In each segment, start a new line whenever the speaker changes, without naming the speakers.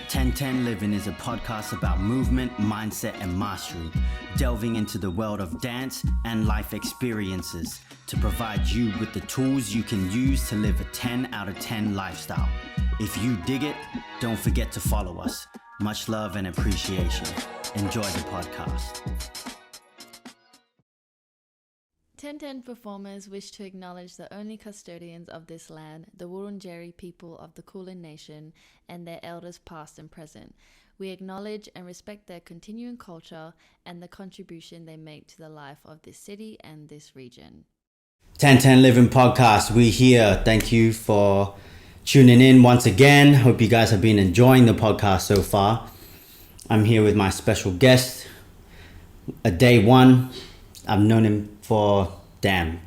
1010 Living is a podcast about movement, mindset, and mastery, delving into the world of dance and life experiences to provide you with the tools you can use to live a 10 out of 10 lifestyle. If you dig it, don't forget to follow us. Much love and appreciation. Enjoy the podcast.
1010 performers wish to acknowledge the only custodians of this land, the Wurundjeri people of the Kulin Nation, and their elders past and present. We acknowledge and respect their continuing culture and the contribution they make to the life of this city and this region.
1010 Living Podcast, we here. Thank you for tuning in once again. Hope you guys have been enjoying the podcast so far. I'm here with my special guest, day one. I've known him for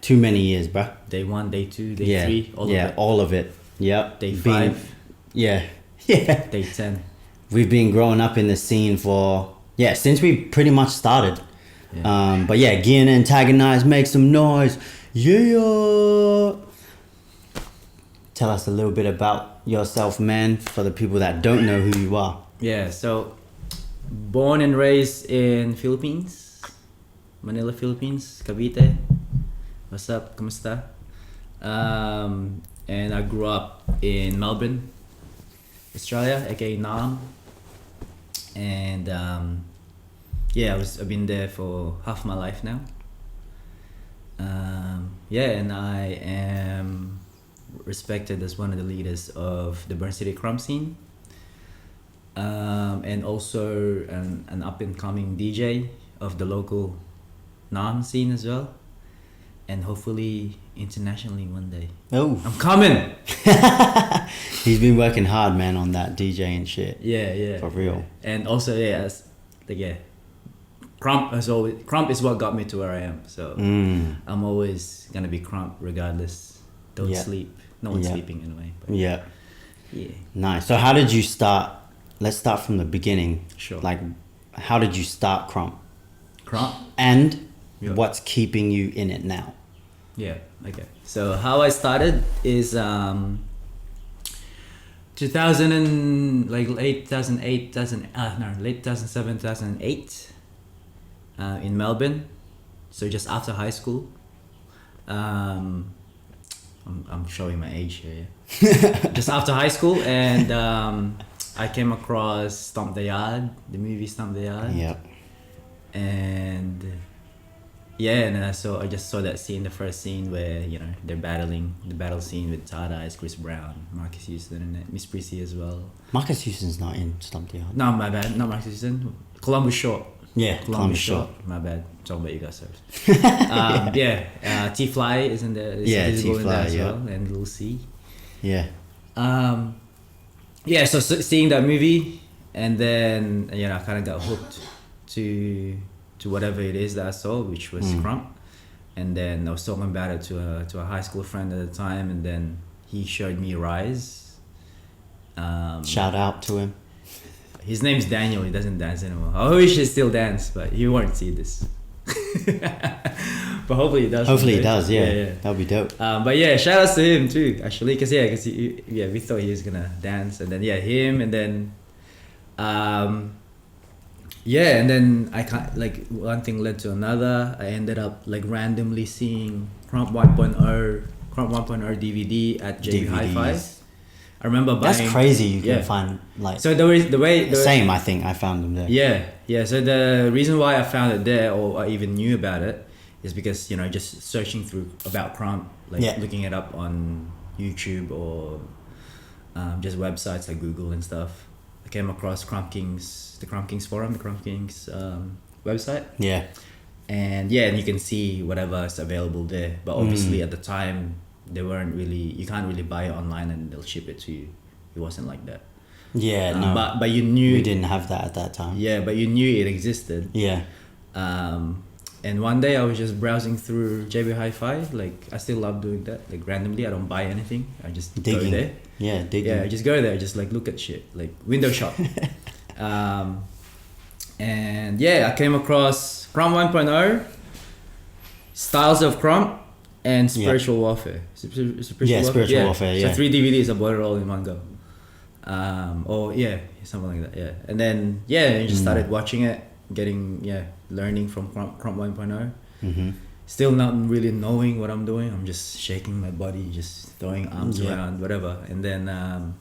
too many years, bro.
Day 1, day 2, day 3,
all of it. Yep.
Day 5.
Yeah.
Day 10.
We've been growing up in the scene since we pretty much started.
Yeah.
But yeah, Gian and Antagonize, make some noise. Yeah. Tell us a little bit about yourself, man, for the people that don't know who you are.
Yeah, so born and raised in Philippines. Manila, Philippines, Cavite. What's up? Kamusta? And I grew up in Melbourne, Australia, aka Nam. And I've been there for half my life now. And I am respected as one of the leaders of the Burn City Krump scene. And also an up and coming DJ of the local Nam scene as well, and hopefully internationally one day.
Oh,
I'm coming.
He's been working hard, man, on that DJ and shit.
Yeah,
for real.
And also, Krump is what got me to where I am. So I'm always gonna be Krump regardless. Don't sleep. No one's sleeping anyway. But yeah.
Nice. So how did you start? Let's start from the beginning.
Sure.
Like, how did you start Krump? And what's keeping you in it now?
Yeah, okay. So how I started is 2000 and late 2008, late 2007, 2008 in Melbourne. So just after high school. I'm showing my age here. Yeah. Just after high school, and I came across Stomp the Yard, the movie Stomp the Yard.
Yep.
And I just saw that scene, the first scene where they're battling, the battle scene with Tada, Chris Brown, Marcus Houston, and Miss Prissy as well.
Marcus Houston's not in Stomp the Yard.
No, my bad, not Marcus Houston. Columbus Short.
Yeah, Columbus Short.
My bad. I'm talking about you guys first. T-Fly is in there.
T-Fly,
in there as well, and Lil C.
Yeah.
So seeing that movie, and then I kind of got hooked to whatever it is that I saw, which was Krump. And then I was talking about it to a high school friend at the time, and then he showed me Rise.
Shout out to him.
His name's Daniel. He doesn't dance anymore. I wish he still dance, but he won't see this. But hopefully he does.
Hopefully he does. Yeah. That'll be dope.
But yeah, shout outs to him too. Actually, because we thought he was gonna dance, and then him, and then. And then I can't, one thing led to another. I ended up randomly seeing Krump 1.0 DVD at JB Hi-Fi. I remember buying.
That's crazy. You can find
So the
same. I think I found them there.
Yeah. So the reason why I found it there, or I even knew about it, is because just searching through about Krump, looking it up on YouTube or just websites like Google and stuff. I came across the Krump Kings forum, the Krump Kings website.
Yeah.
And you can see whatever is available there. But obviously at the time, they weren't really, you can't really buy it online and they'll ship it to you. It wasn't like that.
Yeah, no.
But you knew...
We didn't have that at that time.
Yeah, but you knew it existed.
Yeah.
And one day I was just browsing through JB Hi-Fi. I still love doing that. randomly, I don't buy anything. I just go there.
Yeah, digging.
Yeah, I just go there, just look at shit, window shop. I came across Krump 1.0, Styles of Krump, and Spiritual Warfare.
Spiritual Warfare.
So 3 DVDs, I bought it all in one go. Or something like that. Yeah, and then I just started watching it, learning from Krump 1.0.
Mm-hmm.
Still not really knowing what I'm doing. I'm just shaking my body, just throwing arms around, whatever. And then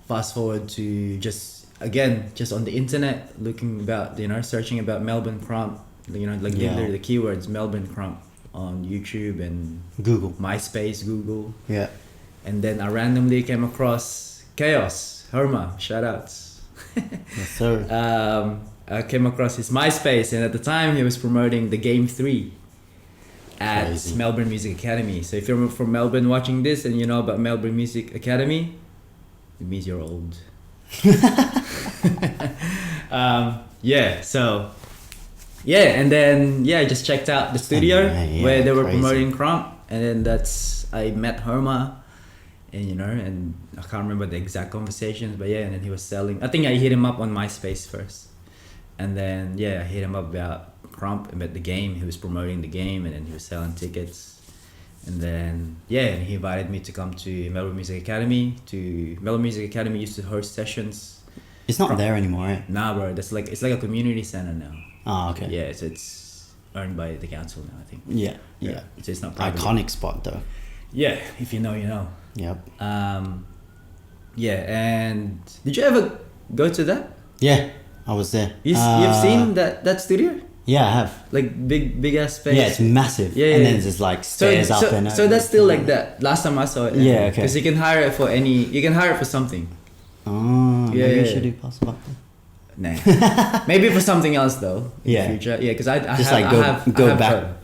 fast forward to just on the internet, looking about, searching about Melbourne Krump, literally the keywords Melbourne Krump on YouTube and
Google,
MySpace, Google.
Yeah.
And then I randomly came across Chaos, Herma, shoutouts.
Yes, sir.
I came across his MySpace, and at the time he was promoting the Game 3 at
Crazy.
Melbourne Music Academy. So if you're from Melbourne watching this and you know about Melbourne Music Academy, it means you're old. And then I just checked out the studio where they were promoting Krump, and then I met Herma, and and I can't remember the exact conversations, but and then he was selling. I think I hit him up on MySpace first, and then I hit him up about Krump, about the game. He was promoting the game, and then he was selling tickets. And then and he invited me to come to Melbourne Music Academy. Melbourne Music Academy used to host sessions.
It's not there anymore, right?
Nah, bro. It's like a community center now.
Oh, okay.
Yeah, so it's owned by the council now, I think.
Yeah.
So it's not private.
Iconic spot though.
Yeah, if you know, you know.
Yep.
And did you ever go to that?
Yeah, I was there.
You've seen that studio?
Yeah, I have.
Like big ass space.
Yeah, it's massive. Yeah, and then there's like stairs up and.
So that's still like that. Last time I saw it.
Yeah, okay.
Because you can hire it for something.
Oh, maybe you should do pass up.
Nah. Maybe for something else though. In the future. Yeah, because I
just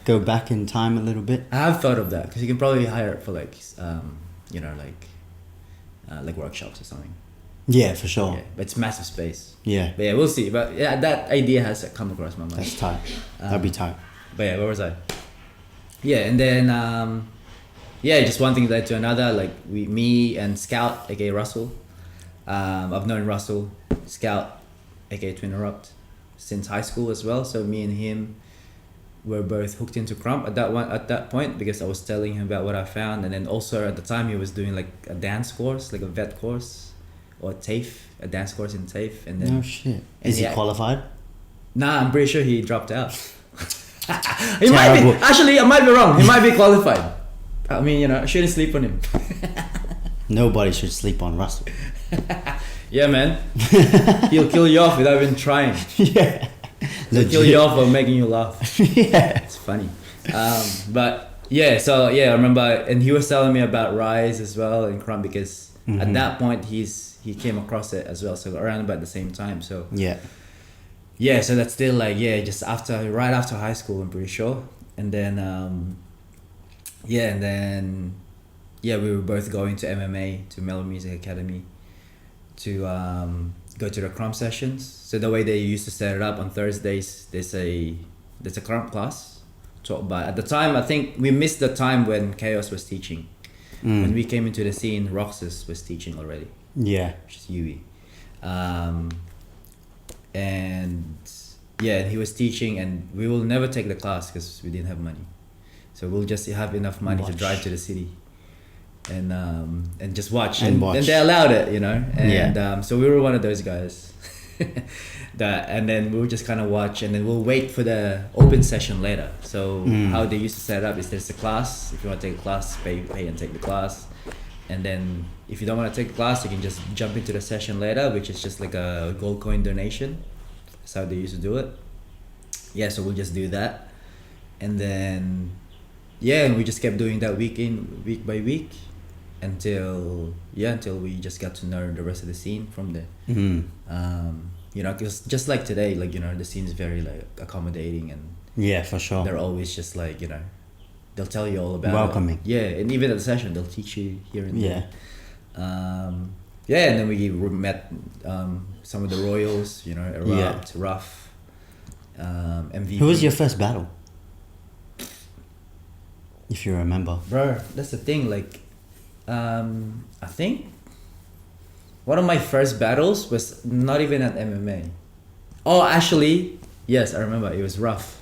go back in time a little bit.
I have thought of that because you can probably hire it for like workshops or something.
Yeah, for sure.
Yeah, but it's massive space.
Yeah.
But we'll see. But that idea has come across my mind.
That's tight. That'd be tight.
But where was I? Yeah, and then just one thing led to another. Like me and Scout, aka Russell. I've known Russell, Scout, aka Twin Erupt, since high school as well. So me and him were both hooked into Krump at that point because I was telling him about what I found, and then also at the time he was doing like a dance course, like a vet course, or TAFE, a dance course in TAFE, and then.
No shit. Is he qualified?
Nah, I'm pretty sure he dropped out. He might be. Actually, I might be wrong. He might be qualified. I mean, I shouldn't sleep on him.
Nobody should sleep on Russell.
Yeah, man. He'll kill you off without even trying.
Yeah.
He'll kill you off by making you laugh.
Yeah.
It's funny. But I remember, and he was telling me about Rise as well in Krump because at that point he came across it as well. So around about the same time. So so that's still like just right after high school, I'm pretty sure. And then we were both going to MMA, to Melbourne Music Academy, to go to the Krump sessions. So the way they used to set it up on Thursdays, there's a Krump class taught by, at the time I think we missed the time when Chaos was teaching. When we came into the scene, Roxas was teaching already.
Yeah.
Which is Yui. And he was teaching, and we will never take the class because we didn't have money. So we'll just have enough money to drive to the city and just watch. And they allowed it, And so we were one of those guys. And then we'll just kind of watch, and then we'll wait for the open session later. So how they used to set it up is there's a class. If you want to take a class, pay and take the class. And then if you don't want to take the class, you can just jump into the session later, which is just like a gold coin donation. That's how they used to do it. Yeah, so we'll just do that. And then and we just kept doing that week by week until we just got to know the rest of the scene from there. Because just like today, like, the scene is very like accommodating, and
for sure,
they're always just like, they'll tell you all about
welcoming.
And even at the session, they'll teach you here and there. And then we met some of the royals, Erupt, Ruff, MVP.
Who was your first battle? If you remember.
Bro, that's the thing, like, I think one of my first battles was not even at MMA. Oh, actually, yes, I remember, it was Ruff.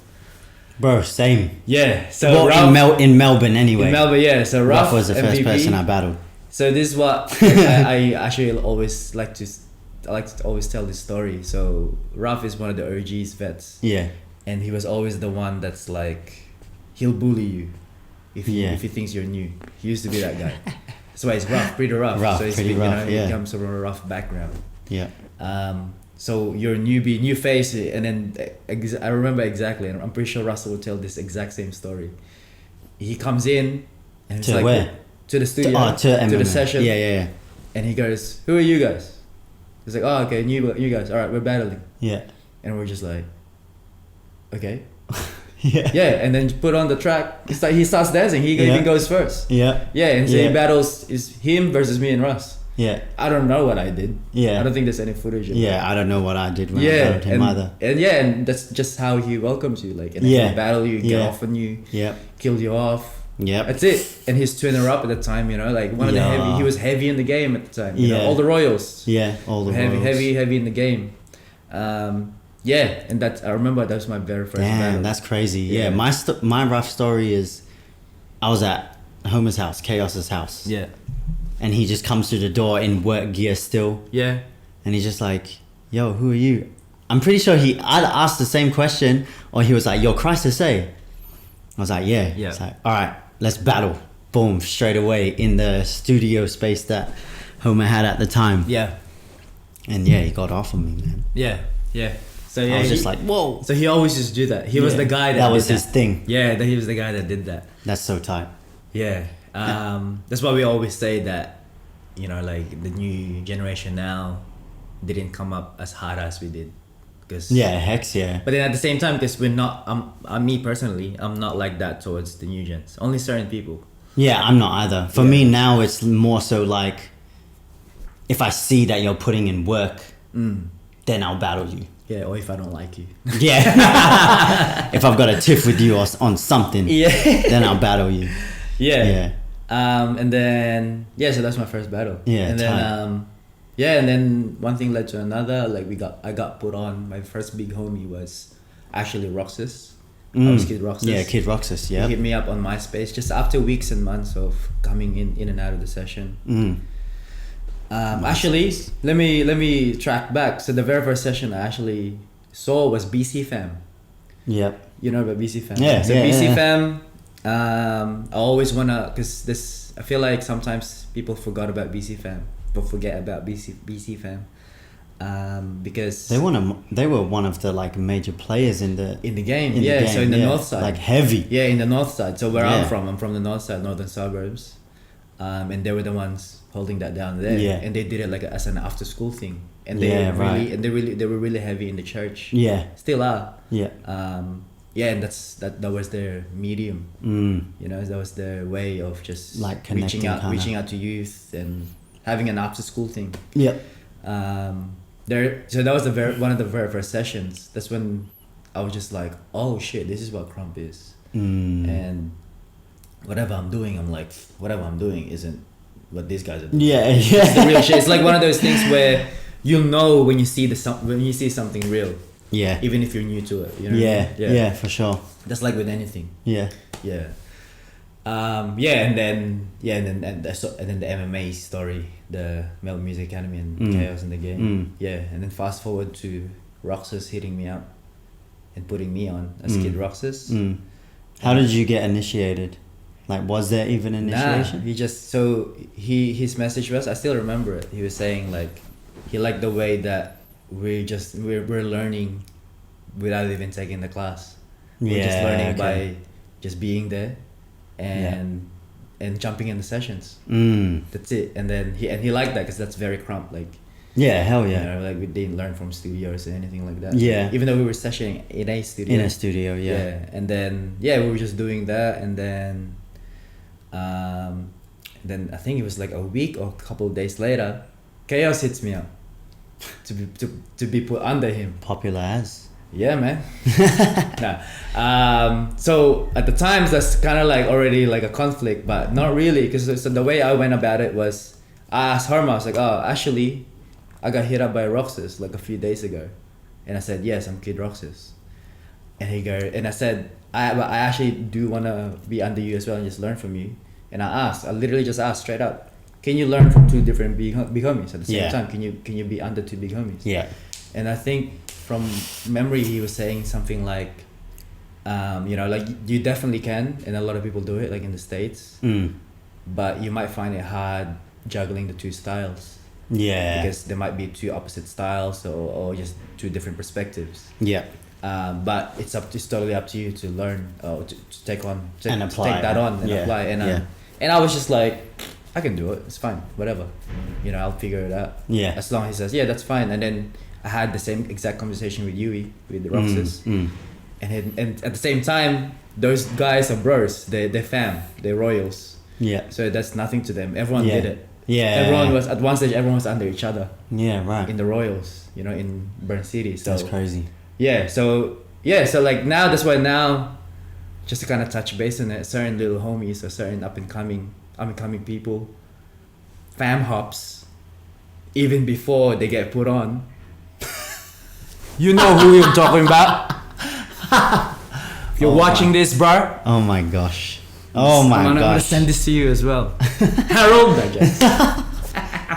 Bro, same.
Yeah, so Ruff,
in Melbourne anyway.
In Melbourne, yeah. So Ruff
was the first
MVP.
person I battled.
So this is what I actually always like to always tell this story. So Ralph is one of the OG's vets.
Yeah.
And he was always the one that's like, he'll bully you if he thinks you're new. He used to be that guy. That's why he's rough, pretty rough. So he's
pretty rough,
he comes from a rough background.
Yeah.
So you're a newbie, new face, and then I remember exactly, and I'm pretty sure Russell will tell this exact same story. He comes in and it's
To
like,
where?
To the studio,
to
the
MMA.
session.
Yeah.
And he goes, "Who are you guys?" He's like, "Oh, okay, you guys. All right, we're battling."
Yeah.
And we're just like, "Okay."
Yeah.
Yeah, and then put on the track. He starts dancing. He even goes first.
Yeah.
Yeah, and so he battles is him versus me and Russ.
Yeah.
I don't know what I did.
Yeah.
I don't think there's any footage of
Yeah, I don't know what I did when I battled him either.
And that's just how he welcomes you. Like, and then he battle you, get off on you, kill you off.
Yeah.
That's it. And his twinner up at the time, you know, like one of the heavy. He was heavy in the game at the time. You know, all the royals.
Yeah, all the royals.
Heavy in the game. And I remember that was my very first battle.
That's crazy. Yeah, my rough story is, I was at Homer's house, Chaos's house.
Yeah.
And he just comes through the door in work gear still.
Yeah.
And he's just like, "Yo, who are you?" I'm pretty sure he either asked the same question or he was like, "Yo, Crisis A." I was like, yeah. It's like, all right, let's battle. Boom, straight away in the studio space that Homer had at the time.
Yeah.
And he got off on me, man.
Yeah. So
I was just like, whoa.
So he always just do that. He was the guy that
was his thing.
Yeah, he was the guy that did that.
That's so tight.
Yeah. That's why we always say that, you know, like the new generation now didn't come up as hard as we did. Cause, But then at the same time, because we're not, me personally, I'm not like that towards the new gens. Only certain people.
Yeah, I'm not either. For me now, it's more so like, if I see that you're putting in work, then I'll battle you.
Yeah, or if I don't like you.
Yeah. If I've got a tiff with you on something, then I'll battle you.
Yeah. And then so that's my first battle.
Yeah.
And then and then one thing led to another. Like I got put on. My first big homie was actually Roxas. I was Kid Roxas.
Yeah, Kid Roxas. Yeah.
He hit me up on MySpace just after weeks and months of coming in and out of the session. Actually, let me track back. So the very first session I actually saw was BC Fam.
Yep.
You know about BC Fam?
Yeah.
So BC Fam. I always wanna, cause I feel like sometimes people forget about BC Fam, because
they were one of the like major players in the
game. So in the north side,
like heavy.
Yeah, in the north side. So where I'm from the north side, northern suburbs, and they were the ones holding that down there.
Yeah.
And they did it like as an after school thing, and they were really heavy in the church.
Yeah.
Still are.
Yeah.
And that was their medium. You know, that was their way of just
like
reaching out to youth and having an after school thing.
Yep.
So that was one of the very first sessions. That's when I was just like, oh shit, this is what Krump is. And whatever I'm doing isn't what these guys are doing. It's the real shit. It's like one of those things where you'll know when you see something real.
Yeah.
Even if you're new to it, you know.
Yeah, for sure.
That's like with anything.
Yeah.
And then the MMA story, the Mel Music Academy and Chaos in the game. And then fast forward to Roxas hitting me up and putting me on as Kid Roxas.
How did you get initiated? Like, was there even initiation?
He just his message was, I still remember it. He was saying like he liked the way that we're learning without even taking the class. We're just learning by just being there and jumping in the sessions. That's it. And then he liked that because that's very Krump. Like,
hell yeah.
You know, like we didn't learn from studios or anything like that.
Yeah.
Even though we were sessioning in a studio.
Yeah.
And then we were just doing that, and then I think it was like a week or a couple of days later, Chaos hits me up to be put under him.
Popular as.
Yeah, man. So at the times that's kind of like already like a conflict, but not really, because so the way I went about it was I asked Harma, I was like, oh, actually I got hit up by Roxas like a few days ago, and I said, yes, I'm Kid Roxas, and I said, I actually do want to be under you as well and just learn from you. And I literally just asked straight up, can you learn from two different big homies at the same
Yeah.
time? Can you be under two big homies?
Yeah.
And I think from memory he was saying something like, like you definitely can, and a lot of people do it, like in the States, but you might find it hard juggling the two styles.
Yeah.
Because there might be two opposite styles or just two different perspectives.
Yeah.
But it's totally up to you to learn, to take on,
And apply.
to take that on and
Yeah.
apply. And
Yeah.
and I was just like, I can do it. It's fine. Whatever. I'll figure it out.
Yeah.
As long as he says, yeah, that's fine. And then I had the same exact conversation with Yui, with the Roxas. And at the same time, those guys are bros. They're fam. They're royals.
Yeah.
So that's nothing to them. Everyone
Yeah.
did it.
Yeah.
Everyone was, at one stage, everyone was under each other
Yeah, right.
in the royals, in Burn City. So
That's crazy.
yeah, so like now, that's why now, just to kind of touch base on it, certain little homies or certain up and coming people, fam hops, even before they get put on. You know who I'm talking about. If you're watching this, bro.
Oh my gosh. Oh my
I'm gonna
gosh.
send this to you as well. Harold, I guess.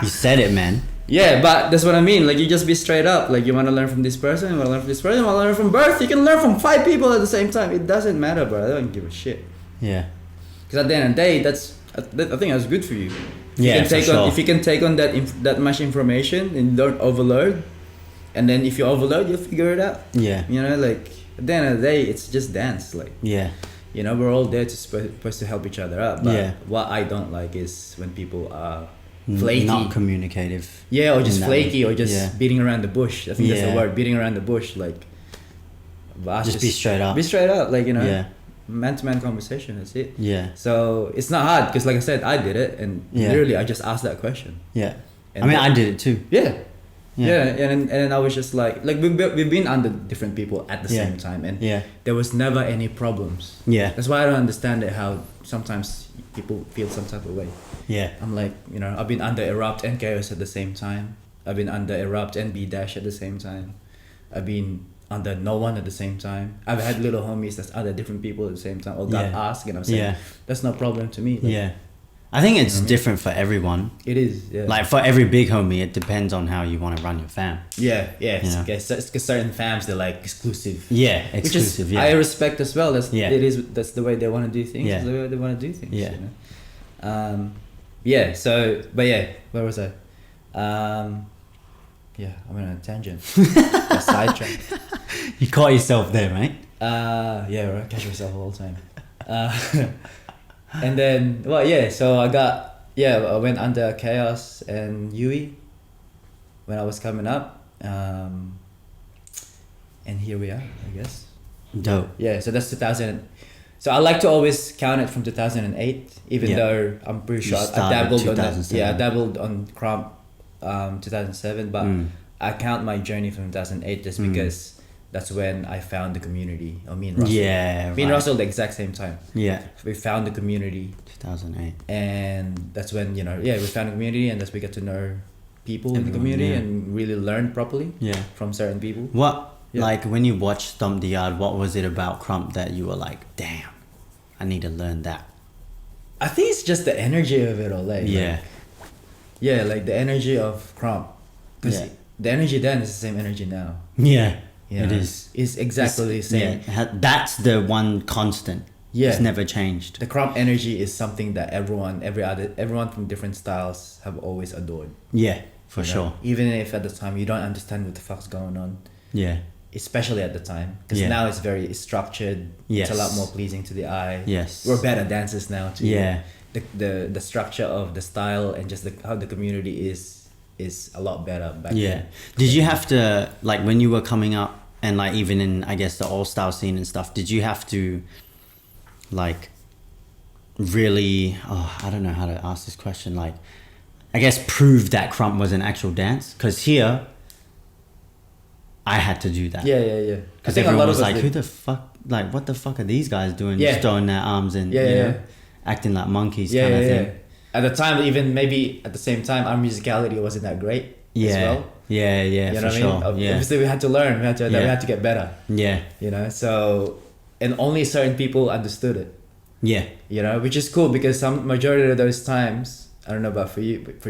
You said it, man.
Yeah, but that's what I mean. Like, you just be straight up. Like, you want to learn from this person, you want to learn from this person, you want to learn from birth. You can learn from 5 people at the same time. It doesn't matter, bro. I don't give a shit.
Yeah.
Because at the end of the day, I think that's good for you.
Yeah, for sure.
If you can take on that much information and don't overload, and then if you overload, you'll figure it out.
Yeah.
Like, at the end of the day, it's just dance. Like,
Yeah.
we're all there supposed to help each other out. But
Yeah.
what I don't like is when people are flaky.
Not communicative.
Yeah, or just
in that
flaky,
way.
or just
Yeah.
beating around the bush. I think that's
Yeah.
the word, beating around the bush. Like, but
Just be straight up.
Be straight up, like,
Yeah.
man-to-man conversation. That's it.
Yeah.
So it's not hard because, like I said, I did it, and
Yeah.
literally I just asked that question.
Yeah.
And
I mean,
then-
I did it too.
Yeah.
Yeah.
Yeah, and then I was just like we've been under different people at the
Yeah.
same time, and
Yeah.
there was never any problems.
Yeah.
That's why I don't understand it, how sometimes people feel some type of way.
Yeah.
I'm like, I've been under Erupt and Chaos at the same time. I've been under Erupt and B-Dash at the same time. I've been under No One at the same time. I've had little homies that's other different people at the same time, or got
Yeah.
asked, and I'm saying,
Yeah.
that's no problem to me. Like,
Yeah. I think it's
You know what I mean?
different for everyone.
It is, yeah.
Like for every big homie, it depends on how you want to run your fam.
yeah.
Yeah.
Because certain fams, they're like exclusive.
Yeah,
Which
exclusive.
is,
Yeah.
I respect as well. That's
Yeah.
that's the way they want to do things.
Yeah.
That's the way they want to do things.
Yeah.
So, but yeah, where was I? Yeah, I went on a tangent. A sidetrack.
You caught yourself there, mate.
Yeah, right. Catch yourself all the time. And then, so I went under Chaos and Yui when I was coming up. And here we are, I guess.
Dope.
Yeah, so that's 2000. So I like to always count it from 2008, even
Yeah.
though I'm pretty
You
sure I
started
dabbled on that.
2007.
Yeah, I dabbled on Krump 2007, but I count my journey from 2008 just because that's when I found the community. Or me and Russell.
Yeah.
Me and
right.
Russell the exact same time.
Yeah.
We found the community,
2008.
and that's when we found the community, and that's we get to know people in the
Everyone,
community
yeah.
and really learn properly
Yeah.
from certain people.
What,
Yeah.
like, when you watched Stomp the Yard, what was it about Krump that you were like, damn, I need to learn that?
I think it's just the energy of it all.
Yeah.
Like the energy of Krump. Because
Yeah.
the energy then is the same energy now.
Yeah.
You
It
know?
is.
It's exactly the same.
Yeah. That's the one constant.
Yeah.
It's never changed.
The Krump energy is something that everyone from different styles have always adored.
Yeah, for
you know?
sure.
Even if at the time you don't understand what the fuck's going on.
Yeah.
Especially at the time. Because
Yeah.
now it's very structured.
Yes.
It's a lot more pleasing to the eye.
Yes.
We're better dancers now too.
Yeah.
The structure of the style and just how the community is a lot better back
Yeah.
then.
Did you have to, like, when you were coming up and, like, even in, I guess, the all-style scene and stuff, did you have to, like, really, I don't know how to ask this question, like, I guess prove that Krump was an actual dance? Because here, I had to do that.
Yeah. I
Because
think a
everyone
lot
was
of us
like,
did.
who the fuck, like, what the fuck are these guys doing?
Yeah.
Just throwing their arms and,
Yeah,
you
yeah,
know,
yeah.
acting like monkeys
Yeah,
kind of
yeah,
thing.
yeah. At the time, even maybe at the same time, our musicality wasn't that great
Yeah.
as well.
Yeah,
You know
for
what I
sure.
mean?
Yeah.
Obviously, we had to learn. We had
Yeah.
to get better.
Yeah.
You know, so and only certain people understood it.
Yeah.
You know, which is cool because some majority of those times, I don't know about for you, but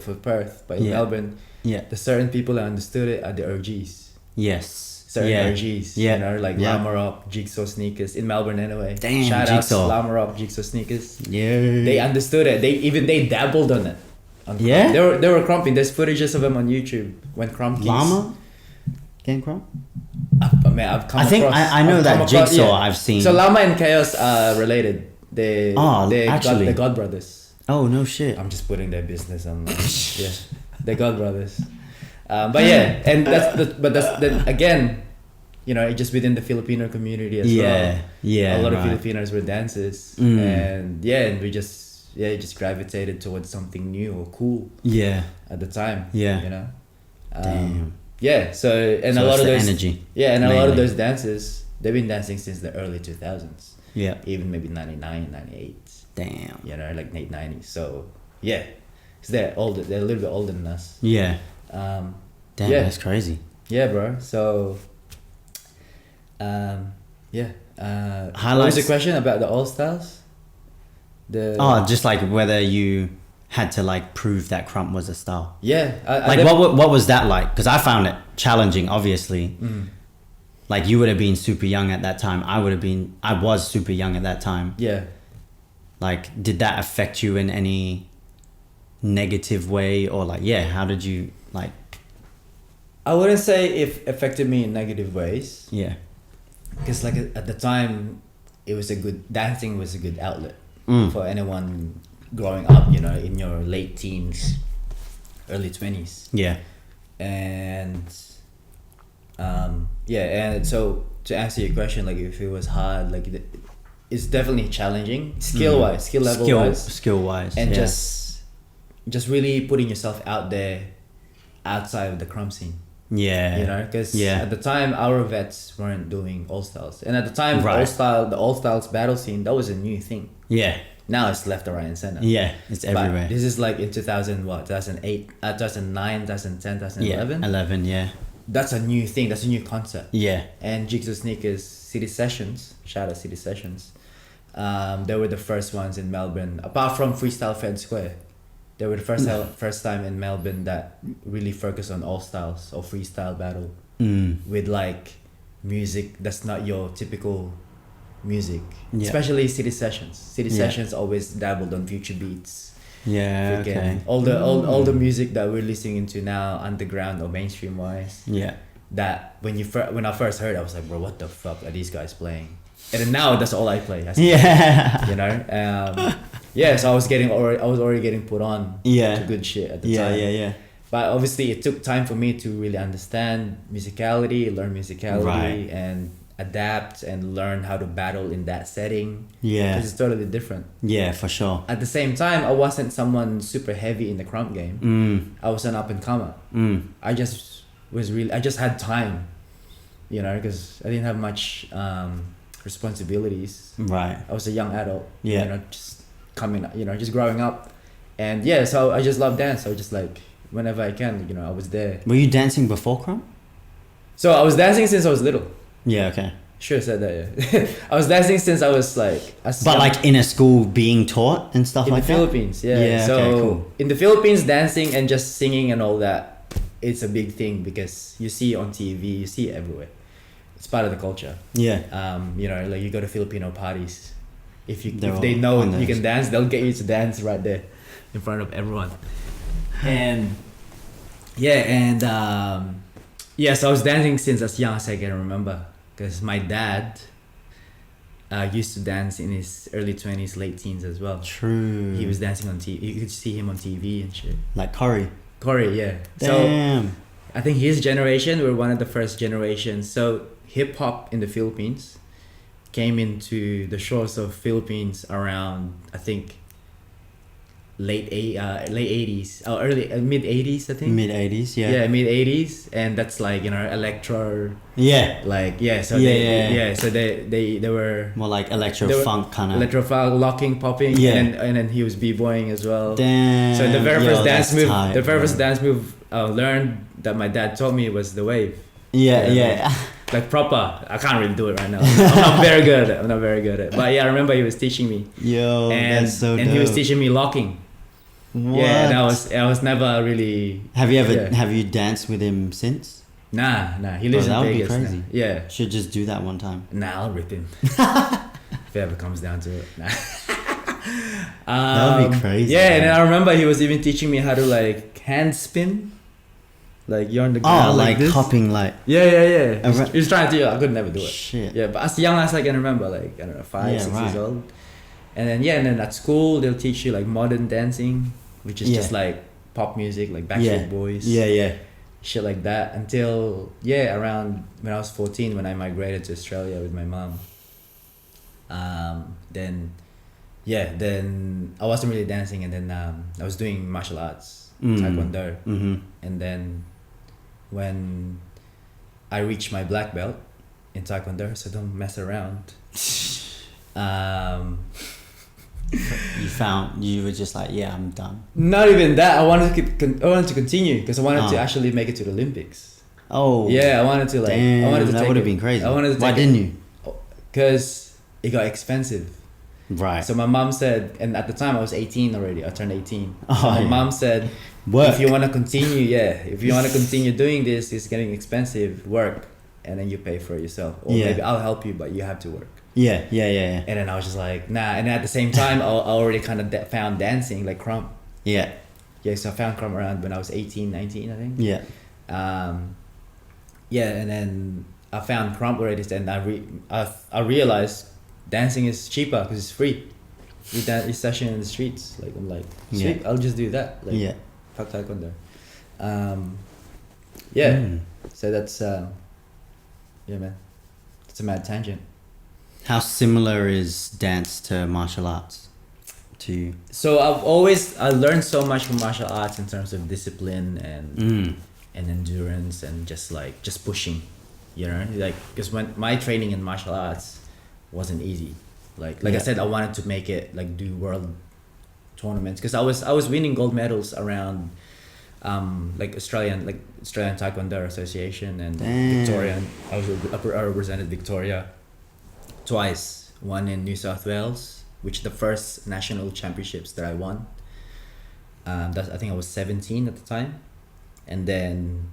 for Perth, but in
Yeah.
Melbourne,
Yeah.
the certain people that understood it are the OGs.
Yes.
Certain
Yeah.
OGs,
Yeah.
you know, like
Yeah.
Llama Rock, Jigsaw Sneakers in Melbourne anyway.
Damn,
Shout out to
Jigsaw.
Llama Rock, Jigsaw Sneakers.
Yeah.
They understood it. They dabbled on it.
Yeah?
They were crumping. There's footages of them on YouTube when Krump keys.
Llama? Game Krump?
I've come
I think
across,
I know
I've
that
come across-
Jigsaw
yeah.
I've seen.
So Llama and Chaos are related.
Actually.
They're God brothers.
Oh, no shit.
I'm just putting their business on. Yeah, they're God brothers. But yeah, and that's again, you know, just within the Filipino community as well.
Yeah.
A lot of
right.
Filipinos were dancers,
Mm.
and we just gravitated towards something new or cool
Yeah.
at the time.
Yeah.
You know.
Damn.
Yeah. So and
So
a lot
it's
of
the
those
energy.
Yeah, and a lot of
mainly.
those dancers, they've been dancing since the early 2000s,
Yeah.
even maybe 99, 98.
Damn.
You know, like late 90s. So yeah, because they're older. They're a little bit older than us.
Yeah.
Um,
Damn,
Yeah.
that's crazy.
yeah, bro. So, yeah. What was
Highlights?
the question about the all styles?
Oh, just like whether you had to like prove that Krump was a style.
Yeah.
Like what was that like? Because I found it challenging, obviously.
Mm,
Like you would have been super young at that time. I was super young at that time.
yeah.
Like, did that affect you in any negative way, or like, yeah, how did you like?
I wouldn't say it affected me in negative ways,
Yeah.
because like at the time, dancing was a good outlet
Mm.
for anyone growing up. You know, in your late teens, early 20s.
Yeah.
And and so to answer your question, like if it was hard, like it's definitely challenging skill level wise,
skill wise,
and
yeah.
just really putting yourself out there outside of the Krump scene,
Yeah.
you know, because
Yeah.
at the time our vets weren't doing all styles, and at the time
Right.
the all styles battle scene, that was a new thing.
Yeah.
Now it's left, right, and center.
Yeah. It's
But
everywhere.
this is like in 2008, 2009, 2010, 2011.
Yeah. 11. Yeah.
That's a new thing. That's a new concept.
Yeah.
And Jigsaw Sneakers City Sessions, shout out City Sessions, they were the first ones in Melbourne, apart from Freestyle Fed Square. They were the first time in Melbourne that really focused on all styles or freestyle battle
Mm.
with like music that's not your typical music,
Yeah.
especially City Sessions. City
Yeah.
Sessions always dabbled on future beats.
Yeah.
Freaking
Okay.
all the music that we're listening into now, underground or mainstream wise.
Yeah.
That when I first heard, I was like, bro, what the fuck are these guys playing? And then now that's all I play.
Yeah.
You know, so I was already getting put on
Yeah.
to good shit at the
Yeah.
time.
Yeah. Yeah.
But obviously, it took time for me to really understand musicality, learn musicality,
Right.
and adapt and learn how to battle in that setting.
Yeah.
Because it's totally different.
Yeah. For sure.
At the same time, I wasn't someone super heavy in the Krump game.
Mm.
I was an up and comer.
Mm.
I just had time, you know, because I didn't have much responsibilities.
Right.
I was a young adult,
Yeah.
you know, just growing up. And yeah, so I just love dance. So just like, whenever I can, you know, I was there.
Were you dancing before Krump?
So I was dancing since I was little.
Yeah. Okay.
Should have said that, yeah. I was dancing since I was like...
But like in a school being taught and stuff
in
like
the
that?
Philippines, yeah.
Yeah,
So
okay, cool.
in the Philippines, dancing and just singing and all that, it's a big thing because you see it on TV, you see it everywhere. It's part of the culture.
Yeah.
You know, like you go to Filipino parties, if
They're
they
all
know
on
you
those.
can dance, they'll get you to dance right there in front of everyone. And so I was dancing since as young as I can remember, because my dad used to dance in his early 20s, late teens as well.
True.
He was dancing on TV. You could see him on TV and shit.
like Corey.
Corey, yeah. So
Damn.
I think his generation were one of the first generations. So hip hop in the Philippines came into the shores of Philippines around, I think, late 80s or mid 80s, I think.
Mid 80s. Yeah.
Yeah, mid 80s, and that's like, you know, electro,
Yeah.
like, yeah. So
Yeah.
so they were
More like electro
They were-
funk kind of.
electro funk, locking, popping,
Yeah.
and then he was b-boying as well.
Damn.
So the very first dance
that's
move,
tight,
the very
bro.
first dance move I learned that my dad taught me was the wave.
Yeah.
Yeah.
Yeah.
Like proper. I can't really do it right now. I'm not very good at it. But yeah, I remember he was teaching me.
Yo,
and
that's so
and he was
dope.
teaching me locking. Yeah, and I was never really.
Have you ever
Yeah.
have you danced with him since?
Nah. He lives
Bro, that
in
would be
Vegas.
crazy.
Now. Yeah.
Should just do that one time.
Nah, I'll rip him. If it ever comes down to it. Nah.
That would be crazy.
Yeah, and
man.
then I remember he was even teaching me how to like hand spin. Like you're on the ground
Oh, like
this.
hopping, like
Yeah.
Arra-
He was trying to. I could never do it.
shit.
Yeah, but as young as I can remember, like I don't know, 5,
Yeah,
6
right.
years old. And then at school they'll teach you like modern dancing, which is just
Yeah.
like pop music, like
Yeah.
Backstreet Boys.
Yeah.
Shit like that until around when I was 14 when I migrated to Australia with my mom. Then I wasn't really dancing, and then I was doing martial arts, taekwondo,
Mm-hmm.
and then when I reached my black belt in taekwondo, so don't mess around.
You were just like, yeah, I'm done.
Not even that. I wanted to continue because I wanted to
Oh.
actually make it to the Olympics.
Oh.
Yeah, I wanted to like.
Damn,
I wanted to
that
take
would have
it.
been crazy.
I wanted to.
Why didn't you?
Because it got expensive.
Right.
So my mom said, and at the time I was 18 already. I turned 18.
Oh,
So my
yeah.
mom said,
Work.
if you want to continue doing this, it's getting expensive. Work, and then you pay for it yourself, or
Yeah.
maybe I'll help you, but you have to work.
Yeah.
And then I was just like, nah. And at the same time, I already kind of found dancing, like Krump.
Yeah.
Yeah, so I found Krump around when I was 18, 19, I think.
Yeah.
And then I found Krump already, and I realized dancing is cheaper because it's free. You session in the streets. Like I'm like, sweet, I'll just do that. Like,
Yeah.
fuck taekwondo.
Mm.
So that's man. It's a mad tangent.
How similar is dance to martial arts to you?
So I learned so much from martial arts in terms of discipline and endurance and just pushing, like because when my training in martial arts wasn't easy, like I said, I wanted to make it like do world tournaments because I was winning gold medals around like Australian Taekwondo Association and
Damn.
Victorian. I represented Victoria twice. One in New South Wales, which the first national championships that I won. I think I was 17 at the time, and then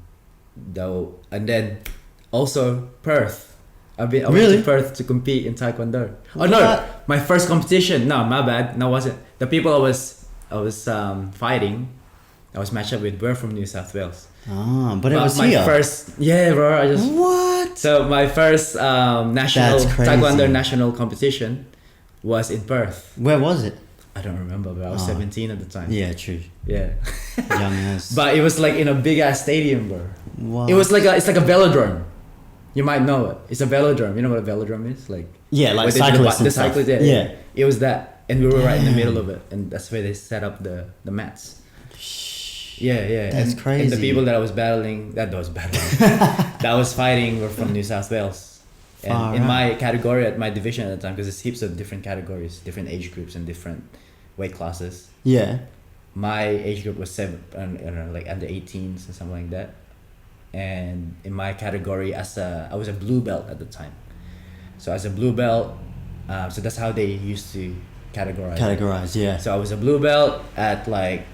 also Perth. I went
Really?
to Perth to compete in Taekwondo. Oh no,
What?
my first competition. No, my bad. No, wasn't. The people I was fighting, I was matched up with were from New South Wales.
Ah, but it was
my
here.
first, bro. I just
What?
so my first national
That's crazy.
Taekwondo national competition was in Perth.
Where was it?
I don't remember, but I was 17 at the time.
Yeah, true.
Yeah.
Young ass.
But it was like in a big ass stadium, bro.
What?
It was like it's like a velodrome. You might know it. It's a velodrome. You know what a velodrome is? Like
Yeah, like
where they do
cyclists
the
and stuff.
cyclists.
Yeah.
It was that, and we were right in the
Damn.
middle of it, and that's where they set up the mats. Yeah.
That's
And the
crazy.
people that I was battling, that I was fighting were from New South Wales. And
Far
in
out.
my category, at my division at the time, because there's heaps of different categories, different age groups, and different weight classes.
Yeah.
My age group was I don't know, like under 18s or something like that. And in my category, I was a blue belt at the time. So as a blue belt, so that's how they used to categorize.
Categorize, yeah.
So I was a blue belt at like,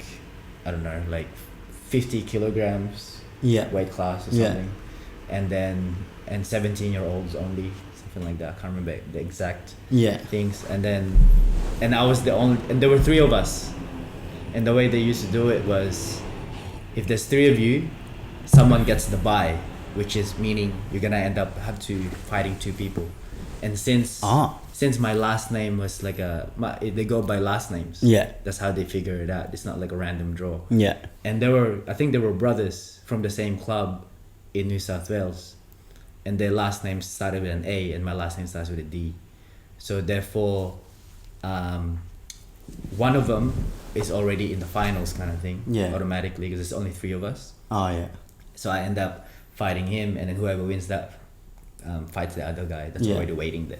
I don't know, like 50 kilograms
Yeah.
weight class or
Yeah.
something. And 17-year-olds only, something like that. I can't remember the exact
Yeah.
things. And I was the only, and there were 3 of us. And the way they used to do it was, if there's 3 of you, someone gets the bye, which is meaning you're gonna have to fighting 2 people. And since my last name was like they go by last names.
Yeah.
That's how they figure it out. It's not like a random draw.
Yeah.
And I think they were brothers from the same club in New South Wales, and their last names started with an A, and my last name starts with a D. So therefore, one of them is already in the finals, kind of thing.
Yeah.
Automatically, because there's only 3 of us.
Oh, yeah.
So I end up fighting him, and then whoever wins that fights the other guy that's
Yeah.
already waiting there.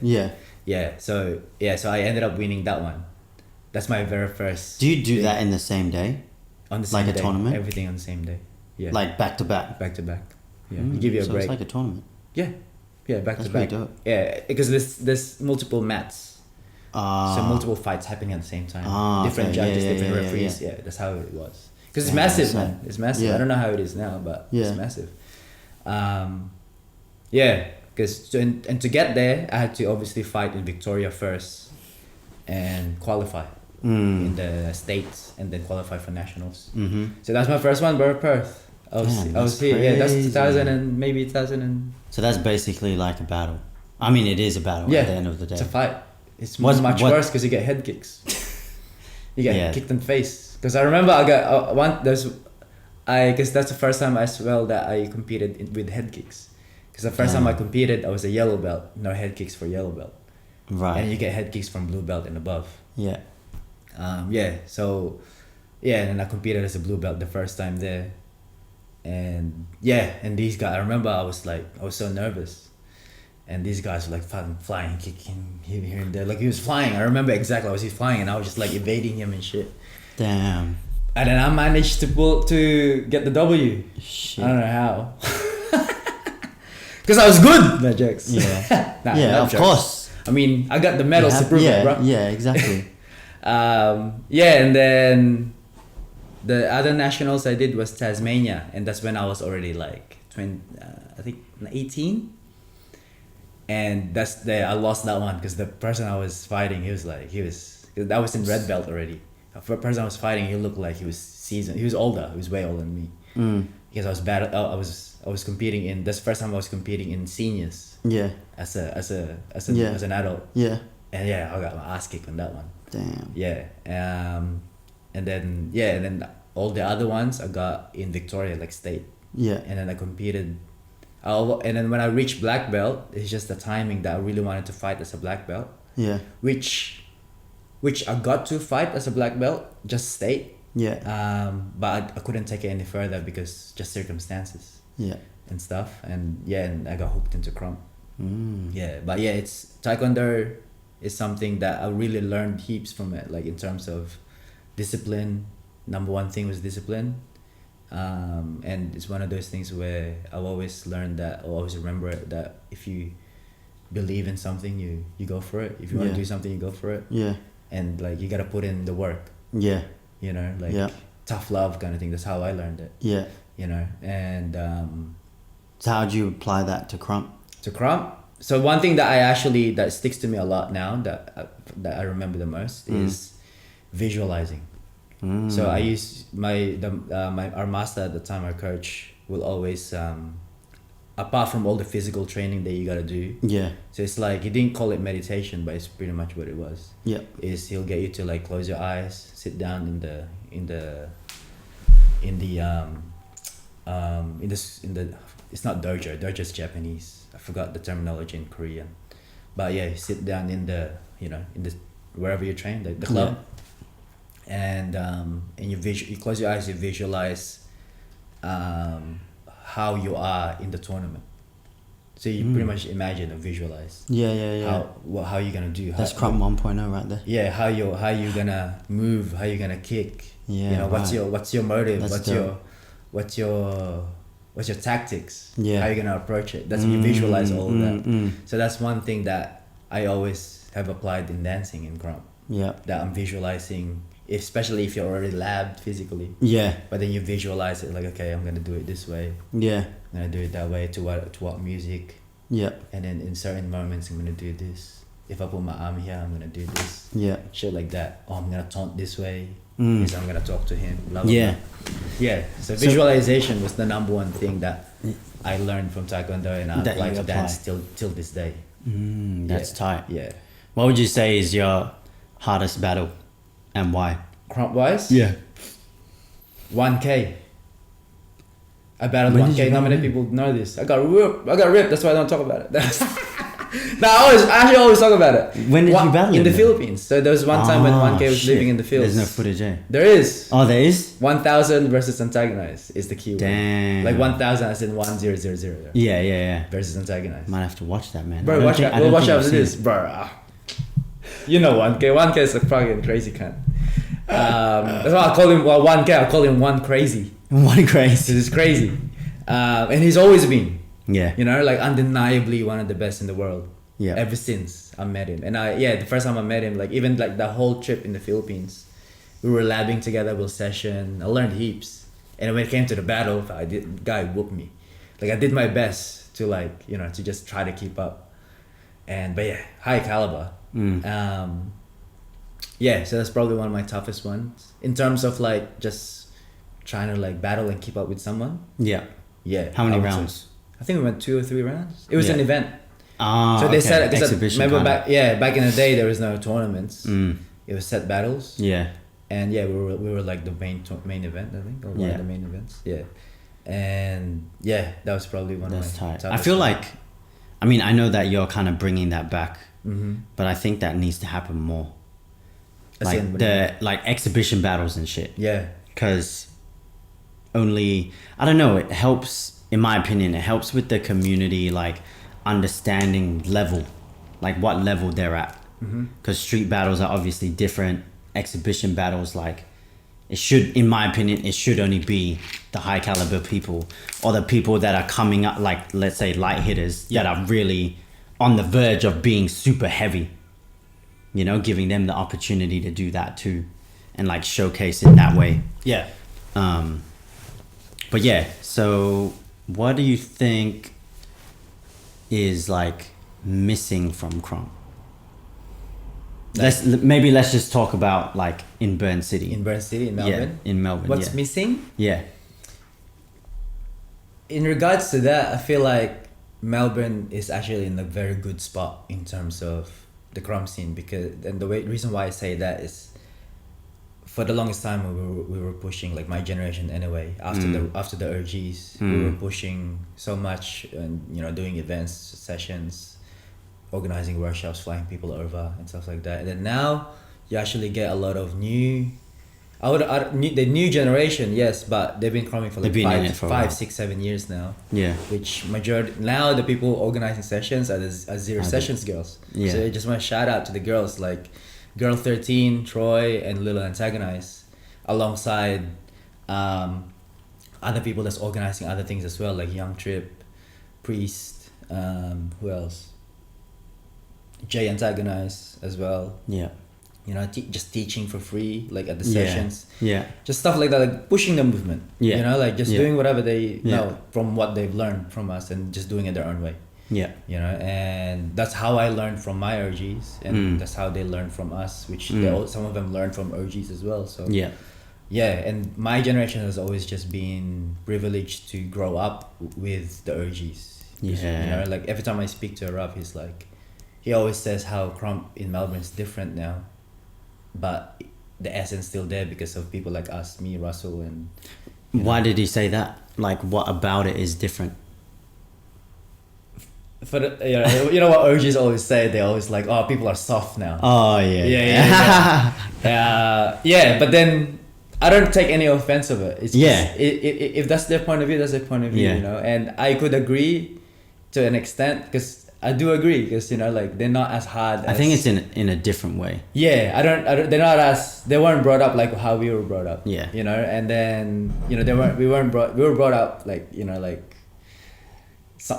Yeah.
So I ended up winning that one. That's my very first.
Do you do
thing.
that in the same day?
On the same
like a
day,
tournament?
Everything on the same day. Yeah.
Like back to back?
back to back. Yeah.
Mm,
You give you a
so
break.
it's like a tournament.
Yeah, back
That's
to back.
pretty dope.
Yeah, because there's multiple mats. So multiple fights happening at the same time. Different
okay.
judges,
Yeah,
different
yeah,
referees.
yeah.
Yeah, that's how it was. Because it's massive, man. It's massive.
Yeah.
I don't know how it is now, but
Yeah.
it's massive. Yeah, because and to get there, I had to obviously fight in Victoria first and qualify in the states, and then qualify for nationals. So that's my first one, bro. Perth. I was here. Yeah, that's 2000 and maybe 2000 and.
So that's basically like a battle. I mean, it is a battle at the end of the day.
It's a fight. It's much worse because you get head kicks. You get kicked in the face. Because I remember I got I guess that's the first time as well that I competed with head kicks. Because the first time I competed, I was a yellow belt. No head kicks for yellow belt.
Right.
And you get head kicks from blue belt and above.
Yeah.
So and then I competed as a blue belt the first time there. And and these guys, I remember I was so nervous. And these guys were like fucking flying, kicking here and there. Like he was flying. I remember exactly he was flying, and I was just like evading him and shit.
Damn.
And then I managed to get the W.
Shit.
I don't know how. Because I was good. No jokes.
Yeah.
Nah,
of course.
I mean, I got the medals to prove it, bro.
Yeah, exactly.
And then the other nationals I did was Tasmania, and that's when I was already like 20, I think 18. And I lost that one because the person I was fighting, that was in red belt already. The person I was fighting, he looked like he was seasoned. He was older. He was way older than me. Because I was bad. I was competing in. That's the first time I was competing in seniors.
Yeah.
As an adult.
Yeah.
And I got my ass kicked on that one.
Damn.
Yeah. And then all the other ones I got in Victoria, like state.
Yeah.
And then I competed. And then when I reached black belt, it's just the timing that I really wanted to fight as a black belt.
Yeah.
Which I got to fight as a black belt, just state.
Yeah.
But I couldn't take it any further because just circumstances.
Yeah.
And stuff. And I got hooked into Krump.
Mm.
But it's Taekwondo is something that I really learned heaps from it, like in terms of discipline. Number one thing was discipline. And it's one of those things where I've always learned that, or always remember it, that if you believe in something, you go for it. If you want to do something, you go for it.
Yeah.
And like you gotta put in the work.
Yeah.
You know, like tough love kind of thing. That's how I learned it.
Yeah.
You know, and
so how do you apply that to Krump?
To Krump. So one thing that sticks to me a lot now that I remember the most is visualizing. So I use our master at the time, our coach, will always apart from all the physical training that you gotta do. Yeah. So it's like, he didn't call it meditation, but it's pretty much what it was. Yeah. Is he'll get you to like close your eyes, sit down in the it's not dojo. Dojo's Japanese. I forgot the terminology in Korean, but you sit down in the wherever you train, the club. And you close your eyes, you visualize how you are in the tournament. So you pretty much imagine or visualize. Yeah. How you gonna do?
That's Krump 1.0 right there.
Yeah, how you gonna move? How you gonna kick? Yeah. What's your motive? What's your tactics? Yeah. How you gonna approach it? That's you visualize all of that. So that's one thing that I always have applied in dancing in Krump. Yeah. That I'm visualizing. Especially if you're already labbed physically. Yeah. But then you visualize it like, okay, I'm gonna do it this way. Yeah. I'm gonna do it that way to what music. Yeah. And then in certain moments I'm gonna do this. If I put my arm here, I'm gonna do this. Yeah. Shit like that. Oh, I'm gonna taunt this way. Because I'm gonna talk to him. Blah, blah, blah. Yeah. So visualization was the number one thing that I learned from Taekwondo, and I apply to dance till this day.
That's tight.
Yeah.
What would you say is your hardest battle? And why?
Krump wise?
Yeah.
1K. I battled 1K. Not many people know this. I got ripped. That's why I don't talk about it. No, I always talk about it.
When did you battle
in the Philippines? So there was one time when 1K was living in the fields.
There's no footage, eh?
There is.
Oh, there is?
1000 versus Antagonize is the key word.
Damn.
Like 1000 as in 1000.
Yeah.
Versus Antagonize.
Might have to watch that, man.
Bro, we'll watch after this. Bro. You know 1K. 1K is a fucking crazy cunt. That's why I call him 1K. I call him one crazy.
One crazy.
He's crazy. And he's always been.
Yeah.
Like undeniably one of the best in the world.
Yeah.
Ever since I met him. And the first time I met him, like even like the whole trip in the Philippines, we were labbing together with session. I learned heaps. And when it came to the battle, guy whooped me. Like I did my best to like, you know, to just try to keep up. But yeah, high caliber. So that's probably one of my toughest ones in terms of like just trying to like battle and keep up with someone.
Yeah. How many rounds?
I think we went 2 or 3 rounds. It was an event.
So
they said
exhibition.
Remember back in the day there was no tournaments. It was set battles.
Yeah.
And we were like the main event, I think, or one of the main events. Yeah. And that was probably one of my
tight.
toughest
I feel
ones.
like, I mean, I know that you're kind of bringing that back, but I think that needs to happen more. Like like exhibition battles and shit.
Yeah.
Because I don't know, it helps, in my opinion, it helps with the community, like understanding level, like what level they're at. Because street battles are obviously different. Exhibition battles, like it should, in my opinion, it should only be the high caliber people or the people that are coming up, like let's say light hitters that are really on the verge of being super heavy, you know, giving them the opportunity to do that too and like showcase it that way. But yeah, so what do you think is like missing from Krump? Let's just talk about like in Burn City.
In Melbourne?
Yeah, in Melbourne.
What's missing?
Yeah.
In regards to that, I feel like Melbourne is actually in a very good spot in terms of the Krump scene reason why I say that is for the longest time we were pushing, like my generation anyway, after the OGs, we were pushing so much and, you know, doing events, sessions, organizing workshops, flying people over and stuff like that. And then now you actually get a lot of the new generation, yes, but they've been crumbing for like 5, 6, 7 years now.
Yeah.
Which majority now the people organizing sessions are Zero Sessions girls.
Yeah.
So I just want to shout out to the girls like Girl 13, Troy, and Little Antagonize, alongside other people that's organizing other things as well, like Young Trip, Priest, who else? Jay Antagonize as well.
Yeah.
You know, just teaching for free, like at the sessions.
Yeah.
Just stuff like that, like pushing the movement.
Yeah.
You know, like just doing whatever they know from what they've learned from us and just doing it their own way.
Yeah.
You know, and that's how I learned from my OGs, and that's how they learned from us, which some of them learned from OGs as well. So and my generation has always just been privileged to grow up with the OGs.
Yeah.
You know, like every time I speak to a rap, he always says how Krump in Melbourne is different now, but the essence still there because of people like us, me, Russell, and.
Why did he say that? Like, what about it is different?
For you know what OGs always say? They always like, oh, people are soft now.
Oh yeah.
But then I don't take any offense of it. It's if that's their point of view, that's their point of view. You know, and I could agree to an extent because. I do agree because, you know, like they're not as hard.
I think it's in a different way.
Yeah, I don't. They're not as. They weren't brought up like how we were brought up.
Yeah.
You know, and then you know we were brought up like, you know, like.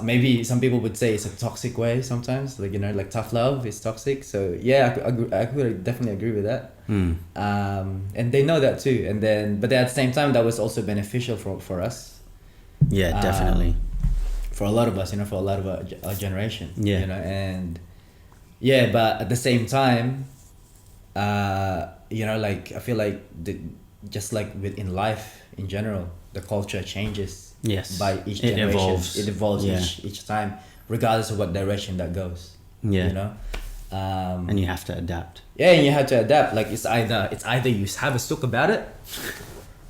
Maybe some people would say it's a toxic way sometimes, like, you know, like tough love is toxic. So yeah, I could definitely agree with that. And they know that too. And then, but at the same time, that was also beneficial for us.
Yeah, definitely.
For a lot of us, you know, for a lot of our generation,
you
know, and but at the same time, you know, like I feel like just like within life in general, the culture changes.
Yes.
By each generation, it evolves
Yeah.
each time, regardless of what direction that goes.
Yeah.
You know,
and you have to adapt.
Yeah, and you have to adapt. Like it's either you have a sook about it.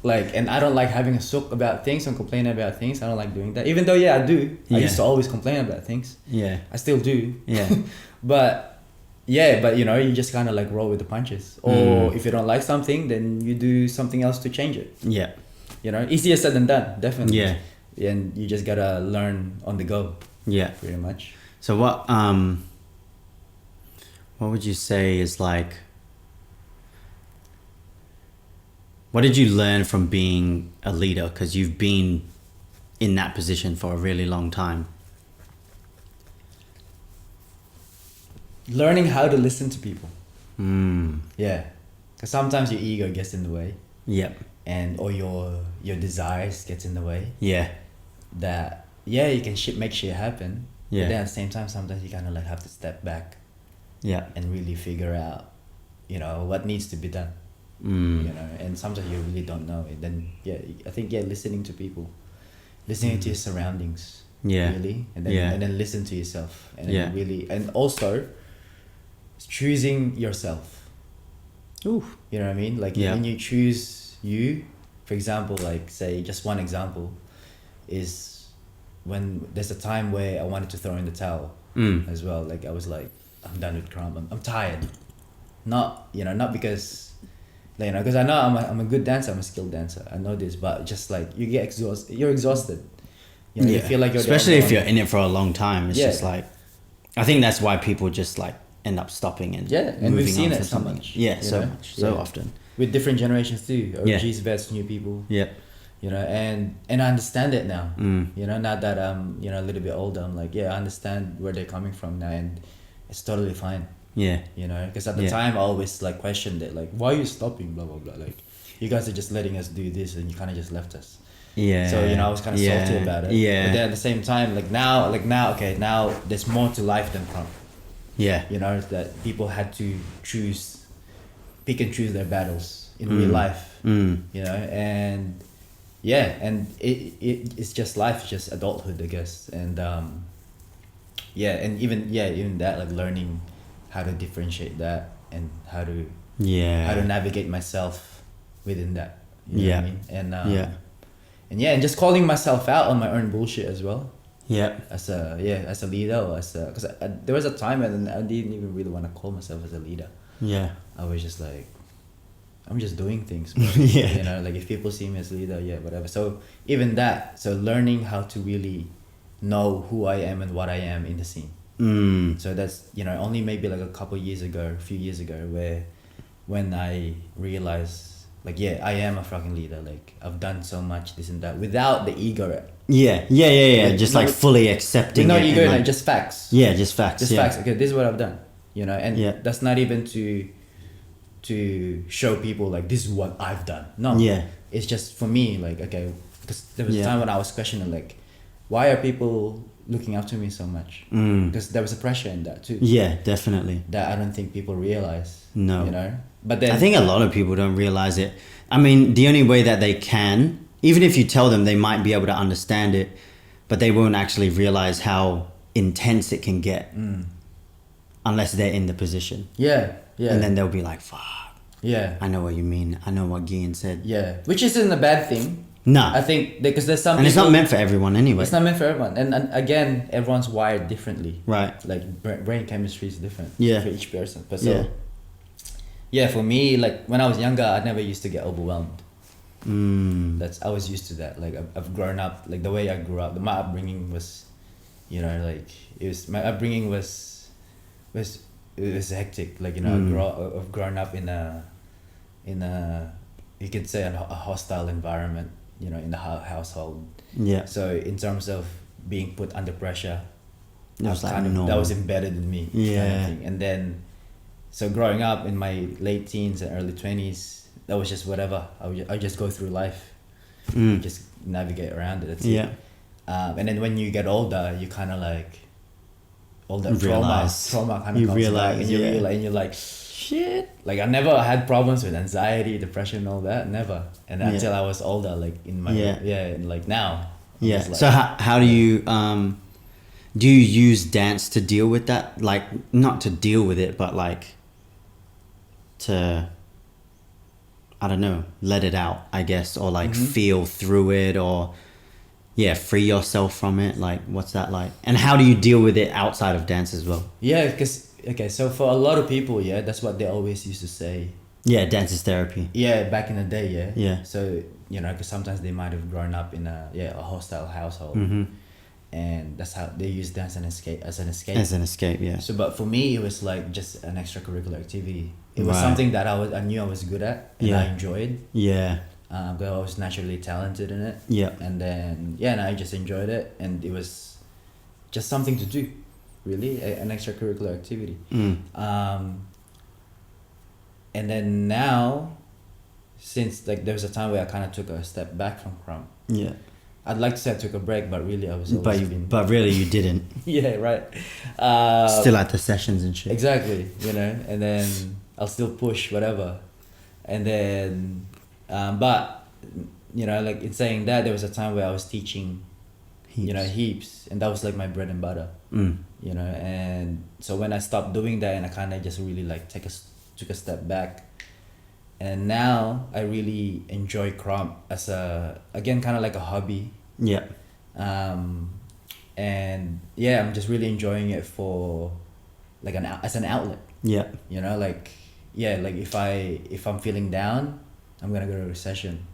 Like, and I don't like having a sook about things and complaining about things. I don't like doing that. Even though, I do. I used to always complain about things.
Yeah.
I still do.
Yeah.
but you know, you just kind of like roll with the punches. Or if you don't like something, then you do something else to change it.
Yeah.
You know, easier said than done, definitely.
Yeah.
And you just gotta learn on the go.
Yeah.
Pretty much.
So what would you say is like, what did you learn from being a leader? Because you've been in that position for a really long time.
learning how to listen to people.
Mm.
Yeah, because sometimes your ego gets in the way,
Yep.
and or your desires gets in the way.
Yeah.
That you can make shit happen.
Yeah.
But then at the same time, sometimes you kind of like have to step back
Yeah.
and really figure out, what needs to be done.
Mm.
And sometimes you really don't know it. Then I think listening to people, listening to your surroundings.
Yeah.
Really, and then listen to yourself, and
Yeah.
then really, and also choosing yourself.
Ooh.
You know what I mean? Like
Yeah.
when you choose you, for example, like say just one example is when there's a time where I wanted to throw in the towel as well. Like I was like, I'm done with Krump. I'm tired. Not because, because I know I'm a good dancer. I'm a skilled dancer. I know this, but just like you get exhausted. You're exhausted. You feel like you're
especially if you're in it for a long time. It's
Yeah.
just like, I think that's why people just like end up stopping and
and
moving
we've seen
on
it
for
so
something.
much.
Yeah, so
know?
much, so
Yeah.
often.
With different generations too.
Yeah.
OGs, vets, new people.
Yep.
And I understand it now.
Mm.
Now that I'm a little bit older, I'm like, I understand where they're coming from now, and it's totally fine.
Yeah.
Because at the time I always like questioned it, like, why are you stopping, blah blah blah, like you guys are just letting us do this and you kind of just left us.
Yeah.
So I was kind of salty about it.
Yeah.
But then at the same time, now there's more to life than Krump.
Yeah.
That people had to pick and choose their battles in real life.
Mm.
And it's just life, it's just adulthood, I guess. And and even that, like learning how to differentiate that and how to navigate myself within that. You know what I mean? And and just calling myself out on my own bullshit as well.
Yeah.
As a leader, or because there was a time when I didn't even really want to call myself as a leader.
Yeah.
I was just like, I'm just doing things, bro.
Yeah.
Like if people see me as leader, whatever. So even that, so learning how to really know who I am and what I am in the scene.
Mm.
So that's only maybe like a few years ago, when I realized, like, I am a fucking leader. Like I've done so much, this and that, without the ego.
Yeah. Just like fully accepting
No
it.
ego,
and,
like just facts.
Yeah, just facts.
Just facts. Okay, this is what I've done. And that's not even to show people like this is what I've done. No.
Yeah.
It's just for me, like, okay, because there was a
Yeah.
time when I was questioning, like, why are people looking up to me so much?
Mm.
Because there was a pressure in that too.
Yeah, definitely.
That I don't think people realize.
No.
But then
I think a lot of people don't realize it. I mean, the only way that they can, even if you tell them, they might be able to understand it, but they won't actually realize how intense it can get unless they're in the position.
Yeah.
And then they'll be like, fuck,
Yeah.
I know what you mean. I know what Gian said.
Yeah. Which isn't a bad thing.
Nah.
I think because there's some
And it's
people,
not meant for everyone anyway.
it's not meant for everyone. And again, everyone's wired differently.
Right.
Like brain chemistry is different.
Yeah.
For each person. But so for me, like when I was younger, I never used to get overwhelmed. I was used to that. Like I've grown up, like the way I grew up, my upbringing was, my upbringing was hectic. Like I've grown up in a you could say a hostile environment. In the household.
Yeah.
So in terms of being put under pressure,
It was like
that
normal.
was embedded in me.
Yeah.
Kind of thing. And then, so growing up in my late teens and early 20s, that was just whatever. I just go through life, just navigate around it. That's
Yeah.
it. And then when you get older, you kind of like, all that
Realize.
trauma kind of
You
comes
realize,
back, and you
yeah.
realize, and you're like, shit. Like I never had problems with anxiety, depression, all that. Never. And until I was older, like in my and like now. I'm
Yeah.
just like,
So how do you use dance to deal with that? Like not to deal with it, but like to, I don't know, let it out, I guess, or like feel through it, or free yourself from it. Like what's that like? And how do you deal with it outside of dance as well?
Yeah, because so for a lot of people, that's what they always used to say.
Yeah, dance is therapy.
Yeah, back in the day,
Yeah.
So because sometimes they might have grown up in a hostile household, and that's how they use dance as an escape.
Yeah.
So, but for me, it was like just an extracurricular activity. It was
Right.
something that I knew I was good at and I enjoyed.
Yeah.
Because I was naturally talented in it.
Yeah.
And then and I just enjoyed it, and it was just something to do, really, an extracurricular activity.
Mm.
And then now, since like there was a time where I kind of took a step back from Krump.
Yeah.
I'd like to say I took a break, but really I was always
But really you didn't.
yeah, right.
Still at the sessions and shit.
Exactly, you know, and then I'll still push whatever, and then, but you know, like in saying that, there was a time where I was teaching, you know, heaps, and that was like my bread and butter. You know, and so when I stopped doing that, and I kind of just really like took a step back. And now I really enjoy Krump as again kind of like a hobby.
Yeah.
And yeah, I'm just really enjoying it for like as an outlet.
Yeah.
You know, like yeah, like if I'm feeling down, I'm gonna go to a session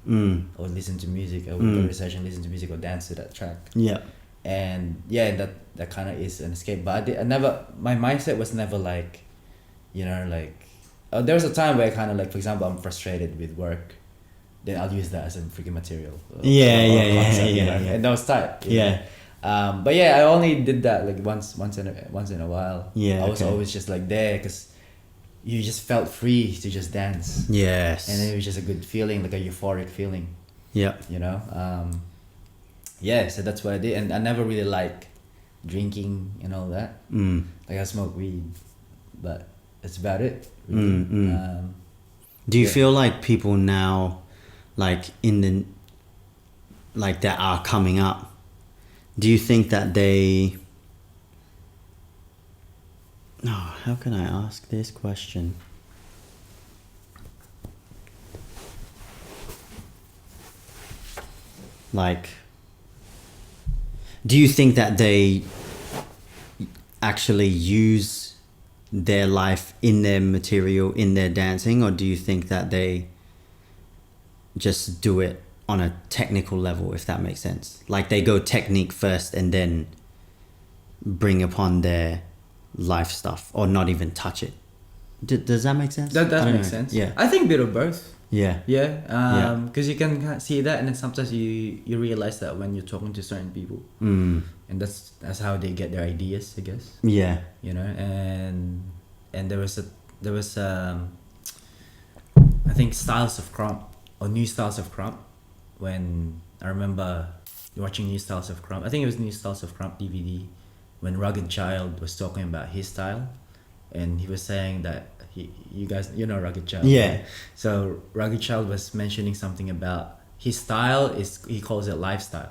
or listen to music. I would go to a session, listen to music, or dance to that track.
Yeah.
And yeah, that kind of is an escape. But my mindset was never like, you know, like. There was a time where I kind of like, for example, I'm frustrated with work, then I'll use that as a freaking material.
Yeah.
And that was tight.
Yeah.
But yeah, I only did that like once in a while.
Yeah.
I was always just like there because you just felt free to just dance.
Yes.
And it was just a good feeling, like a euphoric feeling.
Yeah.
You know. Yeah. So that's what I did, and I never really like drinking and all that. Like I smoke weed, but that's about it. Really.
Do you feel like people now, like that are coming up, do you think that they... No, how can I ask this question? Like, do you think that they actually use their life in their material, in their dancing, or do you think that they just do it on a technical level, if that makes sense? Like they go technique first and then bring upon their life stuff, or not even touch it. Does that make sense?
That does make sense.
Yeah.
I think a bit of both.
Yeah.
Yeah. Because you can see that, and then sometimes you realize that when you're talking to certain people, and that's how they get their ideas, I guess.
Yeah.
You know, and there was I think styles of Krump, or new styles of Krump, when I remember watching New Styles of Krump. I think it was New Styles of Krump DVD, when Rugged Child was talking about his style, and he was saying that you guys, you know Rugged Child.
Yeah.
Right? So Rugged Child was mentioning something about his style he calls it lifestyle.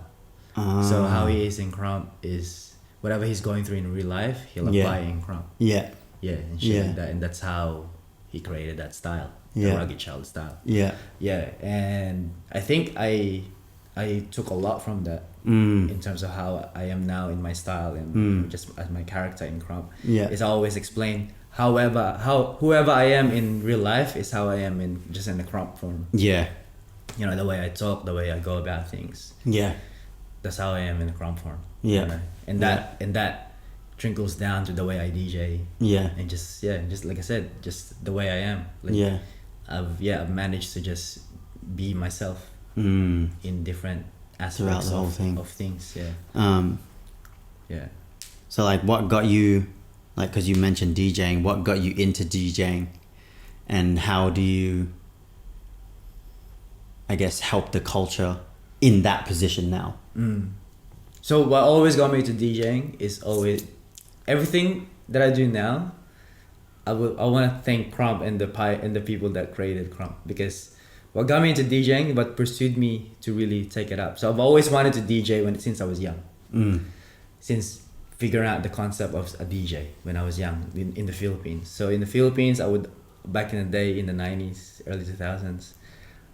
So how he is in Krump is whatever he's going through in real life, he'll apply in Krump.
Yeah.
Yeah, and showing that, and that's how he created that style, the Rugged Child style.
Yeah.
Yeah, and I think I took a lot from that in terms of how I am now in my style, and just as my character in Krump.
Yeah.
Is I always explain whoever I am in real life is how I am in the Krump form.
Yeah.
You know, the way I talk, the way I go about things.
Yeah.
That's how I am in the Krump form.
Yeah.
You know? And that trickles down to the way I DJ.
Yeah.
And just like I said, just the way I am. Like,
Yeah.
I've managed to just be myself in different aspects
the whole thing.
of things. Yeah. Yeah.
So like, what got you, like, because you mentioned DJing, what got you into DJing, and how do you, I guess, help the culture in that position now?
So what always got me to DJing is always everything that I do now. I want to thank Krump and the people that created Krump, because what got me into DJing, what pursued me to really take it up. So I've always wanted to DJ since I was young. Since figuring out the concept of a DJ when I was young in the Philippines. So in the Philippines, I would, back in the day in the 90s, early 2000s,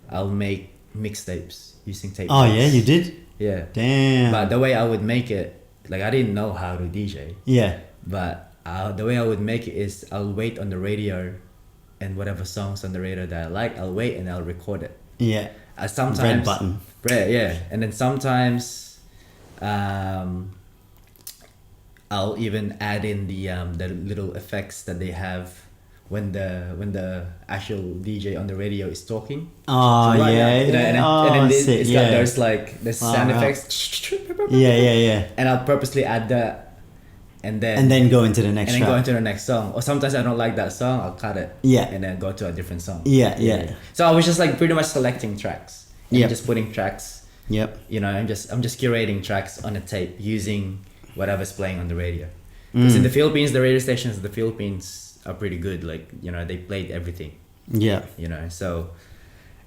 I'll make mixtapes using tape.
Oh yeah, you did?
Yeah.
Damn.
But the way I would make it, like I didn't know how to DJ.
Yeah.
But the way I would make it is I'll wait on the radio, and whatever songs on the radio that I like, I'll wait and I'll record it.
Yeah.
Sometimes
Red button.
Yeah. And then sometimes I'll even add in the little effects that they have when the actual DJ on the radio is talking.
Oh,
so,
yeah.
You know, and then
sick,
it's got, there's sound effects.
Yeah.
And I'll purposely add that and then
go into the next
and then
track.
go into the next song. Or sometimes I don't like that song, I'll cut it.
Yeah.
And then go to a different song.
Yeah.
So I was just like pretty much selecting tracks. And
Yep.
just putting tracks.
Yep.
You know, I'm just curating tracks on a tape using whatever's playing on the radio. Because in the Philippines, the radio stations in the Philippines are pretty good. Like, you know, they played everything.
Yeah.
You know, so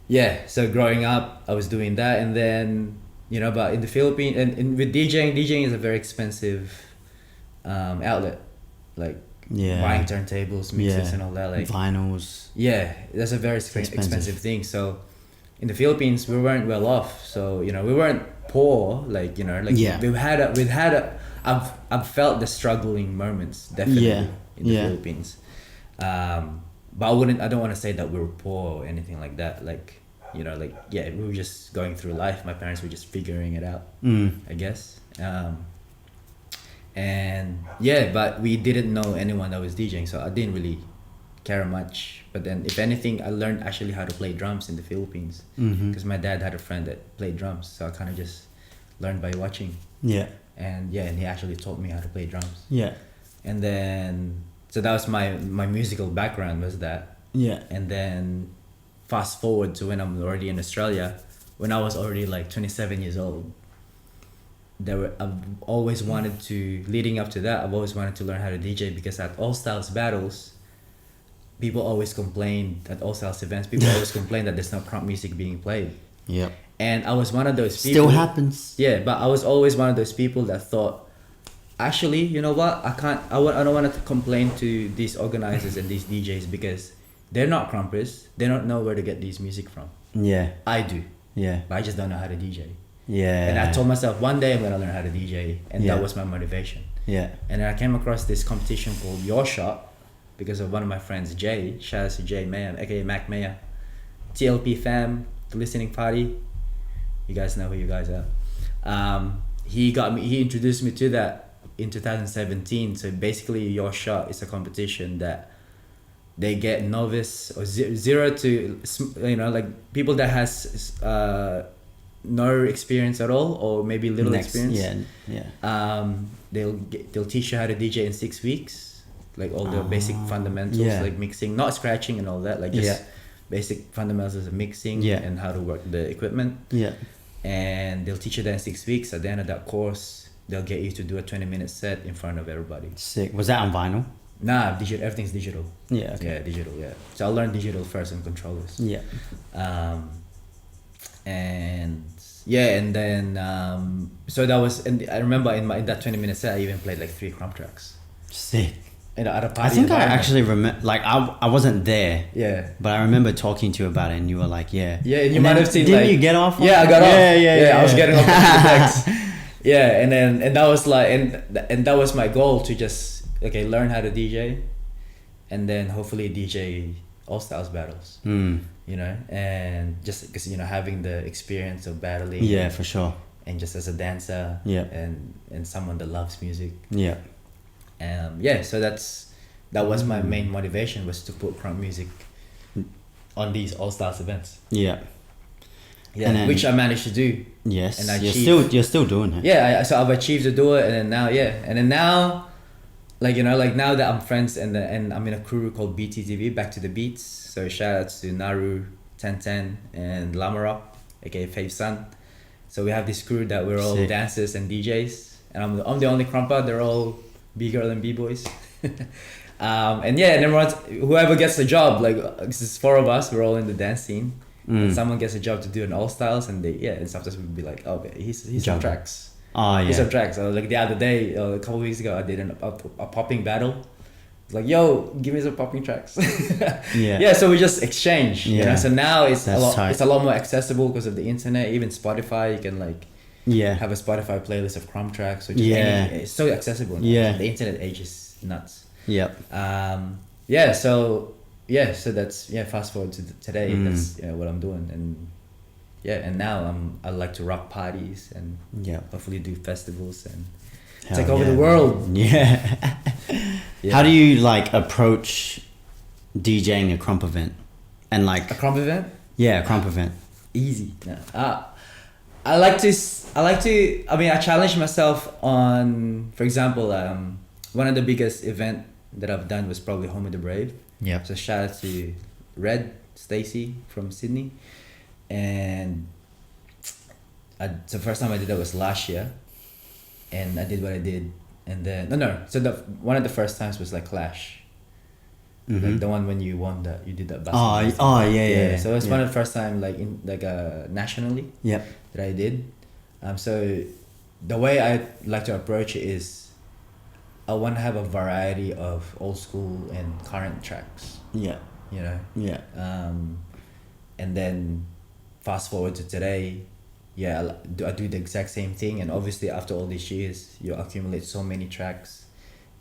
yeah. So growing up, I was doing that, and then, you know, but in the Philippines and with DJing is a very expensive outlet. Like buying turntables, mixes, and all that. Like
vinyls.
Yeah, that's a very expensive thing. So in the Philippines, we weren't well off. So, you know, we weren't poor. Like, you know, like I've felt the struggling moments definitely in the Philippines. But I don't want to say that we were poor or anything like that. Like, you know, like, yeah, we were just going through life. My parents were just figuring it out, I guess. And yeah, but we didn't know anyone that was DJing, so I didn't really care much. But then, if anything, I learned actually how to play drums in the Philippines, because my dad had a friend that played drums, so I kind of just learned by watching.
Yeah.
And he actually taught me how to play drums.
Yeah.
And then, so that was my musical background, was that.
Yeah.
And then, fast forward to when I'm already in Australia, when I was already like 27 years old. I've always wanted to, leading up to that, I've always wanted to learn how to DJ, because at All Styles battles, people always complain, at All Styles events, people always complain that there's no Krump music being played.
Yeah.
And I was one of those people.
Still happens.
Yeah, but I was always one of those people that thought, actually, you know what? I don't want to complain to these organizers and these DJs, because they're not Krumpers. They don't know where to get these music from.
Yeah.
I do.
Yeah.
But I just don't know how to DJ.
Yeah.
And I told myself one day I'm going to learn how to DJ. And that was my motivation.
Yeah.
And then I came across this competition called Your Shot, because of one of my friends, Jay. Shout out to Jay Mayer, aka Mac Mayer. TLP fam, the listening party. You guys know who you guys are. He introduced me to that in 2017. So basically, Your Shot is a competition that they get novice or zero to, you know, like people that has no experience at all, or maybe little experience. They'll teach you how to DJ in 6 weeks. Like all the basic fundamentals, like mixing, not scratching and all that, like just basic fundamentals of mixing and how to work the equipment. Yeah. And they'll teach you that in 6 weeks. At the end of that course, they'll get you to do a 20-minute set in front of everybody.
Sick. Was that on vinyl?
Nah, digital. Everything's digital.
Yeah. Okay.
Yeah, digital. Yeah. So I learned digital first on controllers.
Yeah.
And then so that was, and I remember in that 20-minute set, I even played like 3 Krump tracks.
Sick.
At a party.
I think I actually remember, like I wasn't there.
Yeah.
But I remember talking to you about it, and you were like, yeah.
Yeah, and you might have seen.
Didn't you get off?
Yeah, I got off.
Yeah.
I was getting off the decks. Yeah, and that was like, and that was my goal, to just learn how to DJ, and then hopefully DJ All Styles battles. You know, and just because, you know, having the experience of battling.
Yeah, for sure.
And just as a dancer.
Yeah.
And someone that loves music.
Yeah.
So that was my main motivation, was to put Krump music on these All Stars events. Yeah. Yeah, and then, which I managed to do.
Yes. And you're still doing it.
Yeah, so I've achieved to do it, and then now, like, you know, like now that I'm friends and I'm in a crew called BTTV, Back to the Beats. So shout out to Naru, 1010, and Lamarok, aka Fave Sun. So we have this crew that we're all dancers and DJs, and I'm the only Krumper. They're all B-girl and B-boys. And everyone, whoever gets the job, like, it's 4 of us, we're all in the dance scene. And someone gets a job to do an All Styles, and and sometimes we'll be like, oh, he's on tracks. Oh yeah. He's on tracks. So like the other day, a couple weeks ago, I did a popping battle. It's like, yo, give me some popping tracks. Yeah. So we just exchange. Yeah. You know? So now it's a lot more accessible because of the internet. Even Spotify, you can have a Spotify playlist of Krump tracks. Which it's so accessible now. Yeah. The internet age is nuts. Yep. So that's fast forward to today. That's what I'm doing, and now I like to rock parties and hopefully do festivals and take over the world. Yeah. How do you approach DJing a Krump event? And a Krump event?
Yeah, a Krump event.
Easy. No. I challenge myself on, for example, one of the biggest event that I've done was probably Home of the Brave.
Yeah.
So shout out to Red, Stacy from Sydney. And the first time I did that was last year. And I did what I did. And then, so one of the first times was like Clash. Like the one when you won that, you did that basketball.
Yeah.
So it was one of the first time like in like nationally
Yep.
that I did. So the way I like to approach it is I want to have a variety of old school and current tracks.
Yeah.
You know.
Yeah.
And then fast forward to today, I do the exact same thing. And obviously after all these years, you accumulate so many tracks.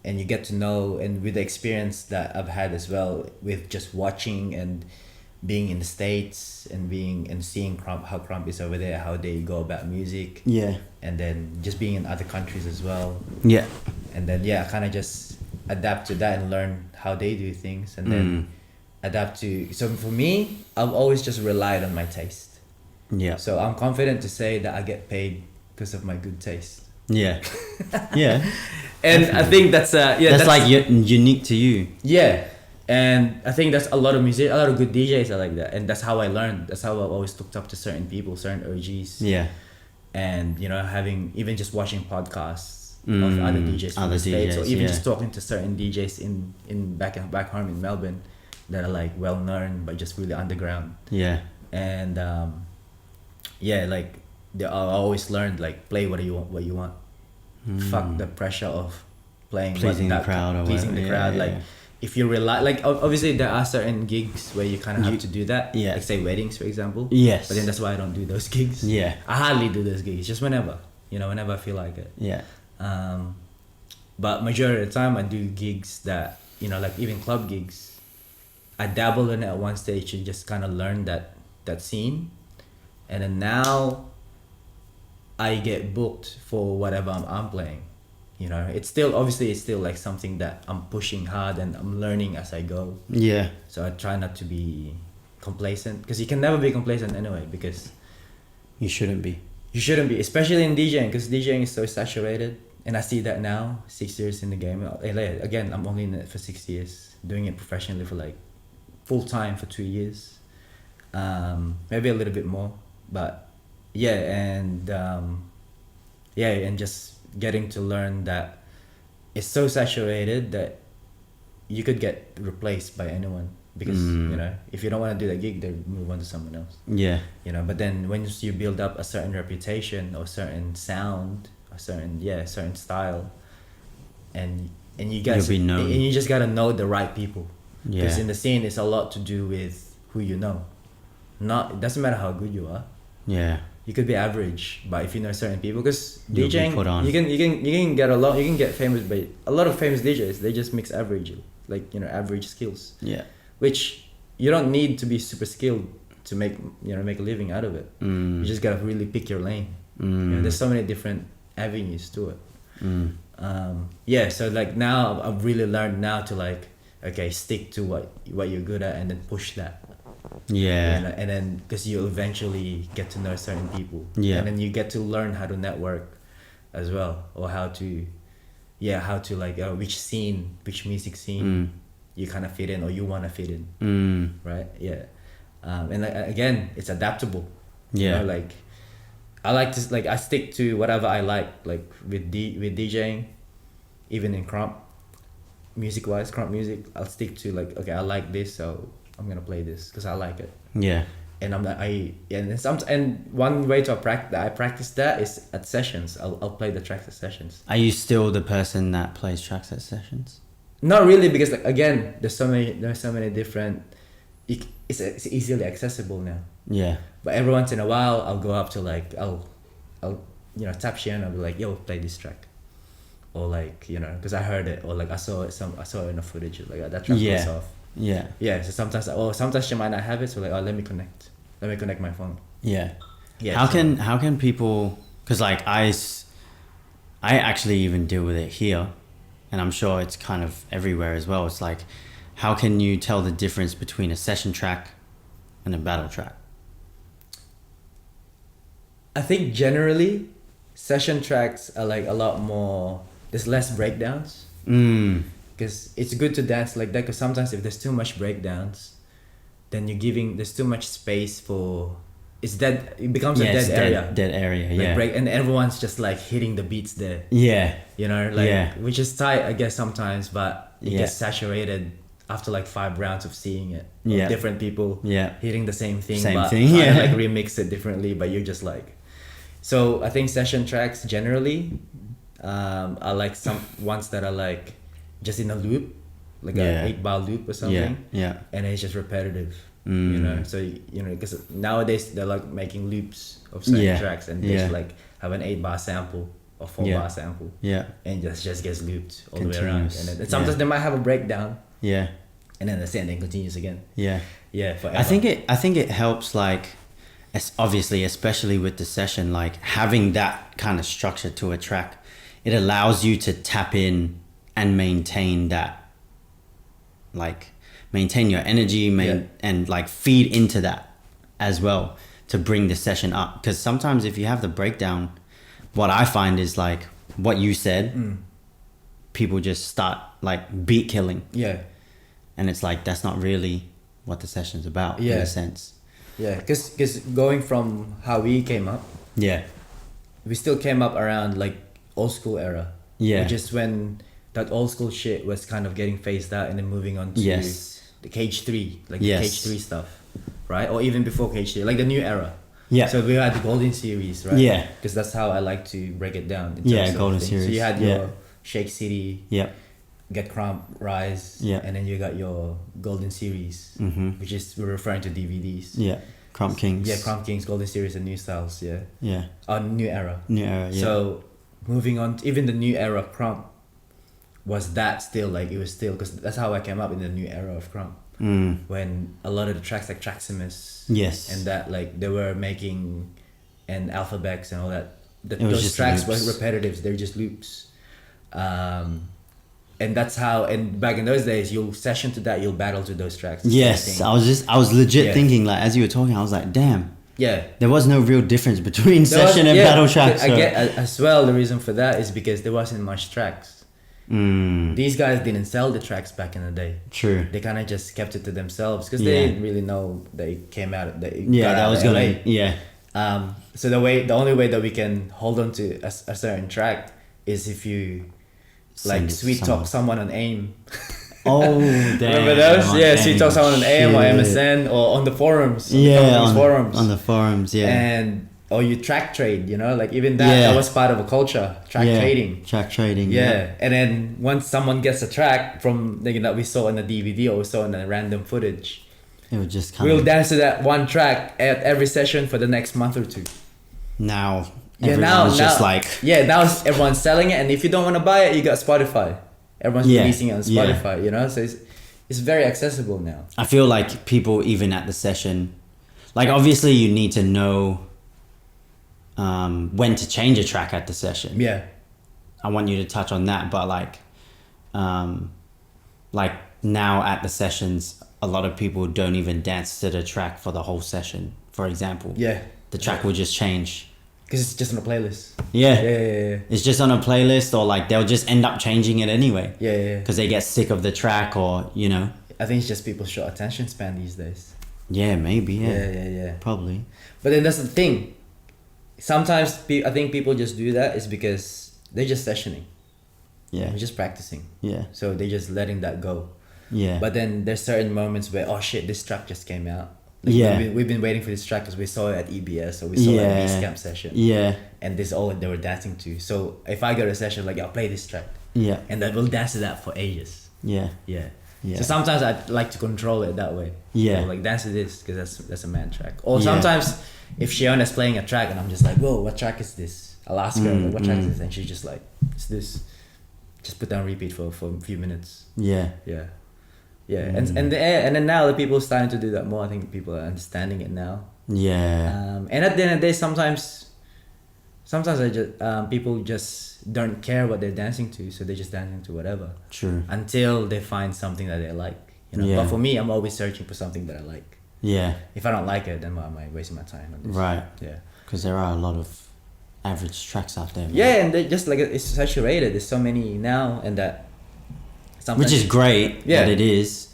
And you get to know, and with the experience that I've had as well, with just watching and being in the States and seeing Krump, how Krump is over there, how they go about music.
Yeah.
And then just being in other countries as well.
Yeah.
And then I kind of just adapt to that and learn how they do things, and then adapt to. So for me, I've always just relied on my taste.
Yeah.
So I'm confident to say that I get paid because of my good taste.
Yeah. Yeah.
And
Definitely.
I think that's
like unique to you.
Yeah, and I think that's a lot of good DJs are like that, and that's how I learned. That's how I've always looked up to certain people, certain OGs.
Yeah.
And having even just watching podcasts of other DJs from the States, or even just talking to certain DJs in back home in Melbourne that are like well known but just really underground.
Yeah.
And like I always learned like play what you want. Fuck the pressure of
pleasing the crowd.
Like if you rely, like obviously there are certain gigs where you kind of have to do that.
Yeah.
Like say weddings, for example.
Yes.
But then that's why I don't do those gigs.
Yeah.
I hardly do those gigs. Just whenever I feel like it.
Yeah.
But majority of the time I do gigs that like even club gigs. I dabbled in it at one stage and just kind of learned that scene, and then now I get booked for whatever I'm playing. It's still like something that I'm pushing hard and I'm learning as I go.
Yeah.
So I try not to be complacent, because you can never be complacent anyway, because
you shouldn't be,
especially in DJing, because DJing is so saturated. And I see that now, 6 years in the game. Again, I'm only in it for 6 years, doing it professionally for like full time for 2 years, maybe a little bit more, but and just getting to learn that it's so saturated that you could get replaced by anyone, because if you don't want to do that gig, they move on to someone else.
Yeah.
But then once you build up a certain reputation or certain sound, a certain style, and you guys,
you'll be known.
And you just gotta know the right people.
Yeah.
Because in the scene, it's a lot to do with who you know. It doesn't matter how good you are.
Yeah.
You could be average, but if you know certain people, because
You'll be
DJing,
put on.
you can get famous by a lot of famous DJs. They just mix average, like average skills.
Yeah.
Which you don't need to be super skilled to make a living out of it. You just gotta really pick your lane. There's so many different avenues to it. So like now I've really learned now to like, okay, stick to what you're good at and then push that.
Yeah.
And then because you eventually get to know certain people.
Yeah.
And then you get to learn how to network as well, or how to like which music scene you kind of fit in, or you want to fit in. Right. Yeah. And like, again, it's adaptable.
Yeah.
Like I like to, like, I stick to whatever I like with DJing, even in Krump music, I'll stick to like, okay, I like this, so I'm gonna play this because I like it.
Yeah.
And and one way to practice that is at sessions. I'll play the tracks at sessions.
Are you still the person that plays tracks at sessions?
Not really, because like, again, there's so many different. It's easily accessible now.
Yeah.
But every once in a while, I'll go up to like I'll tap Gian. I'll be like, yo, play this track, or like because I heard it, or like I saw it in a footage, like that track goes off.
Yeah.
Yeah. So sometimes she might not have it, so like, oh, let me connect my phone.
Yeah.
Yeah.
How can people? Because like I actually even deal with it here, and I'm sure it's kind of everywhere as well. It's like, how can you tell the difference between a session track and a battle track?
I think generally, session tracks are like a lot more. There's less breakdowns. Because it's good to dance like that. Because sometimes if there's too much breakdowns, then there's too much space for. It becomes a dead area.
Dead area, yeah.
And everyone's just like hitting the beats there.
Yeah.
You know, which is tight, I guess, sometimes, but it gets saturated after like 5 rounds of seeing it.
Yeah.
Different people hitting the same thing,
but
like remix it differently, but you're just like. So I think session tracks generally are like some ones that are like just in a loop, like an 8-bar loop or something.
Yeah.
And it's just repetitive. You know, so because nowadays they're like making loops of certain tracks and just like have an 8-bar sample or 4-bar sample, and just gets looped all the way around, and then sometimes they might have a breakdown, and then the same thing continues again, forever.
I think it helps, like, obviously, especially with the session, like having that kind of structure to a track, it allows you to tap in and maintain that, like. Maintain your energy, and like feed into that as well to bring the session up. Because sometimes if you have the breakdown, what I find is like what you said, people just start like beat killing.
Yeah.
And it's like, that's not really what the session's about in a sense.
Yeah, because going from how we came up, we still came up around like old school era. Yeah. Which is when that old school shit was kind of getting phased out and then moving on to the Cage 3, like the Cage 3 stuff, right? Or even before Cage 3, like the new era. Yeah. So we had the Golden Series, right? Yeah. Because that's how I like to break it down. In terms of
Golden
things.
Series.
So you had your Shake City, Get Krump, Rise, and then you got your Golden Series, which is, we're referring to DVDs.
Yeah. Krump Kings.
Yeah, Krump Kings, Golden Series, and New Styles, Yeah. New era.
New era,
So moving on, even the new era of Krump, was that still like, it was still, because that's how I came up in the new era of Krump, when a lot of the tracks like Traximus and that, like they were making, and Alphabex and all that, those tracks were repetitive, they're just loops, and that's how, and back in those days you'll session to that, you'll battle to those tracks.
I was legit thinking, like, as you were talking, I was like, damn, there was no real difference between session and battle tracks.
I get as well, the reason for that is because there wasn't much tracks. These guys didn't sell the tracks back in the day.
True.
They kind of just kept it to themselves because they didn't really know they came out. So the only way that we can hold on to a certain track is if you like sweet talk someone on AIM.
Oh, damn.
Remember those? Yeah, sweet talk someone on AIM or MSN or on the forums.
On the forums.
Or you track trade, you know, like even that was part of a culture, trading.
Track trading.
And then once someone gets a track from that we saw in the DVD or we saw in the random footage,
it would just
we'll dance to that one track at every session for the next month or two.
Now everyone's just like
now everyone's selling it, and if you don't want to buy it, you got Spotify. Everyone's releasing it on Spotify, you know, so it's very accessible now.
I feel like people even at the session, like obviously you need to know when to change a track at the session. I want you to touch on that, but like now at the sessions, a lot of people don't even dance to the track for the whole session, for example. The track will just change
because it's just on a playlist.
It's just on a playlist, or like they'll just end up changing it anyway. Because they get sick of the track, or you know.
I think it's just people's short attention span these days.
Maybe. Probably.
But then that's the thing. Sometimes I think people just do that is because they're just sessioning. They're just practicing. So they're just letting that go. But then there's certain moments where, oh shit, this track just came out. Like we've been waiting for this track because we saw it at EBS or we saw it at Beast Camp session. And this is all they were dancing to. So if I go to a session, like I'll play this track. And then we'll dance to that for ages. So sometimes I like to control it that way. You know, like dance to this because that's a man track. Or sometimes if Shion is playing a track and I'm just like, whoa, what track is this? I'll ask her, like, what track is this? And she's just like, it's this. Just put down repeat for a few minutes. And then now the people are starting to do that more. I think people are understanding it now. And at the end of the day, sometimes I just people just don't care what they're dancing to, so they're just dancing to whatever.
True.
Until they find something that they like. You know. But for me, I'm always searching for something that I like. If I don't like it, then why am I wasting my time on this?
Right. Because there are a lot of average tracks out there. Man.
And they just like it's saturated. There's so many now, and that Sometimes
which is great
Yeah.
that it is.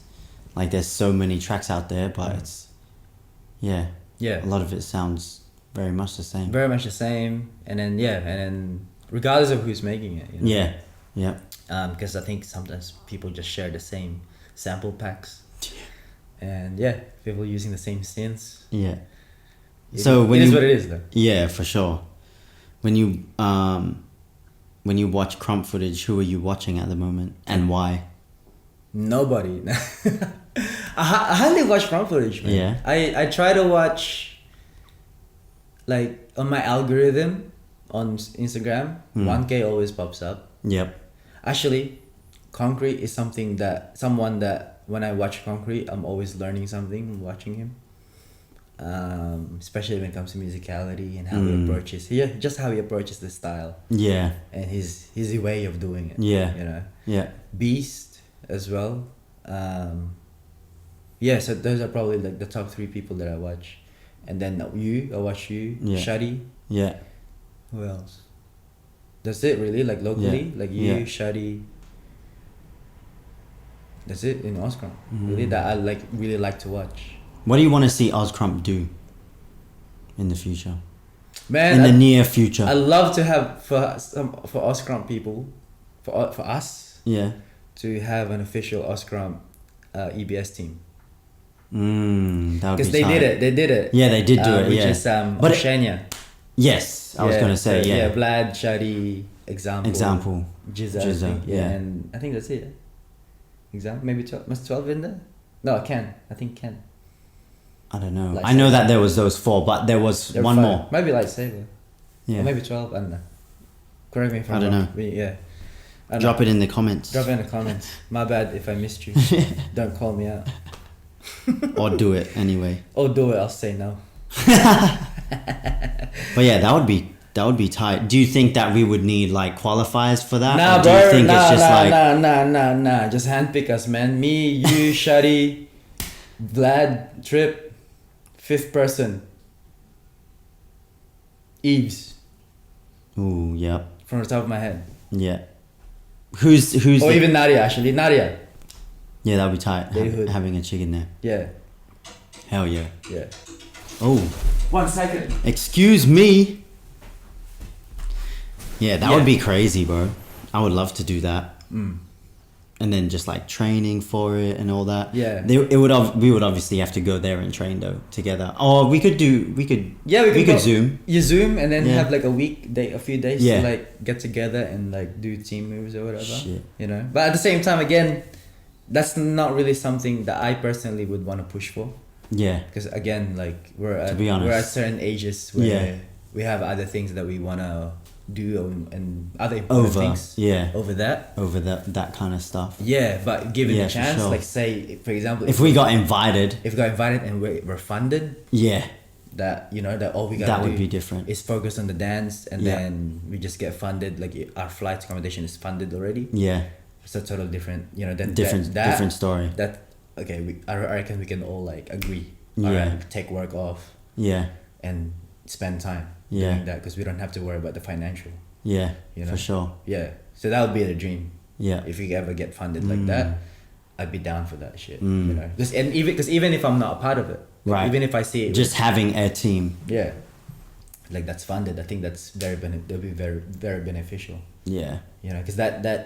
Like there's so many tracks out there, but it's
yeah,
a lot of it sounds very much the same.
very much the same. And then regardless of who's making it, you know?
Yeah.
Because I think sometimes people just share the same sample packs, and people using the same synths.
Yeah.
It
So
is-
when
it is
you-
what it is, though.
Yeah, for sure. When you watch Krump footage, who are you watching at the moment and why?
Nobody. I hardly watch Krump footage, man.
Yeah.
I try to watch, like, on my algorithm on Instagram, 1K always pops up.
Yep.
Actually, Concrete is someone that when I watch Concrete, I'm always learning something watching him. Especially when it comes to musicality and how he approaches, just how he approaches the style
Yeah.
and his way of doing it.
Yeah.
You know,
Yeah.
Beast as well. So those are probably like the top 3 people that I watch, and then I watch you,
Yeah.
Shadi.
Yeah.
Who else? That's it, really. Like locally,
Yeah.
like you,
Yeah.
Shadi. That's it in Oscar. Really, that I really like to watch.
What do you want to see Oz Krump do in the future?
Man,
In the near future.
I love to have for Oscar people, for us
Yeah.
to have an official Oscar EBS team,
That would
because
be tight.
they did it.
Yeah, they did do it.
Which
Yeah.
is
But it-
Oceania.
Yes, I was gonna say
so,
yeah.
Vlad, Shadi, example, Jizza,
Jizza, yeah.
and I think that's it. Example, maybe 12. Must 12 in there? No, Ken. I think Ken.
I don't know.
Like
I know
seven.
that there was those 4, but there was
There were
one
5.
more.
Maybe Lightsaber.
Yeah.
Or maybe 12. I don't know. Correct me if I'm
I don't
wrong.
know.
Yeah. I don't
Drop
know.
it in the comments.
Drop it in the comments. My bad if I missed you. Don't call me out.
Or do it anyway.
Oh, do it. I'll say no.
But yeah, that would be tight. Do you think that we would need like qualifiers for that?
Nah,
or do you
bro.
think it's just like
Nah. Just handpick us, man. Me, you, Shadi, Vlad, Trip, 5th person. Eves,
Ooh, yep.
from the top of my head.
Yeah. Who's
Or
the-
even Nadia, actually. Nadia.
Yeah, that'd be tight.
They would.
Having a chick in there.
Yeah.
Hell yeah.
Yeah.
Oh,
1 second.
excuse me. Yeah, that
Yeah.
would be crazy, bro. I would love to do that.
Mm.
And then just like training for it and all that.
Yeah.
We would obviously have to go there and train though together. Or we could
Yeah, we
could Zoom.
You Zoom and then
Yeah.
have like a few days
Yeah.
to like get together and like do team moves or whatever.
Shit.
You know, but at the same time, again, that's not really something that I personally would want to push for,
Yeah.
because again, like we're at
be honest.
we're at certain ages where
Yeah.
we have other things that we wanna do and other important
Over.
things
Yeah.
over that.
Over that kind of stuff.
Yeah, but given
Yeah,
the
for
chance,
sure.
like say for example,
If we got invited,
if we got invited and we're funded,
yeah,
that that all we gotta
that
do
would be different.
is focus on the dance, and
Yeah.
then we just get funded. Like our flight accommodation is funded already.
Yeah.
It's a total different, then
Different story.
That okay, I reckon we can all like agree.
Yeah.
Alright, take work off
Yeah.
and spend time
Yeah.
doing that, because we don't have to worry about the financial.
Yeah.
You know?
For sure.
Yeah, so that would be the dream.
Yeah.
If we ever get funded like that, I'd be down for that shit.
Mm.
You know, because even if I'm not a part of it, like,
Right.
even if I see it,
Just having a team.
yeah, like that's funded, I think that's that'll be very very beneficial.
Yeah.
Because that that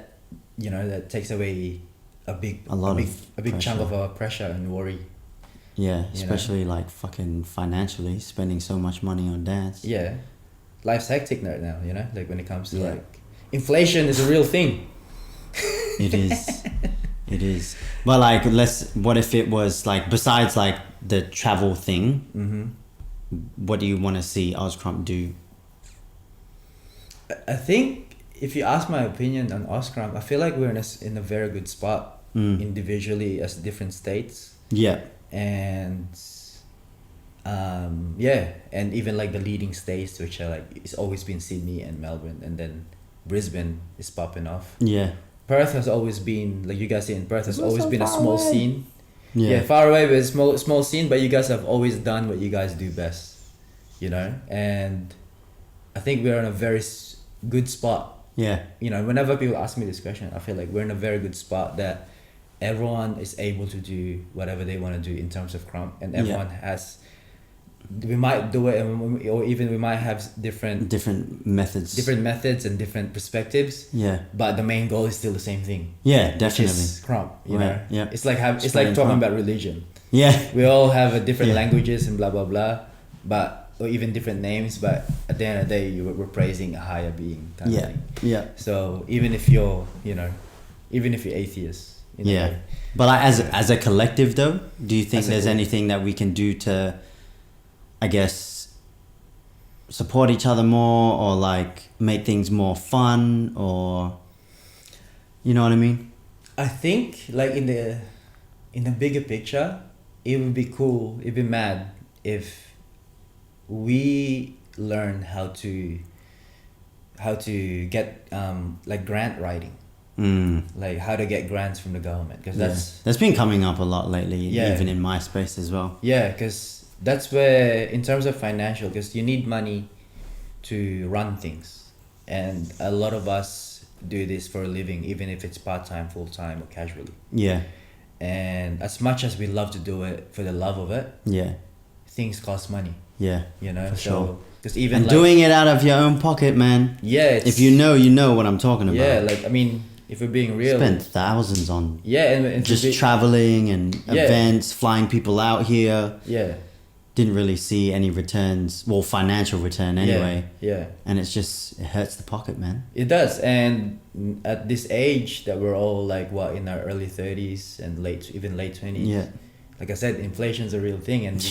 takes away a big chunk
pressure.
of our pressure and worry.
Yeah. Especially like fucking financially, spending so much money on dance.
Yeah, life's hectic right now. Like when it comes to
Yeah.
like inflation is a real thing.
It is. It is. But like, what if it was like, besides like the travel thing,
Mm-hmm.
what do you want to see Oz Krump do?
I think if you ask my opinion on Oscram, I feel like we're in a very good spot individually as different states,
Yeah.
and and even like the leading states, which are like it's always been Sydney and Melbourne, and then Brisbane is popping off.
Yeah.
Perth has always been, like you guys see in Perth, has always been a small scene.
Yeah.
Far away, but it's small scene, but you guys have always done what you guys do best, and I think we're in a very good spot
Yeah.
you know, whenever people ask me this question, I feel like we're in a very good spot that everyone is able to do whatever they want to do in terms of Krump, and everyone has. We might do it, or even we might have different
methods
and different perspectives.
Yeah.
But the main goal is still the same thing.
Yeah, definitely.
Which is Krump, you
Right,
know.
yeah.
It's like talking
Krump.
about religion.
Yeah.
We all have a different
Yeah.
languages and blah blah blah, or even different names. But at the end of the day, we're praising a higher being. Kind of
Yeah.
thing.
Yeah.
So even if you're atheist. In a
Yeah.
way,
But like, as a collective though, do you think
As a
there's
collective.
anything that we can do to, I guess, support each other more, or like make things more fun, or you know what I mean?
I think like in the bigger picture, it would be cool. It'd be mad if we learn how to get like grant writing, like how to get grants from the government, because
that's been coming up a lot lately,
Yeah.
even in my space as well.
yeah, because that's where in terms of financial, because you need money to run things, and a lot of us do this for a living, even if it's part-time, full-time, or casually.
Yeah.
And as much as we love to do it for the love of it,
Yeah.
things cost money,
Yeah.
you know.
For
So
sure.
because even
And
like,
doing it out of your own pocket, man.
yeah, it's,
If you know what I'm talking about.
yeah, like I mean, if we're being real,
Spend thousands on
yeah, and
just
to be-
traveling and
Yeah.
events, flying people out here.
yeah,
Didn't really see any returns, well, financial return anyway.
yeah,
And it hurts the pocket, man.
it does. And at this age that we're all like in our early 30s and late 20s,
Yeah.
like I said, inflation's a real thing, and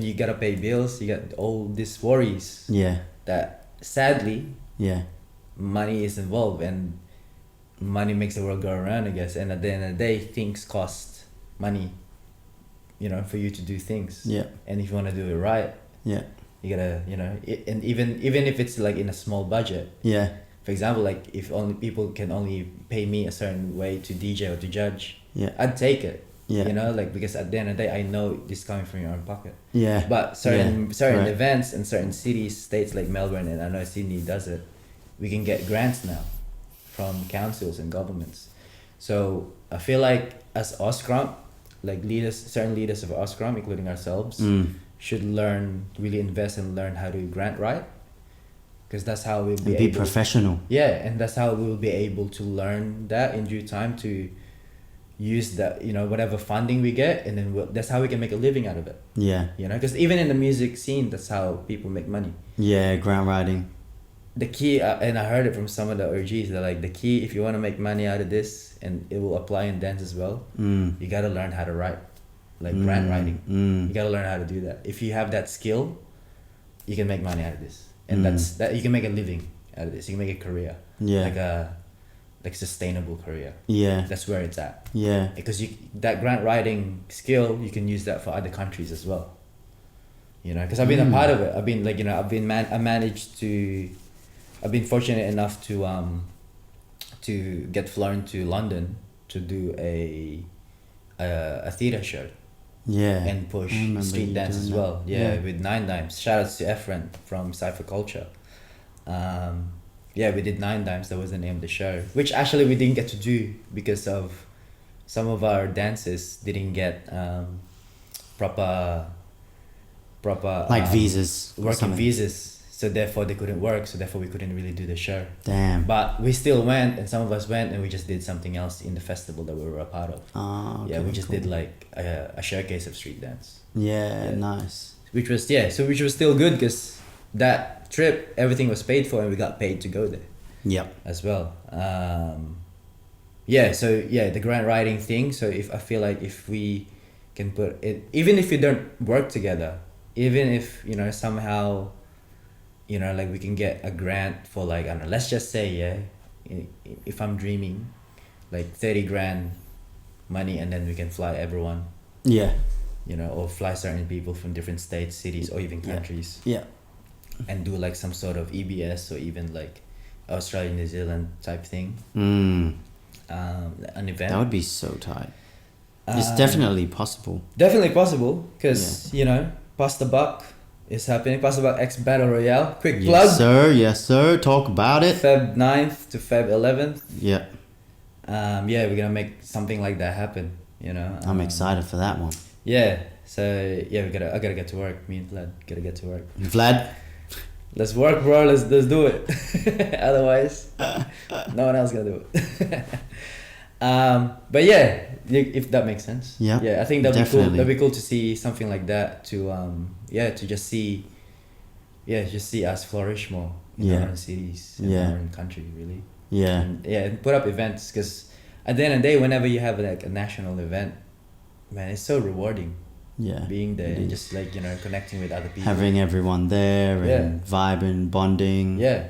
you gotta pay bills. You got all these worries
Yeah.
that sadly
Yeah.
money is involved, and money makes the world go around, I guess. And at the end of the day, things cost money, you know, for you to do things.
Yeah.
And if you want to do it right,
Yeah.
you gotta, you know, and even if it's like in a small budget.
Yeah.
For example, like if only people can only pay me a certain way to DJ or to judge,
Yeah.
I'd take it.
Yeah.
You know, like because at the end of the day, I know this is coming from your own pocket.
Yeah.
But certain
right.
events in certain cities, states like Melbourne, and I know Sydney does it, we can get grants now from councils and governments. So I feel like as Krump, like certain leaders of Krump, including ourselves, should really invest and learn how to grant write, because that's how we'll be
And be
able.
professional.
Yeah, and that's how we'll be able to learn that in due time to use that, you know, whatever funding we get, and then that's how we can make a living out of it.
Yeah.
You know, because even in the music scene, that's how people make money.
Yeah. Grant writing.
The key, and I heard it from some of the OGs, they're like, the key, if you want to make money out of this, and it will apply in dance as well, you got to learn how to write, like grant writing. You got to learn how to do that. If you have that skill, you can make money out of this, and that you can make a living out of this. You can make a career,
Yeah.
like sustainable career.
Yeah.
That's where it's at.
Yeah.
Because that grant writing skill, you can use that for other countries as well. You know, because I've been a part of it. I've been like, you know, I've been fortunate enough to get flown to London to do a theater show.
Yeah.
And push
I remember
street
you
dance
doing
as
that.
well. Yeah, with 9 Dimes. Shout outs to Efren from Cypher Culture. We did 9 Dimes. That was the name of the show, which actually we didn't get to do because of some of our dances didn't get proper
Like visas. or
working
something.
visas. So therefore they couldn't work. So therefore we couldn't really do the show.
Damn.
But we still went, and some of us went, and we just did something else in the festival that we were a part of.
Oh, okay,
Yeah, we just
cool.
did like a showcase of street dance.
Yeah,
Yeah.
nice.
Which was still good, because that trip, everything was paid for, and we got paid to go there
Yep.
as well. The grant writing thing. So I feel like if we can put it, even if we don't work together, even if, you know, somehow, you know, like we can get a grant for like, I don't know, let's just say, if I'm dreaming, like 30 grand money, and then we can fly everyone,
Yeah.
you know, or fly certain people from different states, cities, or even countries,
Yeah.
and do like some sort of EBS, or even like Australia, New Zealand type thing,
Mm.
an event.
That would be so tight. It's definitely possible.
Definitely possible, because, you know, pass the buck. is happening. Possible X Battle Royale. Quick
Yes,
plug.
sir. Yes, sir. Talk about it.
Feb 9th to Feb 11th.
Yeah.
Yeah, we're gonna make something like that happen. You know.
I'm excited for that one.
Yeah. So yeah, I gotta get to work. Me and Vlad gotta get to work.
Vlad?
Let's work, bro. Let's do it. Otherwise, no one else gonna do it. But yeah, if that makes sense.
Yeah.
Yeah, I think that'd
definitely.
be cool. That'd be cool to see something like that. To to just see us flourish more in our own cities, in our own country, really.
Yeah.
And put up events, because at the end of the day, whenever you have like a national event, man, it's so rewarding.
Yeah.
Being there
it
and
is.
just like, you know, connecting with other people.
Having everyone there and vibing, bonding.
Yeah.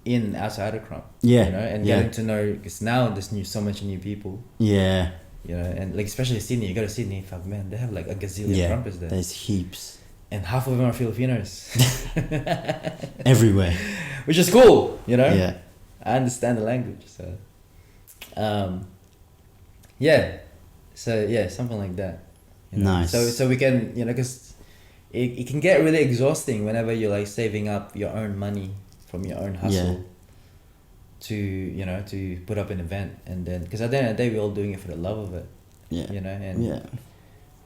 In and outside of Krump.
Yeah.
You know, and getting to know, because now there's so much new people.
Yeah.
You know, and like especially Sydney, you go to Sydney, fuck man, they have like a gazillion Krumpers there.
There's heaps.
And half of them are Filipinos.
Everywhere.
Which is cool, you know?
Yeah.
I understand the language, so yeah. So yeah, something like that. You know?
Nice.
So we can, you know, because it can get really exhausting whenever you're like saving up your own money from your own hustle to, you know, to put up an event, and then because at the end of the day we're all doing it for the love of it.
Yeah.
You know,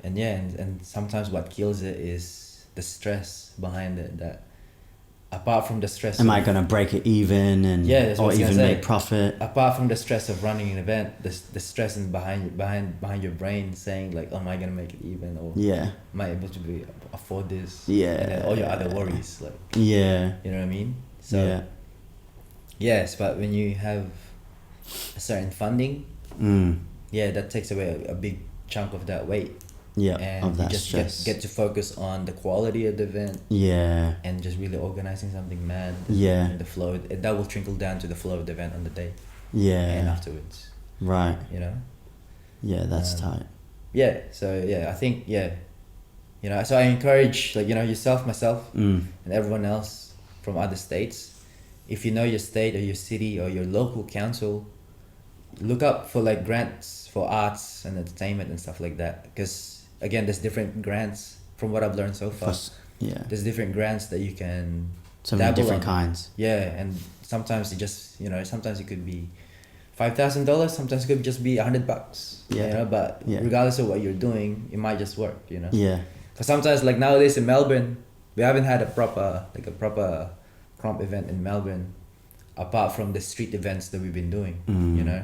and sometimes what kills it is the stress behind it. That apart from the stress,
am I gonna break it even and
that's what
or
I was gonna
even
say.
make profit?
Apart from the stress of running an event, the stress is behind your brain saying like, am I gonna make it even, or am I able to afford this? And then all your other worries, like you know what I mean. So yes, but when you have a certain funding, that takes away a big chunk of that weight. And
of that
you just
stress.
get to focus on the quality of the event. And just really organizing something mad. And the flow, that will trickle down to the flow of the event on the day. And afterwards.
Right.
You know.
That's tight.
So I think you know. So I encourage, like, you know, yourself, myself, and everyone else from other states. If you know your state or your city or your local council, look up for like grants for arts and entertainment and stuff like that. Because again, there's different grants from what I've learned so far. There's different grants that you can
so many different kinds.
And sometimes it just, you know, sometimes it could be $5,000, sometimes it could just be $100. You know, but regardless of what you're doing, it might just work, you know. Because sometimes, like nowadays in Melbourne, we haven't had a proper Krump event in Melbourne, apart from the street events that we've been doing, you know.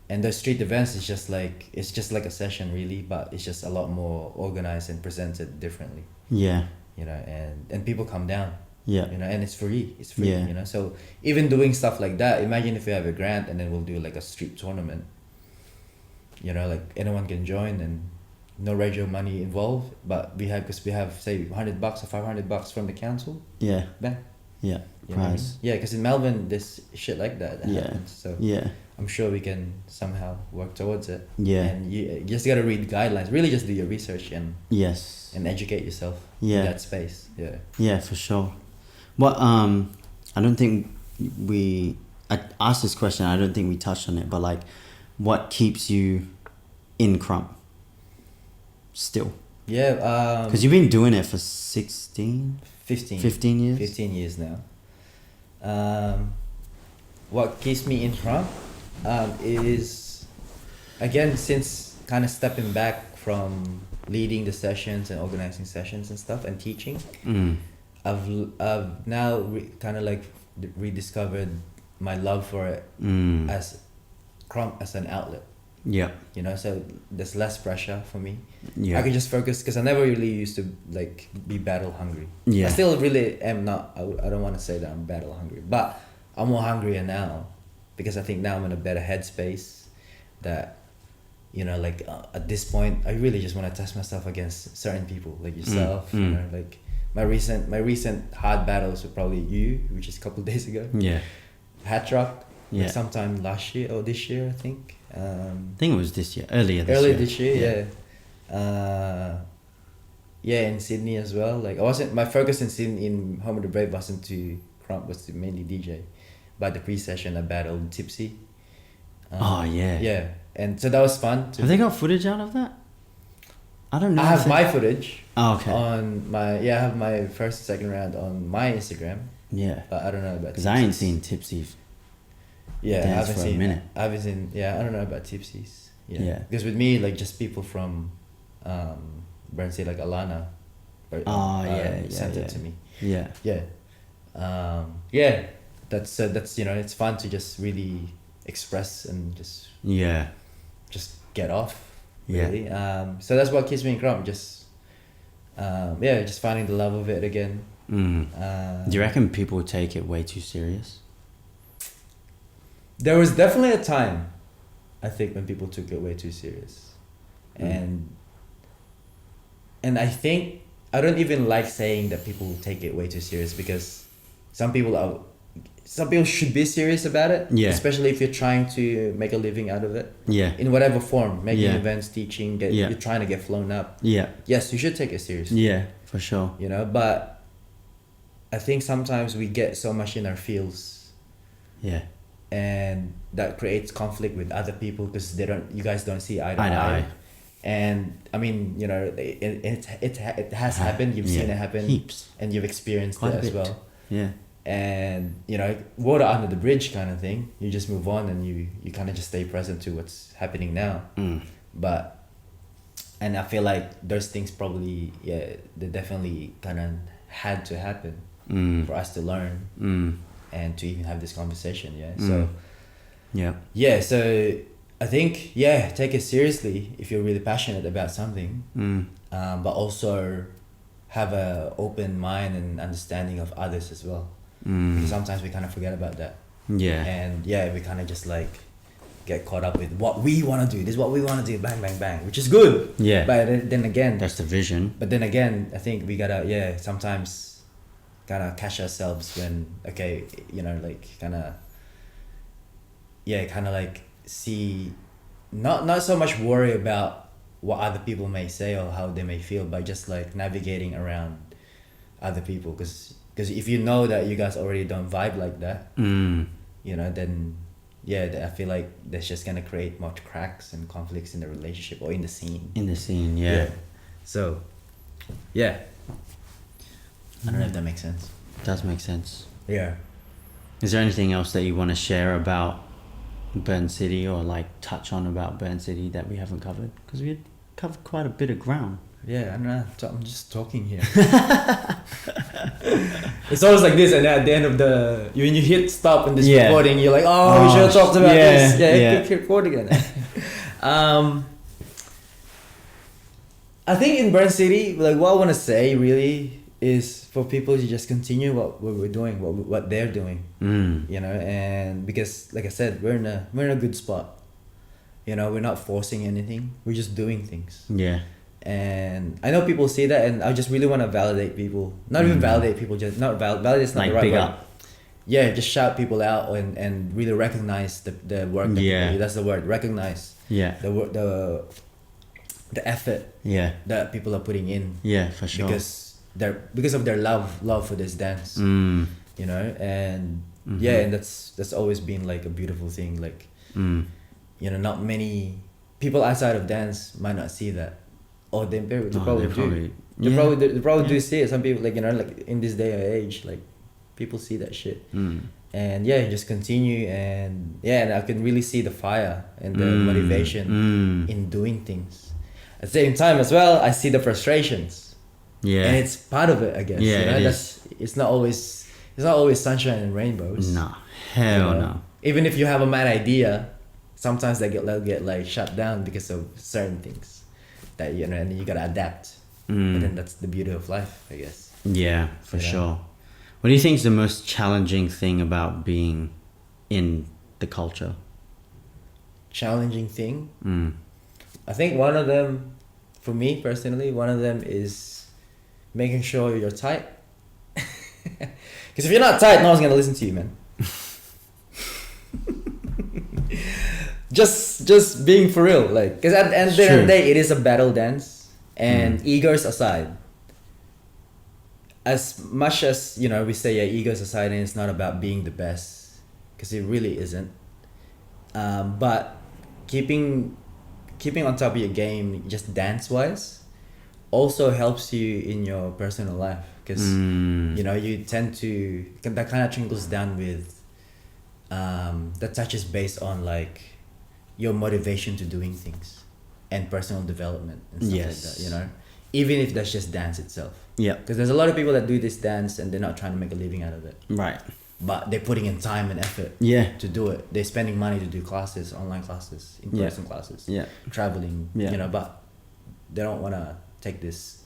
And the street events is just like, it's just like a session really, but it's just a lot more organized and presented differently. You know, and people come down. You know, and it's free. You know. So even doing stuff like that, imagine if we have a grant and then we'll do like a street tournament. You know, like anyone can join and no radio money involved, but we have say $100 or $500 from the council. Bang. You know what I mean? Because in Melbourne there's shit like that happens. So I'm sure we can somehow work towards it. And you just gotta read guidelines. Really, just do your research and educate yourself in that space.
For sure. Well, I don't think I asked this question. I don't think we touched on it, but like, what keeps you in Krump still? Because you've been doing it for 15 years.
15 years now. What keeps me in Krump is, again, since kind of stepping back from leading the sessions and organizing sessions and stuff and teaching, I've now kind of like rediscovered my love for it as Krump as an outlet. You know, so there's less pressure for me. I can just focus, because I never really used to like be battle hungry. I still really am not. I don't want to say that I'm battle hungry, but I'm more hungrier now, because I think now I'm in a better headspace. That, you know, like at this point, I really just want to test myself against certain people like yourself. You know, like my recent hard battles were probably you, which is a couple of days ago. Hat Truck. Like sometime last year or this year, I think.
I think it was this year, earlier this year.
In Sydney as well. Like my focus in Sydney, in Home of the Brave, wasn't to Krump, was to mainly DJ. But the pre-session I battled Tipsy.
And
so that was fun.
Have they got footage out of that? I don't know.
I have my footage
Oh, okay.
on my I have my first and second round on my Instagram,
Yeah.
but I don't know about
Because I ain't seen Tipsy.
Yeah, I
dance
haven't
for a
seen.
minute.
I haven't seen. Yeah, I don't know about Tipsies.
Yeah.
Because with me, like just people from, Burn City, like Alana, sent it to me.
Yeah.
Yeah, yeah. That's it's fun to just really express and just get off.
Yeah.
Really. So that's what keeps me in Krump. Just just finding the love of it again.
Do you reckon people take it way too serious?
There was definitely a time, I think, when people took it way too serious, and I think I don't even like saying that people take it way too serious, because some people should be serious about it.
Yeah.
Especially if you're trying to make a living out of it.
Yeah.
In whatever form, making
Yeah.
events, teaching, you're trying to get flown up.
Yeah.
Yes, you should take it seriously.
Yeah, for sure.
But I think sometimes we get so much in our fields.
Yeah.
And that creates conflict with other people because you guys don't see eye to
Eye to
eye.
eye.
And I mean, it has happened. You've seen it happen
heaps,
and you've experienced
quite
it
a
as
bit.
well.
Yeah.
And water under the bridge kind of thing. You just move on and you kind of just stay present to what's happening now. And I feel like those things probably they definitely kind of had to happen for us to learn and to even have this conversation. So so I think take it seriously if you're really passionate about something, but also have a open mind and understanding of others as well. Because sometimes we kind of forget about that. And we kind of just like get caught up with what we want to do. This is what we want to do. Bang, bang, bang, which is good.
Yeah.
But then again,
that's the vision.
But then again, I think we gotta sometimes gotta catch ourselves when see, not so much worry about what other people may say or how they may feel, but just like navigating around other people, because if you know that you guys already don't vibe like that, then I feel like that's just gonna create more cracks and conflicts in the relationship or in the scene. So I don't know if that makes sense.
It does make sense.
Yeah.
Is there anything else that you want to share about Burn City, or like touch on about Burn City that we haven't covered? Because we had covered quite a bit of ground.
Yeah, I don't know. I'm just talking here. It's always like this, and then at the end of when you hit stop in this recording, you're like, we should have talked about this. Keep recording it. I think in Burn City, like what I want to say really is for people to just continue what we're doing, what they're doing, and because like I said, we're in a good spot. We're not forcing anything. We're just doing things.
Yeah.
And I know people see that, and I just really want to validate people. Not even validate people, just not validate. It's not
like
the right
big
word.
up.
Yeah, just shout people out and really recognize the work. That people do. That's the word. Recognize.
Yeah.
The effort.
Yeah.
That people are putting in.
Yeah, for sure.
Because of their love for this dance. And and that's always been like a beautiful thing. Like not many people outside of dance might not see that. Or they probably do. They probably do see it. Some people like in this day and age, like people see that shit. And just continue and I can really see the fire and the motivation in doing things. At the same time as well, I see the frustrations. Yeah. And it's part of it, I guess.
Yeah,
it's not always sunshine and rainbows.
No. Hell no.
Even if you have a mad idea, sometimes they'll get like shut down because of certain things. That and you gotta adapt. But then that's the beauty of life, I guess.
Yeah, for sure. What do you think is the most challenging thing about being in the culture?
Challenging thing? I think one of them, for me personally, one of them is making sure you're tight. Because if you're not tight, no one's gonna listen to you, man. Just being for real, like, because at the end of the day, it is a battle dance, and egos aside. As much as we say egos aside, and it's not about being the best, because it really isn't. But keeping on top of your game, just dance wise, also helps you in your personal life, because you know, you tend to, that kind of trickles down with that touches based on like your motivation to doing things and personal development and stuff like that, you know, even if that's just dance itself.
Yeah.
Because there's a lot of people that do this dance and they're not trying to make a living out of it.
Right.
But they're putting in time and effort to do it. They're spending money to do classes, online classes, in-person classes, traveling, you know, but they don't want to take this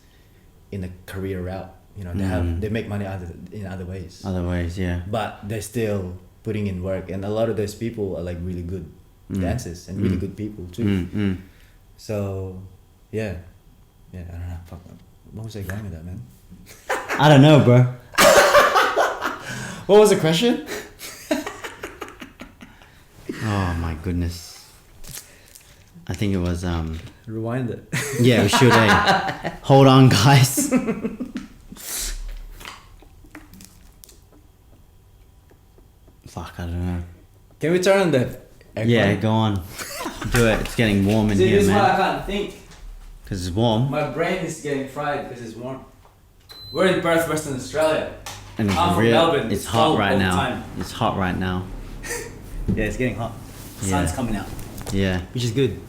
in a career route. You know, they make money in other ways. But they're still putting in work, and a lot of those people are like really good dancers and really good people too. So, yeah, I don't know. Fuck, what was I going with that, man?
I don't know, bro.
What was the question?
Oh my goodness. I think it was
Rewind it.
Yeah, we should. Hold on, guys. Fuck, I don't know.
Can we turn on the aircon?
Yeah, go on. Do it. It's getting warm in
See,
here,
this is why I
man.
can't think.
Because it's warm.
My brain is getting fried because it's warm. We're in Perth, Western Australia.
And it's
I'm from Melbourne.
It's hot
cold
right
all the
now.
time.
It's hot right now.
Yeah, it's getting hot. The sun's coming out,
Yeah.
which is good.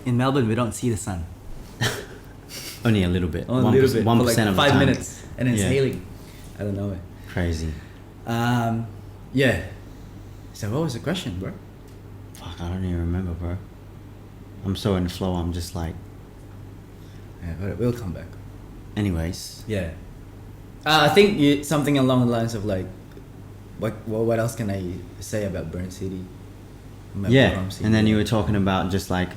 In Melbourne, we don't see the sun.
Only a little bit.
Only a little bit.
1%
for like
of the
5
time.
minutes. And then it's hailing. I don't know it.
Crazy.
Yeah. So what was the question, bro?
Fuck, I don't even remember, bro. I'm so in the flow. I'm just like.
Yeah, but we'll come back.
Anyways.
Yeah. I think something along the lines of like, what else can I say about Burn City?
Yeah, and then you were talking about just like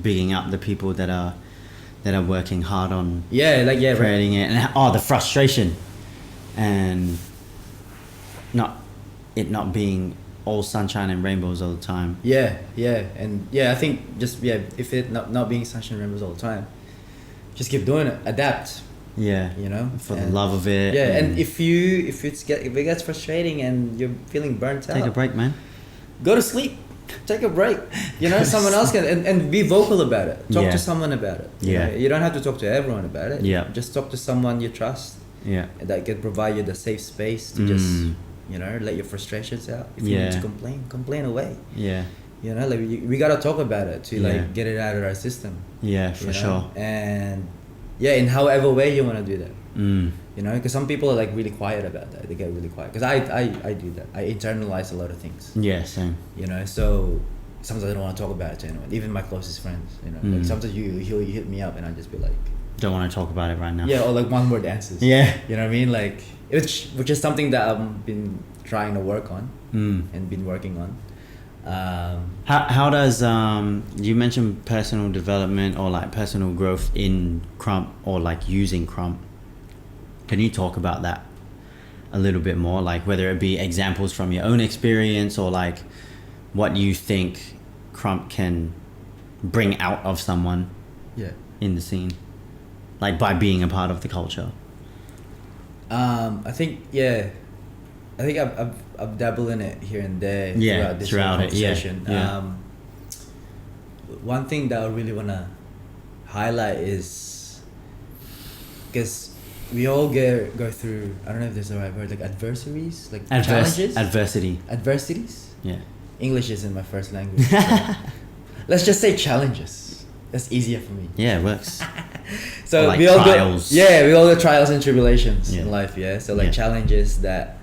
bigging up the people that are working hard on creating it, and the frustration, and not being all sunshine and rainbows all the time.
I think just if it not being sunshine and rainbows all the time, just keep doing it, adapt.
Yeah,
you know,
for the love of it.
Yeah, and if it gets frustrating and you're feeling burnt out,
take a break, man.
Go to sleep. Take a break. You know, someone else can and be vocal about it. Talk to someone about it. You know? You don't have to talk to everyone about it.
Yeah.
Just talk to someone you trust.
Yeah.
That can provide you the safe space to just, you know, let your frustrations out. If you need to complain away.
Yeah.
You know, like we gotta talk about it to like get it out of our system.
Yeah, for sure.
And in however way you want to do that. You know, because some people are like really quiet about that. They get really quiet. Because I do that. I internalize a lot of things.
Yeah, same.
You know, so sometimes I don't want to talk about it to anyone, even my closest friends. You know, like sometimes you hit me up and I just be like,
don't want to talk about it right now.
Yeah, or like one word answers.
Yeah.
You know what I mean? Like, which is something that I've been trying to work on and been working on.
How does you mentioned personal development or like personal growth in Krump or like using Krump? Can you talk about that a little bit more? Like whether it be examples from your own experience or like what you think Krump can bring out of someone in the scene, like by being a part of the culture.
I think I've dabbled in it here and there throughout this conversation. One thing that I really want to highlight is because we all go through, I don't know if there's the right word, like adversaries, like challenges? Adversities?
Yeah.
English isn't my first language. So let's just say challenges. That's easier for me.
Yeah, it works.
So
like
we all
trials.
we all go trials and tribulations in life, So like challenges that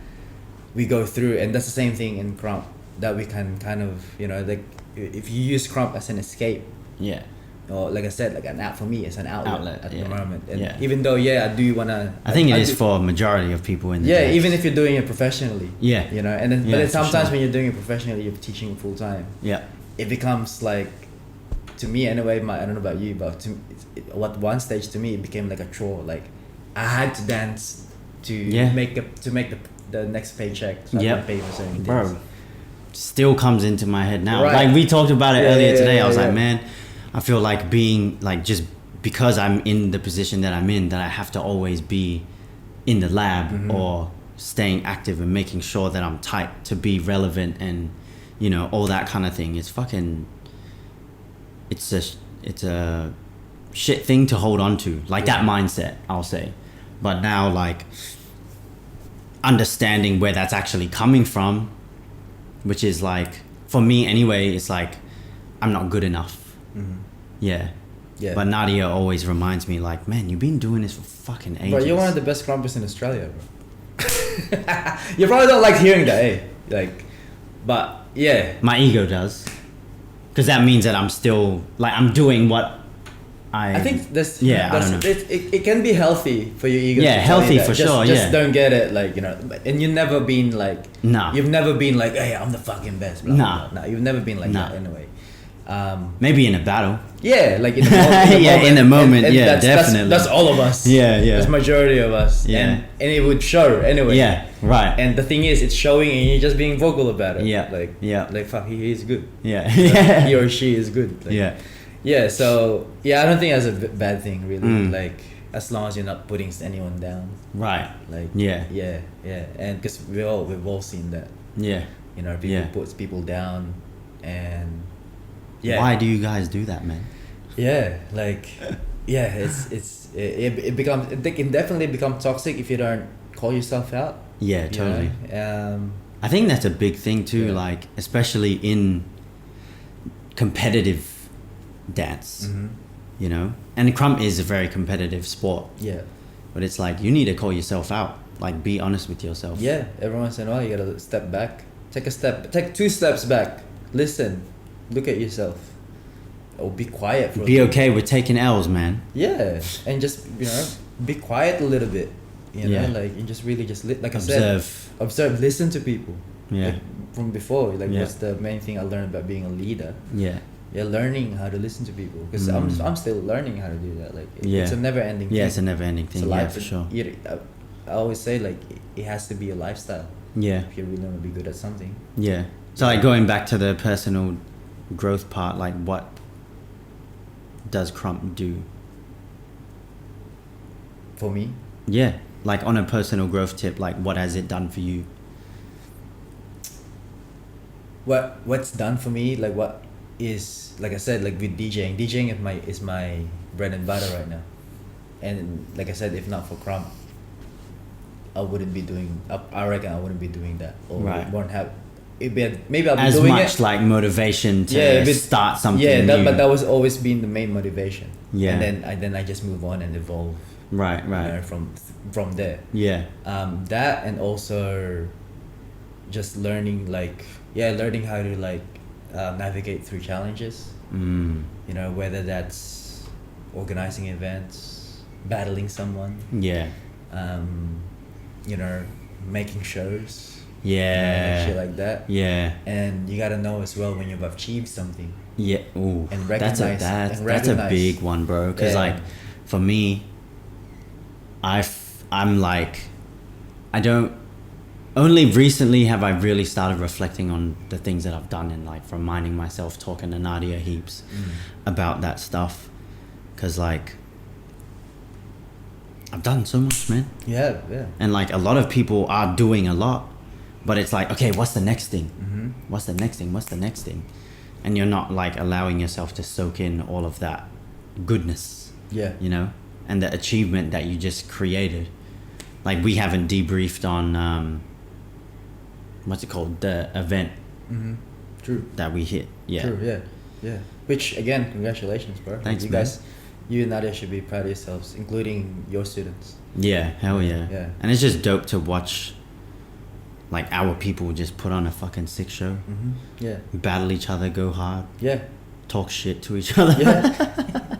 we go through, and that's the same thing in Krump, that we can kind of, you know, like if you use Krump as an escape. Yeah. Or like I said, like for me, it's an outlet at the moment. And even though, I do wanna.
I think it is for a majority of people in the
dance. Even if you're doing it professionally.
Yeah.
You know, and then, but then sometimes when you're doing it professionally, you're teaching full time.
Yeah.
It becomes like, to me anyway, I don't know about you, but at one stage to me, it became like a chore. Like I had to dance to make the next paycheck. So I can pay for certain things.
Bro, still comes into my head now. Right. Like we talked about it earlier today. I was like, man, I feel like being like, just because I'm in the position that I'm in, that I have to always be in the lab or staying active and making sure that I'm tight to be relevant and, you know, all that kind of thing. It's fucking, it's a shit thing to hold on to, like that mindset, I'll say. But now, like, understanding where that's actually coming from, which is like, for me anyway, it's like, I'm not good enough. Yeah. But Nadia always reminds me, like, man, you've been doing this for fucking ages.
But you're one of the best Krumpers in Australia, bro. You probably don't like hearing that, eh? Like, but yeah.
My ego does. Because that means that I'm still, like, I'm doing what I
think that's,
I don't know.
It can be healthy for your ego.
Yeah, healthy for sure,
Just don't get it, like, you know, and you've never been like,
nah.
You've never been like, hey, I'm the fucking best. Blah,
nah.
blah, blah. Nah, you've never been like that anyway.
Maybe in a battle.
Yeah, like in the moment.
In the moment, and
that's,
definitely.
That's all of us.
Yeah.
That's majority of us.
Yeah.
And it would show anyway.
Yeah, right.
And the thing is, it's showing and you're just being vocal about it.
Yeah.
Like fuck, he is good.
Yeah.
Like, he or she is good. Like,
yeah.
So I don't think that's a bad thing really. Like as long as you're not putting anyone down.
Right.
Like
yeah.
And because we've all seen that.
Yeah.
You know, people puts people down, and
why do you guys do that, man?
Yeah, like it becomes, it can definitely become toxic if you don't call yourself out.
Yeah, totally.
I
think that's a big thing too, like especially in competitive dance, you know. And Krump is a very competitive sport.
Yeah.
But it's like you need to call yourself out. Like be honest with yourself.
Yeah, every once in a while you gotta step back, take 2 steps back, listen, look at yourself, or be quiet for
be okay with taking L's, man.
Yeah, and just, you know, be quiet a little bit, you know, like you just really just like I said, observe, listen to people.
Yeah.
Like from before, like what's the main thing I learned about being a leader? Yeah, learning how to listen to people, because I'm still learning how to do that. Like it's a never ending thing.
It's a never ending thing. Yeah, for sure.
I always say, like, it has to be a lifestyle.
Yeah.
If you really want to be good at something.
Yeah. So like going back to the personal growth part, like what does Krump do?
For me?
Yeah. Like on a personal growth tip, like what has it done for you?
What's done for me, like what is, like I said, like with DJing is my bread and butter right now. And like I said, if not for Krump, I wouldn't be doing, I reckon I wouldn't be doing that, or won't have, maybe I'll be
as
doing
much
it.
Like motivation to start something new.
But that was always been the main motivation.
Yeah.
And then I just move on and evolve.
Right.
You know, from there.
Yeah.
That, and also just learning how to like navigate through challenges. You know, whether that's organizing events, battling someone.
Yeah.
You know, making shows.
Yeah.
Shit like that.
Yeah.
And you gotta know as well when you've achieved something.
Yeah. Ooh.
And recognize.
That's a big one, bro. Because like, for me, I'm like, I don't. Only recently have I really started reflecting on the things that I've done, and like reminding myself, talking to Nadia heaps about that stuff. Because like, I've done so much, man.
Yeah.
And like a lot of people are doing a lot, but it's like, okay, what's the next thing? What's the next thing? And you're not like allowing yourself to soak in all of that goodness.
Yeah.
You know, and the achievement that you just created. Like we haven't debriefed on what's it called? The event.
True.
That we hit. Yeah.
True. Yeah. Which again, congratulations, bro.
Thanks,
you
man.
guys. You and Nadia should be proud of yourselves, including your students.
Yeah, hell yeah.
Yeah.
And it's just dope to watch, like, our people just put on a fucking sick show.
Yeah.
Battle each other, go hard.
Yeah.
Talk shit to each other.
Yeah.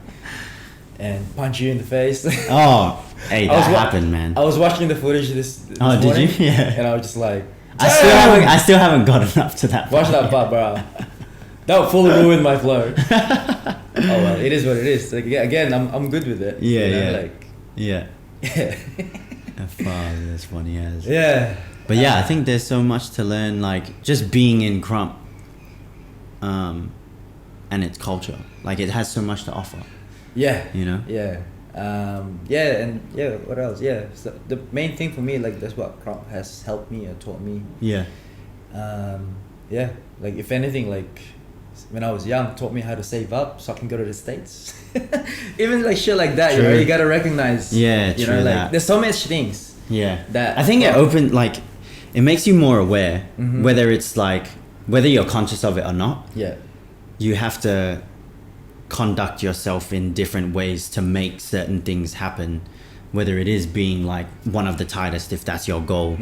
And punch you in the face.
Oh, hey, that happened, man.
I was watching the footage this
morning,
did you?
Yeah.
And I was just like,
I still haven't gotten up to that.
Watch that part, bro. That would fully ruin my flow. Oh well, it is what it is. Like again, I'm good with it.
Yeah,
you know?
yeah.
Like,
yeah.
yeah.
That's funny as.
Yeah.
But yeah, I think there's so much to learn. Like just being in Krump, and its culture. Like it has so much to offer.
Yeah.
You know.
Yeah. And what else? Yeah. So the main thing for me, like that's what Krump has helped me or taught me.
Yeah.
Yeah. Like if anything, like when I was young taught me how to save up so I can go to the States. Even like shit like that,
True.
you know, you gotta recognize.
Yeah,
you
true
know, like
that.
there's so much things.
Yeah.
That
I think it opened, like, it makes you more aware, whether it's like, whether you're conscious of it or not.
Yeah.
You have to conduct yourself in different ways to make certain things happen, whether it is being like one of the tightest, if that's your goal.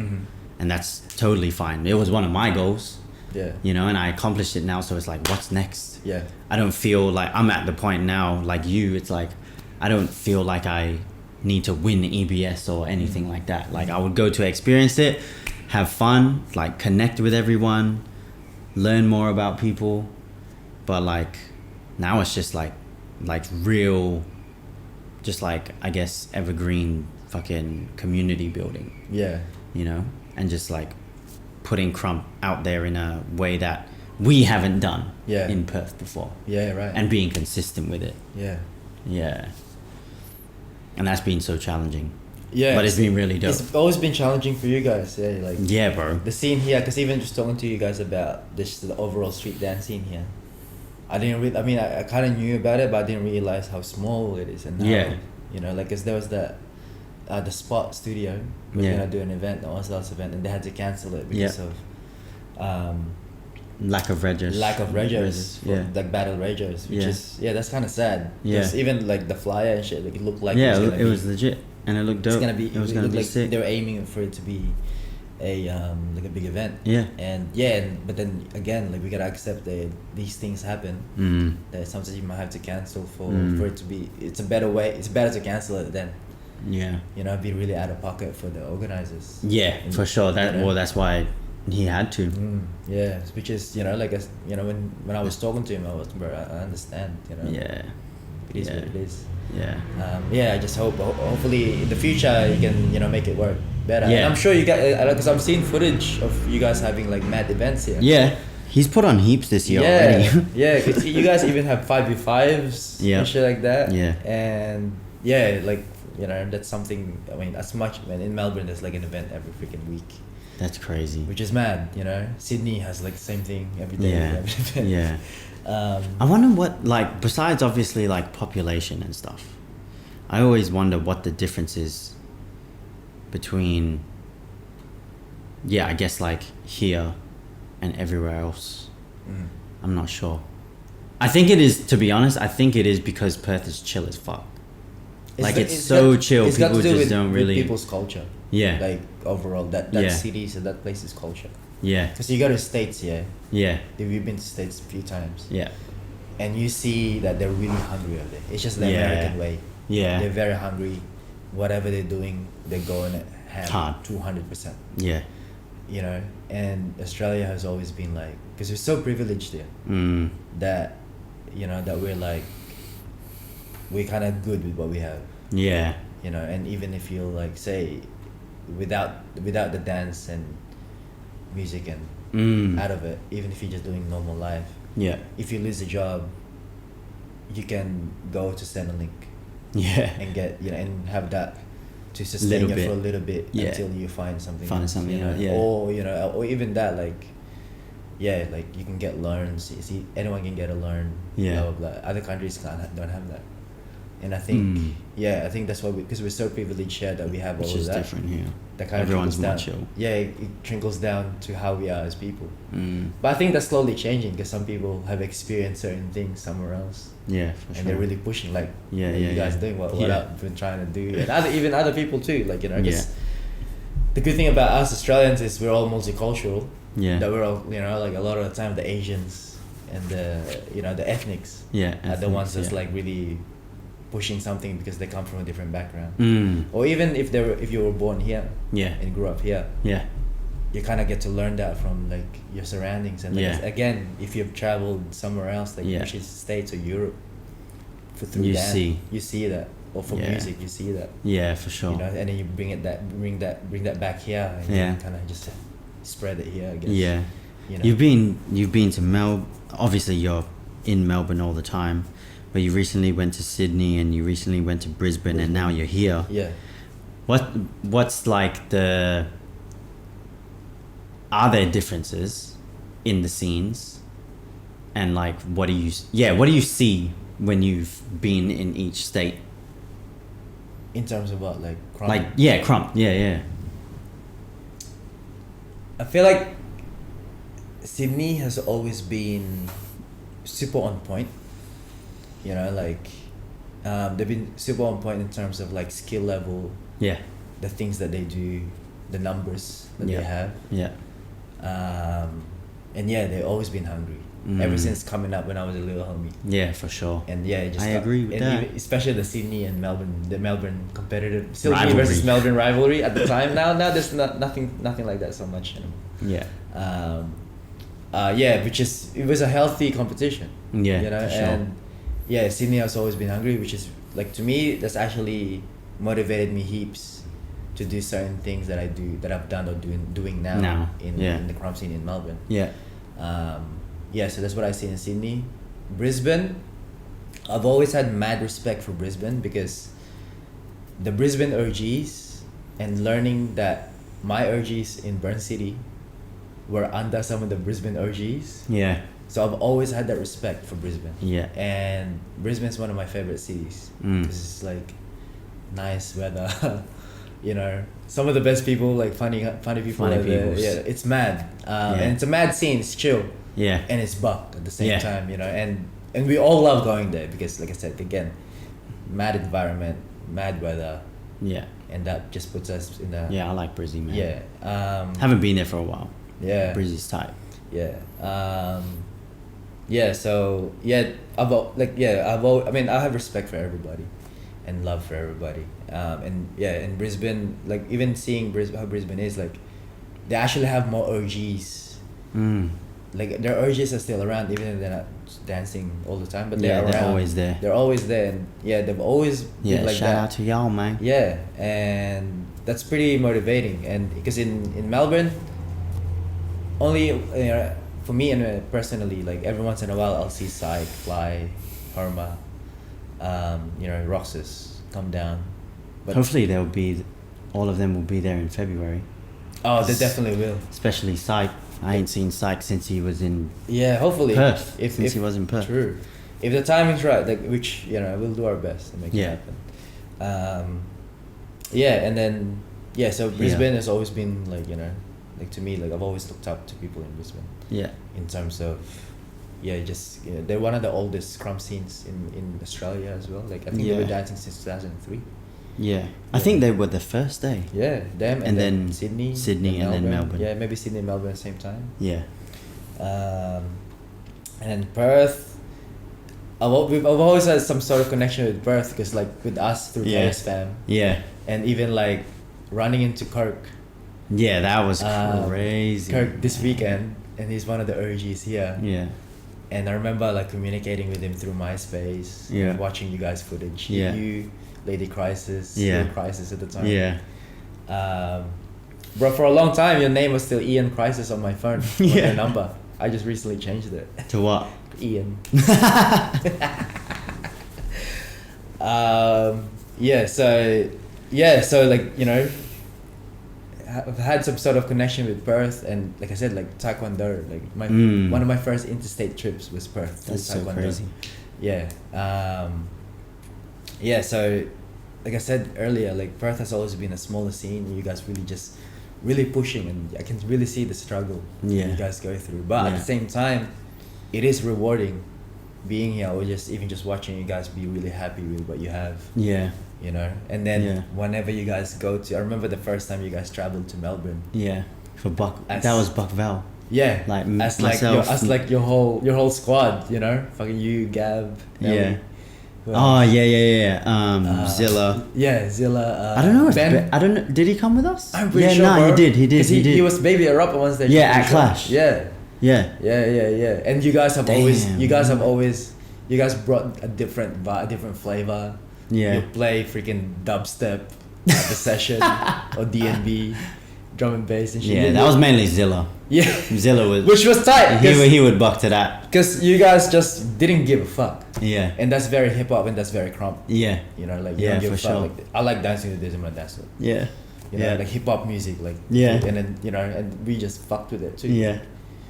And that's totally fine. It was one of my goals.
Yeah.
You know, and I accomplished it now, so it's like, what's next?
Yeah.
I don't feel like I'm at the point now, like you, it's like, I don't feel like I need to win EBS or anything like that. Like, I would go to experience it, have fun, like connect with everyone, learn more about people. But like, now it's just like real, just like, I guess, evergreen fucking community building,
Yeah.
you know? And just like putting Krump out there in a way that we haven't done in Perth before.
Yeah, right.
And being consistent with it.
Yeah.
Yeah. And that's been so challenging.
Yeah.
But it's been really dope.
It's always been challenging for you guys, yeah. Like
Yeah, bro.
the scene here, because even just talking to you guys about this, the overall street dance scene here, I didn't really. I mean, I kind of knew about it, but I didn't realize how small it is. And how,
Yeah.
you know, like, cause there was that, the Spot Studio was gonna do an event, the Orthodox event, and they had to cancel it because of,
Lack of registers.
for, like battle registers, which is that's kind of sad.
Yeah.
'Cause even like the flyer and shit, like it looked like
it was legit, and it looked dope.
It's gonna be.
It was gonna be
like
sick.
they were aiming for it to be a like a big event.
Yeah.
But then again, like we gotta accept that these things happen. That sometimes you might have to cancel for it to be. It's a better way. It's better to cancel it than be really out of pocket for the organizers.
Yeah,
And,
for sure. That
you know?
well, that's why he had to.
Yeah, which is like when I was talking to him, I was, bro, I understand.
Yeah.
It is what it is.
Yeah.
I just hopefully in the future you can make it work better.
Yeah.
And I'm sure you guys, because I'm seeing footage of you guys having like mad events here.
Yeah. He's put on heaps this year already.
Yeah, you guys even have 5v5s and shit like that.
Yeah.
And like that's something. I mean, as much. I mean, in Melbourne there's like an event every freaking week.
That's crazy.
Which is mad, Sydney has like the same thing every day.
Yeah. I wonder what, like, besides obviously like population and stuff, I always wonder what the difference is between, I guess like here and everywhere else. I'm not sure. I think it is, to be honest, because Perth is chill as fuck. It's so chill.
It's got
people
to do
just
with,
don't really.
with people's culture.
Yeah.
Like overall, that city, so that place's culture.
Yeah.
Because you go to States,
Yeah.
We've been to States a few times.
Yeah.
And you see that they're really hungry over there. It's just the American way.
Yeah.
They're very hungry. Whatever they're doing, they're going ham
hard.
200%.
Yeah.
And Australia has always been like, because we're so privileged there, that that we're like, we're kind of good with what we have.
Yeah.
And even if you like say, without the dance and music and out of it, even if you're just doing normal life, if you lose a job, you can go to Centrelink, and get and have that to sustain you for a little bit until you find something else, or even that, like like you can get loans. You see, anyone can get a loan. Blah, blah, blah. Other countries don't have that. And I think, I think that's why because we're so privileged here that we have all of that.
Which is different here.
That kind
Everyone's
of
more
down.
chill.
Yeah, it trickles down to how we are as people. But I think that's slowly changing because some people have experienced certain things somewhere else.
Yeah, for sure.
And they're really pushing, like,
you
you guys doing what I've been trying to do. And even other people too, like, cause the good thing about us Australians is we're all multicultural.
Yeah.
That we're all, like a lot of the time the Asians and the ethnics are the ones that's like really pushing something because they come from a different background. Or even if you were born here and grew up here, you kind of get to learn that from like your surroundings. And like, again, if you've traveled somewhere else, like which is States or Europe, through dance, you see that. Or for music, you see that.
Yeah, for sure.
And then you bring that back here, and kind of just spread it here, I guess.
Yeah. You've been to obviously you're in Melbourne all the time, but you recently went to Sydney and you recently went to Brisbane and now you're here.
Yeah.
What's like are there differences in the scenes? And like, what do you see when you've been in each state?
In terms of what, like Krump?
Like, yeah, Krump. Yeah.
I feel like Sydney has always been super on point. You know, like they've been super on point in terms of like skill level.
Yeah.
The things that they do, the numbers that they have.
Yeah.
And yeah, they've always been hungry. Ever since coming up when I was a little homie.
Yeah, for sure.
And yeah,
I agree with that.
Even, especially the Sydney and the Melbourne competitive Sydney
Rivalry.
versus Melbourne rivalry at the time. Now there's nothing like that so much anymore.
Yeah.
It was a healthy competition.
Yeah,
you know,
for sure.
and yeah, Sydney has always been hungry, which is like, to me, that's actually motivated me heaps to do certain things that I've done or doing now in the Krump scene in Melbourne.
Yeah.
So that's what I see in Sydney. Brisbane, I've always had mad respect for Brisbane because the Brisbane OGs, and learning that my OGs in Burn City were under some of the Brisbane OGs.
Yeah.
So I've always had that respect for Brisbane.
Yeah.
And Brisbane's one of my favorite cities because it's like nice weather. You know, some of the best people, like funny people. There. Yeah, it's mad. And it's a mad scene. It's chill.
Yeah.
And it's buck at the same time, you know, and we all love going there because, like I said, again, mad environment, mad weather.
Yeah.
And that just puts us in the...
Yeah, I like Brizzy, man.
Yeah.
Haven't been there for a while.
Yeah.
Brizzy's tight.
Yeah. So, yeah, I have respect for everybody and love for everybody. In Brisbane, like, even seeing how Brisbane is, like, they actually have more OGs. Like, their OGs are still around, even if they're not dancing all the time, but they're around.
They're always there.
They're always there, and they've always been like that.
Shout out to y'all, man.
Yeah, and that's pretty motivating. And because in Melbourne, only for me and personally, like, every once in a while I'll see Psych, Fly, Harma, Roxas come down. But
hopefully all of them will be there in February.
Oh, they definitely will.
Especially Psych. I ain't seen Psych since he was in
hopefully
Perth.
If
he was in Perth.
True. If the timing's right, like, which, we'll do our best to make it happen. And then so Brisbane has always been like, like, to me, like, I've always looked up to people in Brisbane. Yeah. In terms of they're one of the oldest Krump scenes in Australia as well. Like, I think they were dancing since 2003.
Yeah. I think they were the first day.
Yeah, them and then Sydney
and then Melbourne.
Yeah, maybe Sydney and Melbourne at the same time.
Yeah.
And Perth, I've always had some sort of connection with Perth because, like, with us through KS Fam. Yeah. And even, like, running into Kirk.
Yeah, that was crazy.
Kirk this weekend, and he's one of the OGs here. Yeah. And I remember, like, communicating with him through MySpace. Yeah. Watching you guys' footage. Yeah. You, Lady Crisis. Yeah. Lady Crisis at the time. Yeah. Bro, for a long time, your name was still Ian Crisis on my phone. Yeah. Your number. I just recently changed it.
To what?
Ian. So like, I've had some sort of connection with Perth, and like I said, like, Taekwondo, like, one of my first interstate trips was Perth.
That's so crazy.
Yeah. So like I said earlier, like, Perth has always been a smaller scene. You guys really pushing, and I can really see the struggle you guys go through. But at the same time, it is rewarding being here, or even just watching you guys be really happy with what you have. Yeah. And then whenever you guys go to, I remember the first time you guys traveled to Melbourne. Yeah. For that was Buck Val. Yeah. Like myself. Your whole squad, fucking you, Gab. Nelly.
Zilla.
Yeah, Zilla.
I don't know.
Ben.
I don't know. Did he come with us?
I'm pretty sure. No,
he did. He did.
He was maybe a rapper once.
Yeah, at Clash.
Yeah. Yeah. And you guys have brought a different flavor. Yeah. You play freaking dubstep at the session or D&B, drum and bass and shit.
Yeah, that was mainly Zilla. Yeah. Zilla was.
Which was tight.
He would buck to that.
Because you guys just didn't give a fuck. Yeah. And that's very hip hop, and that's very Krump. Yeah. You don't give a fuck. Sure. Like, I like dancing to this in my dance. Yeah. Like hip hop music, like. Yeah. And then and we just fucked with it too. Yeah.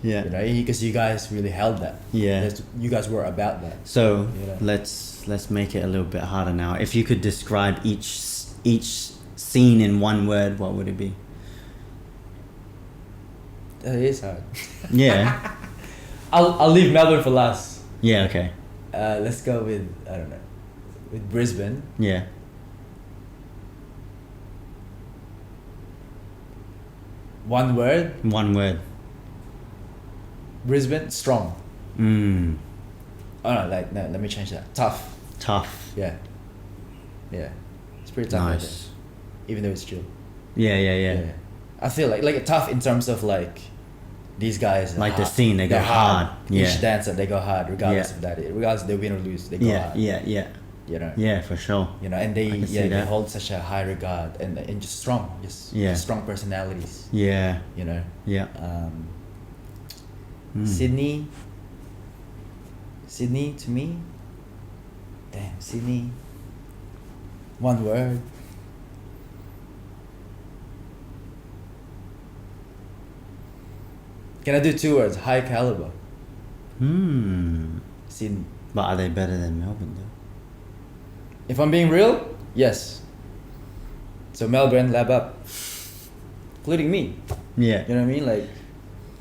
Yeah.
You know, because you guys really held that.
Yeah.
You guys were about that.
So
You know?
let's make it a little bit harder now. If you could describe each scene in one word, what would it be?
That is hard.
Yeah.
I'll leave Melbourne for last.
Yeah. Okay.
Let's go with, I don't know, with Brisbane.
Yeah.
One word.
One word.
Brisbane, strong.
Mm.
Oh no, no, let me change that. Tough.
Tough.
Yeah. It's pretty tough. I think.
Nice.
Even though it's chill.
Yeah.
I feel like tough in terms of like these guys.
Like the
hard.
scene, they go
They're
hard. Yeah.
Each dancer, they go hard, regardless
Yeah.
of that. Regardless if they win or lose, they go
Yeah.
hard.
Yeah.
You know.
Yeah, for sure.
You know, and
I
they
can see
they
that.
hold such a high regard and just strong, just strong personalities.
Yeah.
You know.
Yeah.
Sydney to me. Damn, Sydney. One word. Can I do 2 words? High caliber. Sydney.
But are they better than Melbourne though?
If I'm being real, yes. So Melbourne, lab up. Including me.
Yeah.
You know what I mean? Like,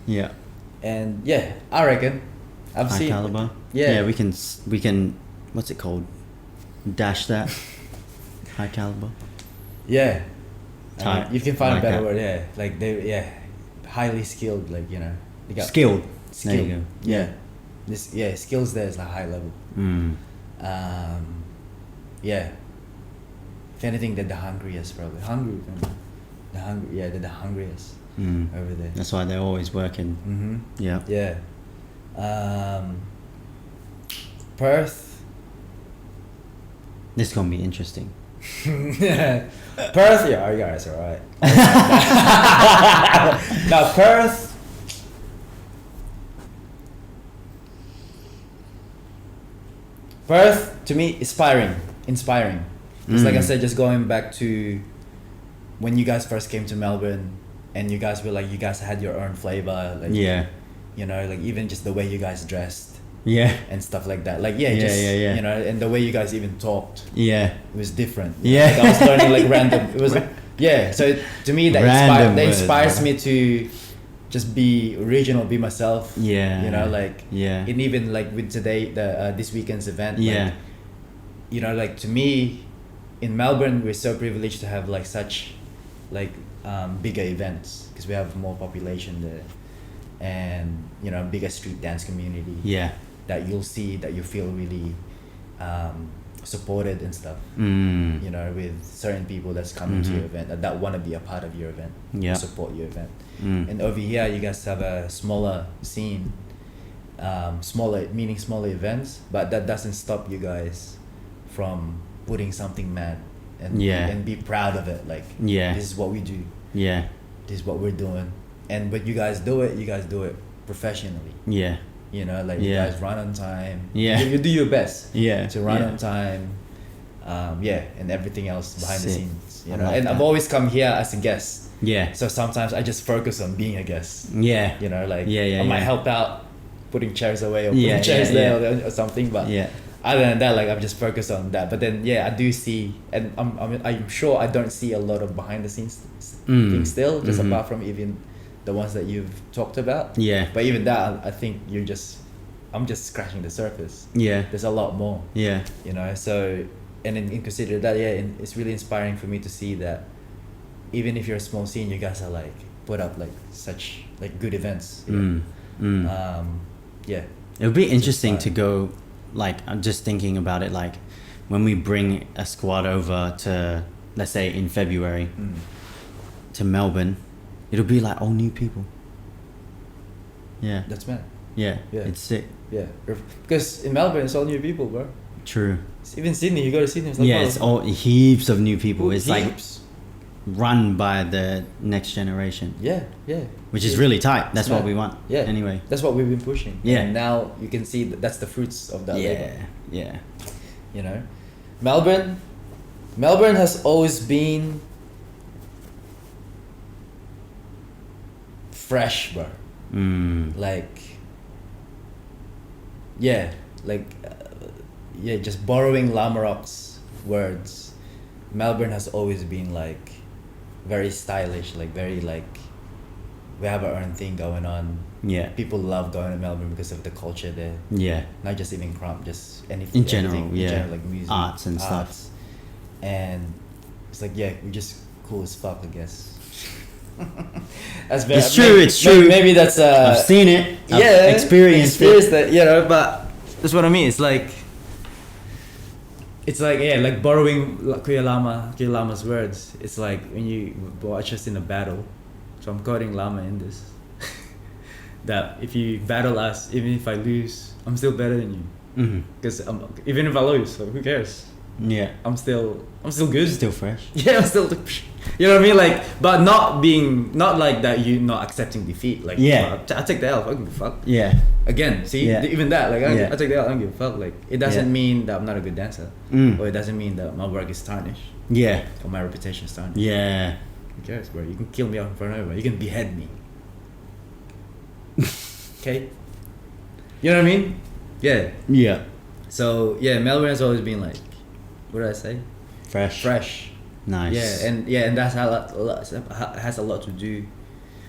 Yeah.
and yeah, I reckon. I've
High
seen.
caliber.
Yeah.
Yeah, we can. What's it called? Dash that. High caliber.
Yeah.
Tight.
You can find
Like
a better
that.
word, yeah. Like highly skilled, like, you know. They got
Skilled.
skilled.
There you go.
Yeah. Skills there is like high level. Yeah. If anything, they're the hungriest probably. They're the hungriest over there.
That's why they're always working. Yeah.
Yeah. Perth.
This is gonna be interesting.
Perth, yeah, you guys are alright. Now Perth. Perth to me, inspiring. It's like I said, just going back to when you guys first came to Melbourne, and you guys were like, you guys had your own flavor, like
Yeah.
you know, like even just the way you guys dressed
Yeah.
and stuff like that. Like
Yeah,
you know, and the way you guys even talked.
Yeah.
It was different.
Yeah.
Like I was learning like random. It was so to me that
Random
inspires
words,
me to just be original, be myself.
Yeah.
You know, like
Yeah.
and even like with today this weekend's event.
Yeah.
Like, you know, like to me, in Melbourne, we're so privileged to have like such like bigger events because we have more population there, and you know, bigger street dance community.
Yeah.
That you'll see, that you feel really supported and stuff.
Mm.
You know, with certain people that's coming to your event that want to be a part of your event,
Yeah.
support your event.
Mm.
And over here, you guys have a smaller scene, smaller events, but that doesn't stop you guys from putting something mad and and be proud of it. Like,
Yeah.
this is what we do.
Yeah.
This is what we're doing. And but you guys do it professionally.
Yeah.
You know, like
Yeah.
you guys run on time.
Yeah.
You do your best.
Yeah.
To run
Yeah.
on time. And everything else behind the
Sick.
scenes. You
I
know,
like
and
that.
I've always come here as a guest.
Yeah.
So sometimes I just focus on being a guest.
Yeah.
You know, like
Yeah,
I might
yeah.
help out putting chairs away or
Yeah,
putting chairs
yeah,
there or something, but
Yeah.
other than that, like I'm just focused on that. But then I do see, and I'm sure I don't see a lot of behind the scenes things still, just apart from even the ones that you've talked about.
Yeah.
But even that, I think I'm just scratching the surface.
Yeah.
There's a lot more.
Yeah.
You know, so and in consider that, it's really inspiring for me to see that even if you're a small scene, you guys are like put up like such like good events. You know? Yeah.
It would be interesting to go, like, I'm just thinking about it, like, when we bring a squad over to, let's say, in February, to Melbourne, it'll be like all new people. Yeah.
That's mad.
Yeah.
Yeah.
It's sick.
Yeah. Because in Melbourne, it's all new people, bro.
True.
Even Sydney, you go to Sydney, it's like,
Yeah, it's all heaps of new people. It's like
heaps.
run by the next generation,
Yeah.
which is really tight. That's
It's
what
mad.
we want.
Yeah.
Anyway.
That's what we've been pushing.
Yeah.
And now you can see that's the fruits of that labor.
Yeah.
You know, Melbourne has always been fresh, bro. Like, yeah, like, just borrowing Lamarok's words. Melbourne has always been like very stylish, like very like we have our own thing going on.
Yeah.
People love going to Melbourne because of the culture there.
Yeah.
Not just even Krump, just anything.
In general,
everything,
yeah.
In general, like music,
Arts and stuff.
And it's like, yeah, we're just cool as fuck, I guess.
It's true. It's true.
Maybe that's
I've seen it. I've experienced
that, you know. But that's what I mean. It's like yeah, like borrowing Kuya Lama's words. It's like when you watch us in a battle. So I'm quoting Lama in this. That if you battle us, even if I lose, I'm still better than you. Because even if I lose, so who cares?
Yeah.
I'm still good.
Still fresh.
Yeah, I'm still. You know what I mean? Like, but not like that. You not accepting defeat. Like,
yeah,
I take the L. I don't give a fuck.
Yeah.
Again, see, even that. Like, I take the L. I don't give a fuck. Like, it doesn't mean that I'm not a good dancer, or it doesn't mean that my work is tarnished.
Yeah.
Or my reputation is tarnished.
Yeah.
Who cares, bro? You can kill me out in front of everyone. You can behead me. Okay. You know what I mean? Yeah.
Yeah.
So yeah, Melbourne has always been like, what did I say? Fresh.
Nice.
Yeah, and that's has a lot to do.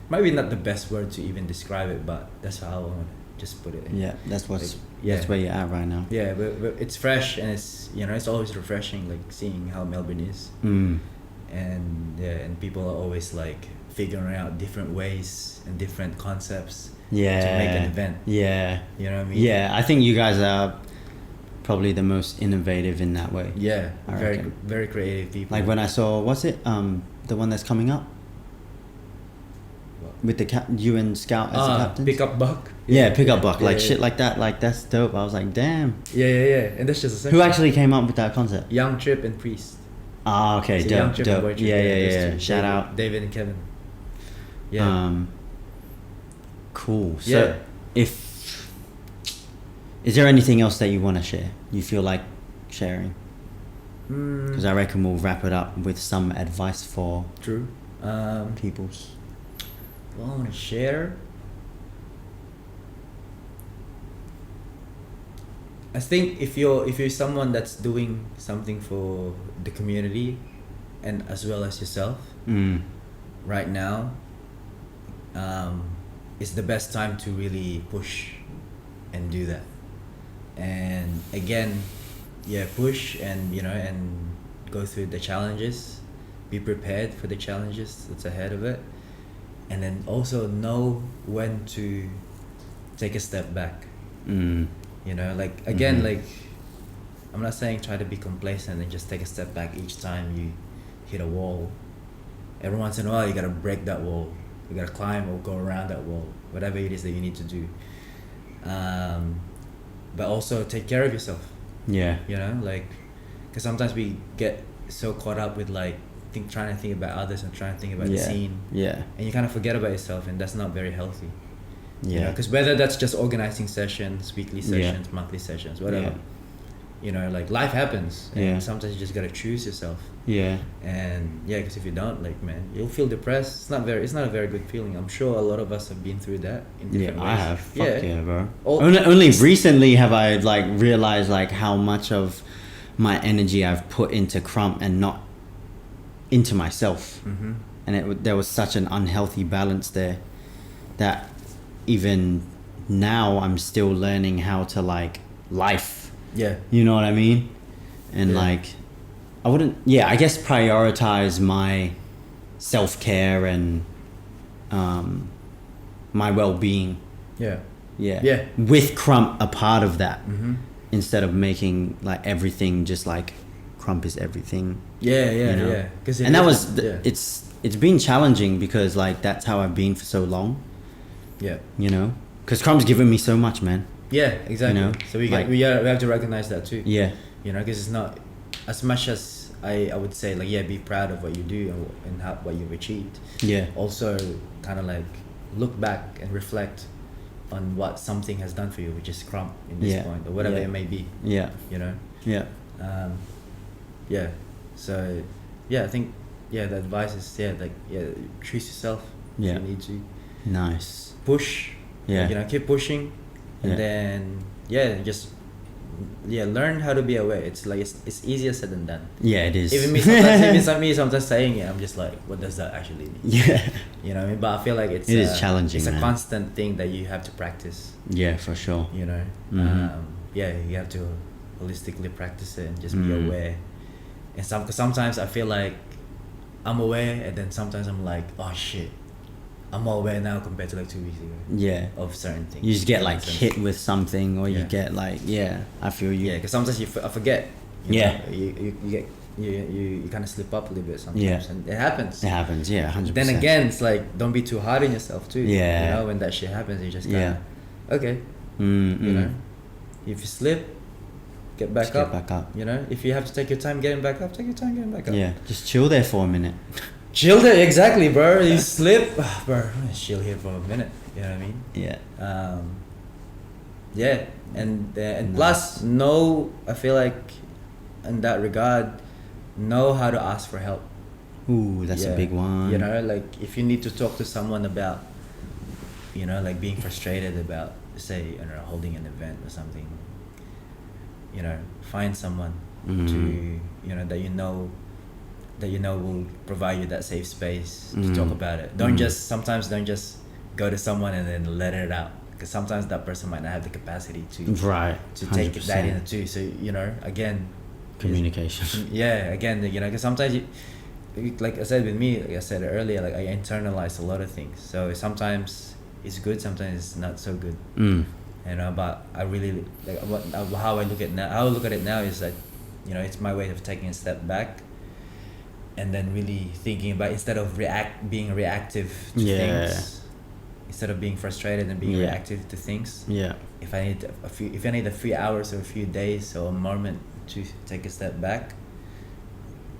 Maybe not the best word to even describe it, but that's how I want to just put it in.
Yeah, that's what's that's where you're at right now.
Yeah, but it's fresh and it's it's always refreshing, like seeing how Melbourne is. And people are always like figuring out different ways and different concepts to make an event.
Yeah.
You know what I mean?
Yeah, I think you guys are probably the most innovative in that way.
Yeah, very creative people.
Like when I saw, what's it? The one that's coming up?
What?
With the you and Scout as the captain?
Pick Up Buck.
Yeah, Pick Up Buck. Like shit like that. Like that's dope. I was like, damn.
Yeah. And that's just a
Who actually came up with that concept?
Young Trip and Priest.
Ah, okay,
So
dope.
Trip and Boy Trip,
Yeah. Shout out.
David and Kevin. Yeah.
Cool. So is there anything else that you want to share? You feel like sharing? Because I reckon we'll wrap it up with some advice for peoples.
What I want to share? I think if you're someone that's doing something for the community, and as well as yourself, right now, it's the best time to really push and do that. And again, push and and go through the challenges, be prepared for the challenges that's ahead of it, and then also know when to take a step back. Like again, like I'm not saying try to be complacent and just take a step back each time you hit a wall. Every once in a while you gotta break that wall. You gotta climb or go around that wall, whatever it is that you need to do. But also take care of yourself.
Yeah.
Like, because sometimes we get so caught up with like trying to think about others and trying to think about the scene.
Yeah.
And you kind of forget about yourself, and that's not very healthy.
Yeah.
Because whether that's just organizing sessions, weekly sessions, monthly sessions, whatever. Like life happens, and sometimes you just gotta choose yourself.
Yeah.
And because if you don't, like, man, you'll feel depressed. It's not a very good feeling. I'm sure a lot of us have been through that in different ways.
I have. Fuck yeah, bro.
Only
recently have I like realized like how much of my energy I've put into Krump and not into myself. And there was such an unhealthy balance there that even now I'm still learning how to like life.
Yeah.
You know what I mean? And like I guess prioritize my self-care and my well-being. Yeah. With Krump a part of that. Instead of making like everything just like Krump is everything.
Yeah.
And that was it's been challenging because like that's how I've been for so long. Yeah. Because Krump's given me so much, man.
Yeah, exactly. So we have to recognize that too. Yeah. Because it's not as much as I would say like be proud of what you do and what you've achieved. Yeah. Also, kind of like look back and reflect on what something has done for you, which is Krump in this point or whatever it may be. Yeah. Yeah. So I think the advice is choose yourself if you need to.
Nice.
push.
Yeah.
You know, keep pushing, and
Yeah.
then just learn how to be aware. It's like it's easier said than done.
Yeah, it is.
Even me sometimes saying it, I'm just like, what does that actually mean?
Yeah.
You know what I mean? But I feel like
It is challenging,
It's
man.
a constant thing that you have to practice.
Yeah, for sure.
You know,
Mhm.
you have to holistically practice it and just be
Mm.
aware. And sometimes I feel like I'm aware, and then sometimes I'm like, oh shit, I'm more aware now compared to like 2 weeks ago
Yeah.
of certain things.
You just get
That
like
makes sense.
hit with something, or you
Yeah.
get like, yeah, I feel you.
Yeah, because sometimes I forget. You
Yeah.
know, you get you kind of slip up a little bit sometimes,
Yeah.
and it happens.
It happens, yeah, 100%.
Then again, it's like, don't be too hard on yourself too.
Yeah.
You know, when that shit happens, you just
Yeah.
okay.
Mm-mm.
You know, if you slip, get back
Just
up.
get back up.
You know, if you have to take your time getting back up, take your time getting back up.
Yeah, just chill there for a minute.
Chill there, exactly, bro. You slip, bro. I'm gonna chill here for a minute. You know what I mean?
Yeah.
Yeah, and plus, I feel like, in that regard, know how to ask for help.
Ooh, that's a
Yeah.
big one.
You know, like if you need to talk to someone about, you know, like being frustrated about, say, I don't know, holding an event or something. You know, find someone
Mhm.
to, you know, that you know will provide you that safe space to
Mhm.
talk about it. Don't just go to someone and then let it out, because sometimes that person might not have the capacity to
Right.
take that in
100%.
too. So, you know, again,
Communication.
yeah, again, you know, because sometimes like I said with me, like I said earlier, like I internalize a lot of things. So sometimes it's good, sometimes it's not so good.
Mm.
You know, but I really like how I look at it now is like, you know, it's my way of taking a step back, and then really thinking about, instead of being reactive to
Yeah.
things, instead of being frustrated and being
Yeah.
reactive to things.
Yeah.
If I need a few hours or a few days or a moment to take a step back,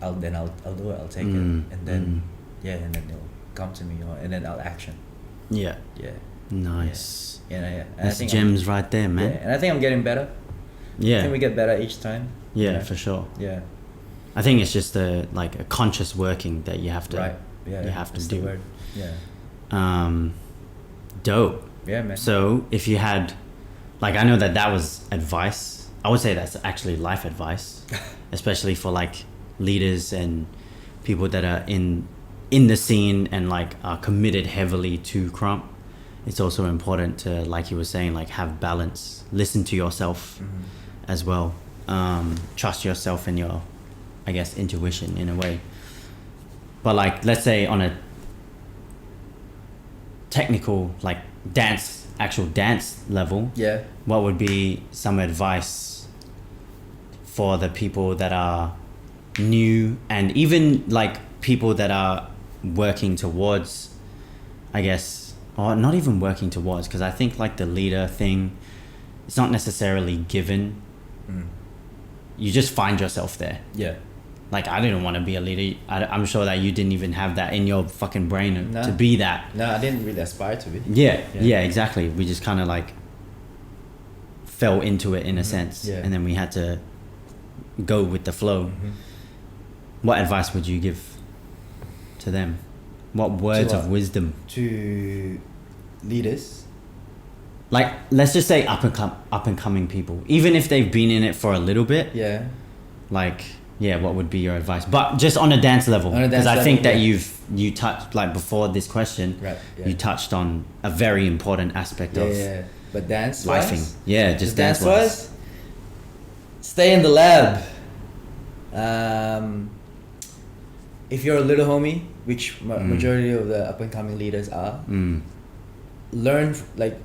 I'll do it. I'll take it,
Mm,
and then and then it'll come to me, and then I'll action.
Yeah.
Yeah,
Nice.
yeah. And
That's
I think
gems right there,
Yeah,
man.
and I think I'm getting better. I
Yeah.
think we get better each time.
Yeah, for sure.
Yeah.
I think it's just a conscious working that you have to.
Right. Yeah.
You have to
that's
do.
the word. Yeah.
Dope.
Yeah, man.
So if you had, like, I know that was advice. I would say that's actually life advice, especially for like leaders and people that are in the scene and like are committed heavily to Krump. It's also important to, like you were saying, like have balance, listen to yourself as well, trust yourself and your, I guess, intuition in a way. But like, let's say on a technical, like actual dance level,
Yeah.
what would be some advice for the people that are new, and even like people that are working towards, I guess, or not even working towards, because I think like the leader thing, it's not necessarily given. You just find yourself there.
Yeah.
Like, I didn't want to be a leader. I'm sure that you didn't even have that in your fucking brain
No.
to be that.
No, I didn't really aspire to be.
Yeah,
Yeah.
yeah, exactly. We just kind of like fell into it in a sense,
Yeah.
and then we had to go with the flow. What advice would you give to them? What words
To
of
what?
wisdom?
To leaders.
Like, let's just say up and coming people, even if they've been in it for a little bit.
Yeah.
Like, yeah, what would be your advice? But just on a dance level,
On a
because
dance
I think
level,
that
yeah.
you touched, like, before this question,
Right. Yeah.
you touched on a very important aspect of
Yeah. But dance
lifing.
wise,
Yeah, just dance wise.
stay in the lab. If you're a little homie, which majority of the up and coming leaders are, learn, like,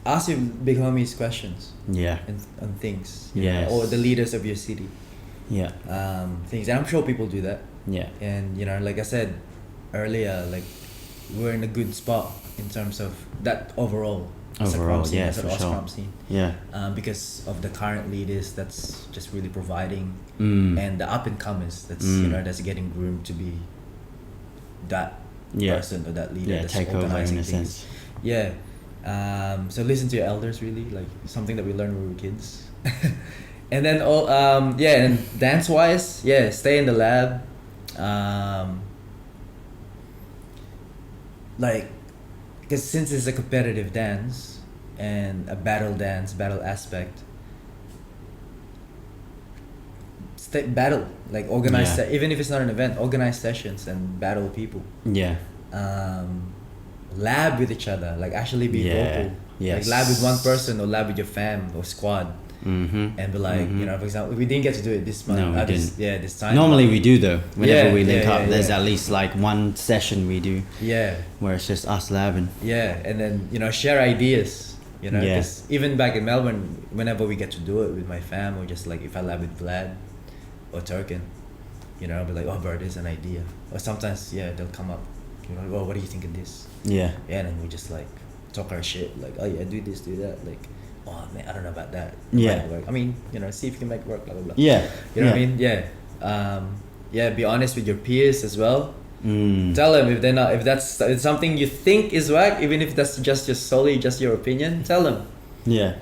ask your big homies questions
Yeah,
and things. you know,
Yes.
or the leaders of your city.
yeah,
Things, and I'm sure people do that.
yeah,
And, you know, like I said earlier, like, we're in a good spot in terms of that overall. as a
Overall,
Krump scene,
yeah,
as an
for sure.
Krump scene.
yeah.
Because of the current leaders that's just really providing,
Mm.
and the up and comers that's you know, that's getting groomed to be that
Yeah.
person or that leader
Yeah,
that's
take over
organizing
in a
things.
sense.
Yeah. So listen to your elders, really, like something that we learned when we were kids. And then and dance wise, stay in the lab. Like, because since it's a competitive dance and a battle aspect, battle, like organize, even if it's not an event, organize sessions and battle people.
Yeah.
Lab with each other, like actually be vocal.
Yes.
Like lab with one person or lab with your fam or squad.
Mm-hmm.
And be like, you know, for example, we didn't get to do it this month.
No, we didn't.
This time.
Normally we do though. Whenever we link up,
yeah.
there's at least like one session we do.
Yeah.
Where it's just us labbing.
Yeah, and then, you know, share ideas. You know, because even back in Melbourne, whenever we get to do it with my fam, or just like if I lab with Vlad or Turkin, you know, I'll be like, oh, bro, there's an idea. Or sometimes, they'll come up, you know, oh, what do you think of this?
Yeah.
Yeah, and then we just like talk our shit, like, oh yeah, do this, do that, like, oh man, I don't know about that.
Yeah.
I mean, you know, see if you can make it work, blah blah blah.
Yeah.
You know what I mean? Yeah. Be honest with your peers as well. Tell them if they're not, if that's it's something you think is whack, even if that's just solely just your opinion, tell them.
Yeah.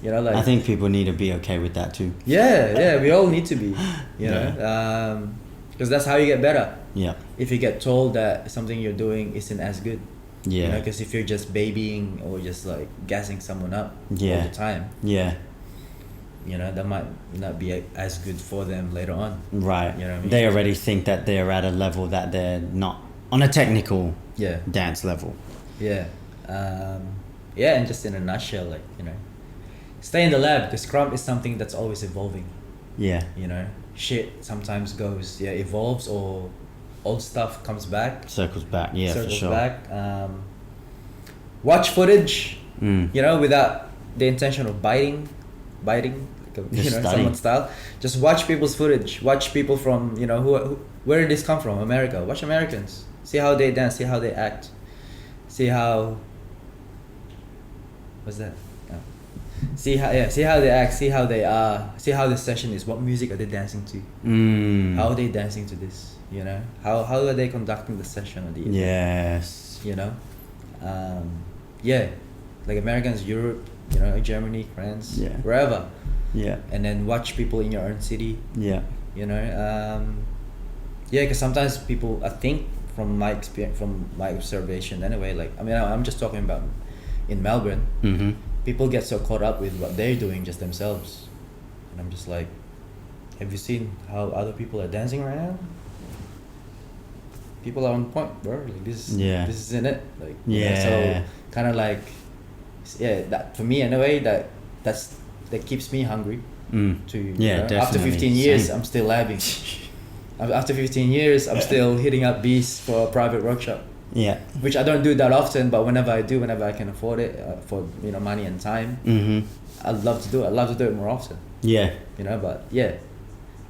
You know, like
I think people need to be okay with that too.
Yeah, we all need to be. You know, because that's how you get better.
Yeah.
If you get told that something you're doing isn't as good.
Yeah.
You know, because if you're just babying or just like gassing someone up all the time.
Yeah.
You know, that might not be as good for them later on.
Right.
You know what I mean?
They already think that they're at a level that they're not on a technical
Yeah.
dance level.
Yeah. And just in a nutshell, like, you know, stay in the lab, because Krump is something that's always evolving.
Yeah.
You know, shit sometimes goes, evolves, or old stuff comes back.
Circles back, yeah,
circles
for sure.
back. Watch footage, you know, without the intention of biting, like you know, someone's style. Just watch people's footage. Watch people from, you know, who where did this come from? America. Watch Americans. See how they dance. See how they act. See how. What's that? See how they act. See how they are. See how the session is. What music are they dancing to? How are they dancing to this? You know, how are they conducting the session or the event?
Yes.
You know, like Americans, Europe, you know, Germany, France, wherever.
Yeah.
And then watch people in your own city.
Yeah.
You know, because sometimes people, I think, from my experience, from my observation, anyway. Like, I mean, I'm just talking about in Melbourne.
Mm-hmm.
People get so caught up with what they're doing just themselves, and I'm just like, have you seen how other people are dancing right now? People are on point, bro. Like this isn't it. Like, you know, so kind of like, that for me anyway. That keeps me hungry. To you know, after 15 years, I'm still labbing. After 15 years, I'm still hitting up beats for a private workshop. Yeah. Which I don't do that often, but whenever I do, whenever I can afford it, for, you know, money and time, I'd love to do it. I'd love to do it more often. Yeah. You know, but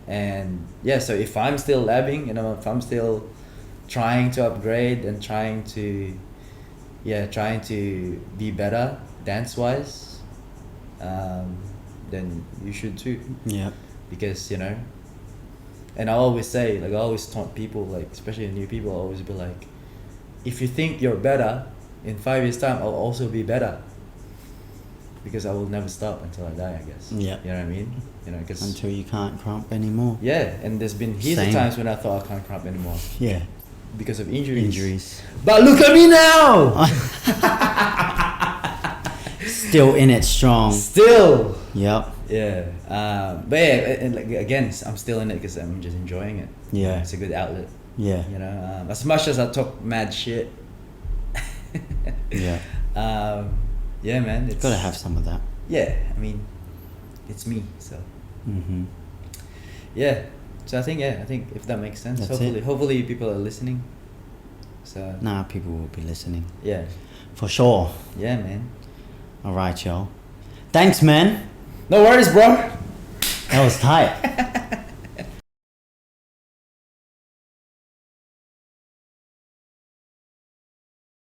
and so if I'm still labbing, you know, if I'm still trying to upgrade and trying to be better dance wise, then you should too. Yeah. Because, you know, and I always say, like, I always taunt people, like, especially new people, I always be like, if you think you're better, in 5 years time, I'll also be better. Because I will never stop until I die, I guess. Yeah. You know what I mean? You know, cause
until you can't Krump anymore.
Yeah, and there's been heaps of times when I thought I can't Krump anymore. Yeah. Because of injuries. But look at me now!
Still in it strong.
Still.
Yep.
Yeah. But and like, again, I'm still in it because I'm just enjoying it. Yeah. It's a good outlet. Yeah. You know, as much as I talk mad shit. Yeah. Yeah, man. It's
gotta have some of that.
Yeah, I mean, it's me, so. Yeah. So I think if that makes sense, hopefully people are listening. So.
Nah, people will be listening.
Yeah.
For sure.
Yeah, man.
All right, y'all. Thanks, man.
No worries, bro.
That was tight.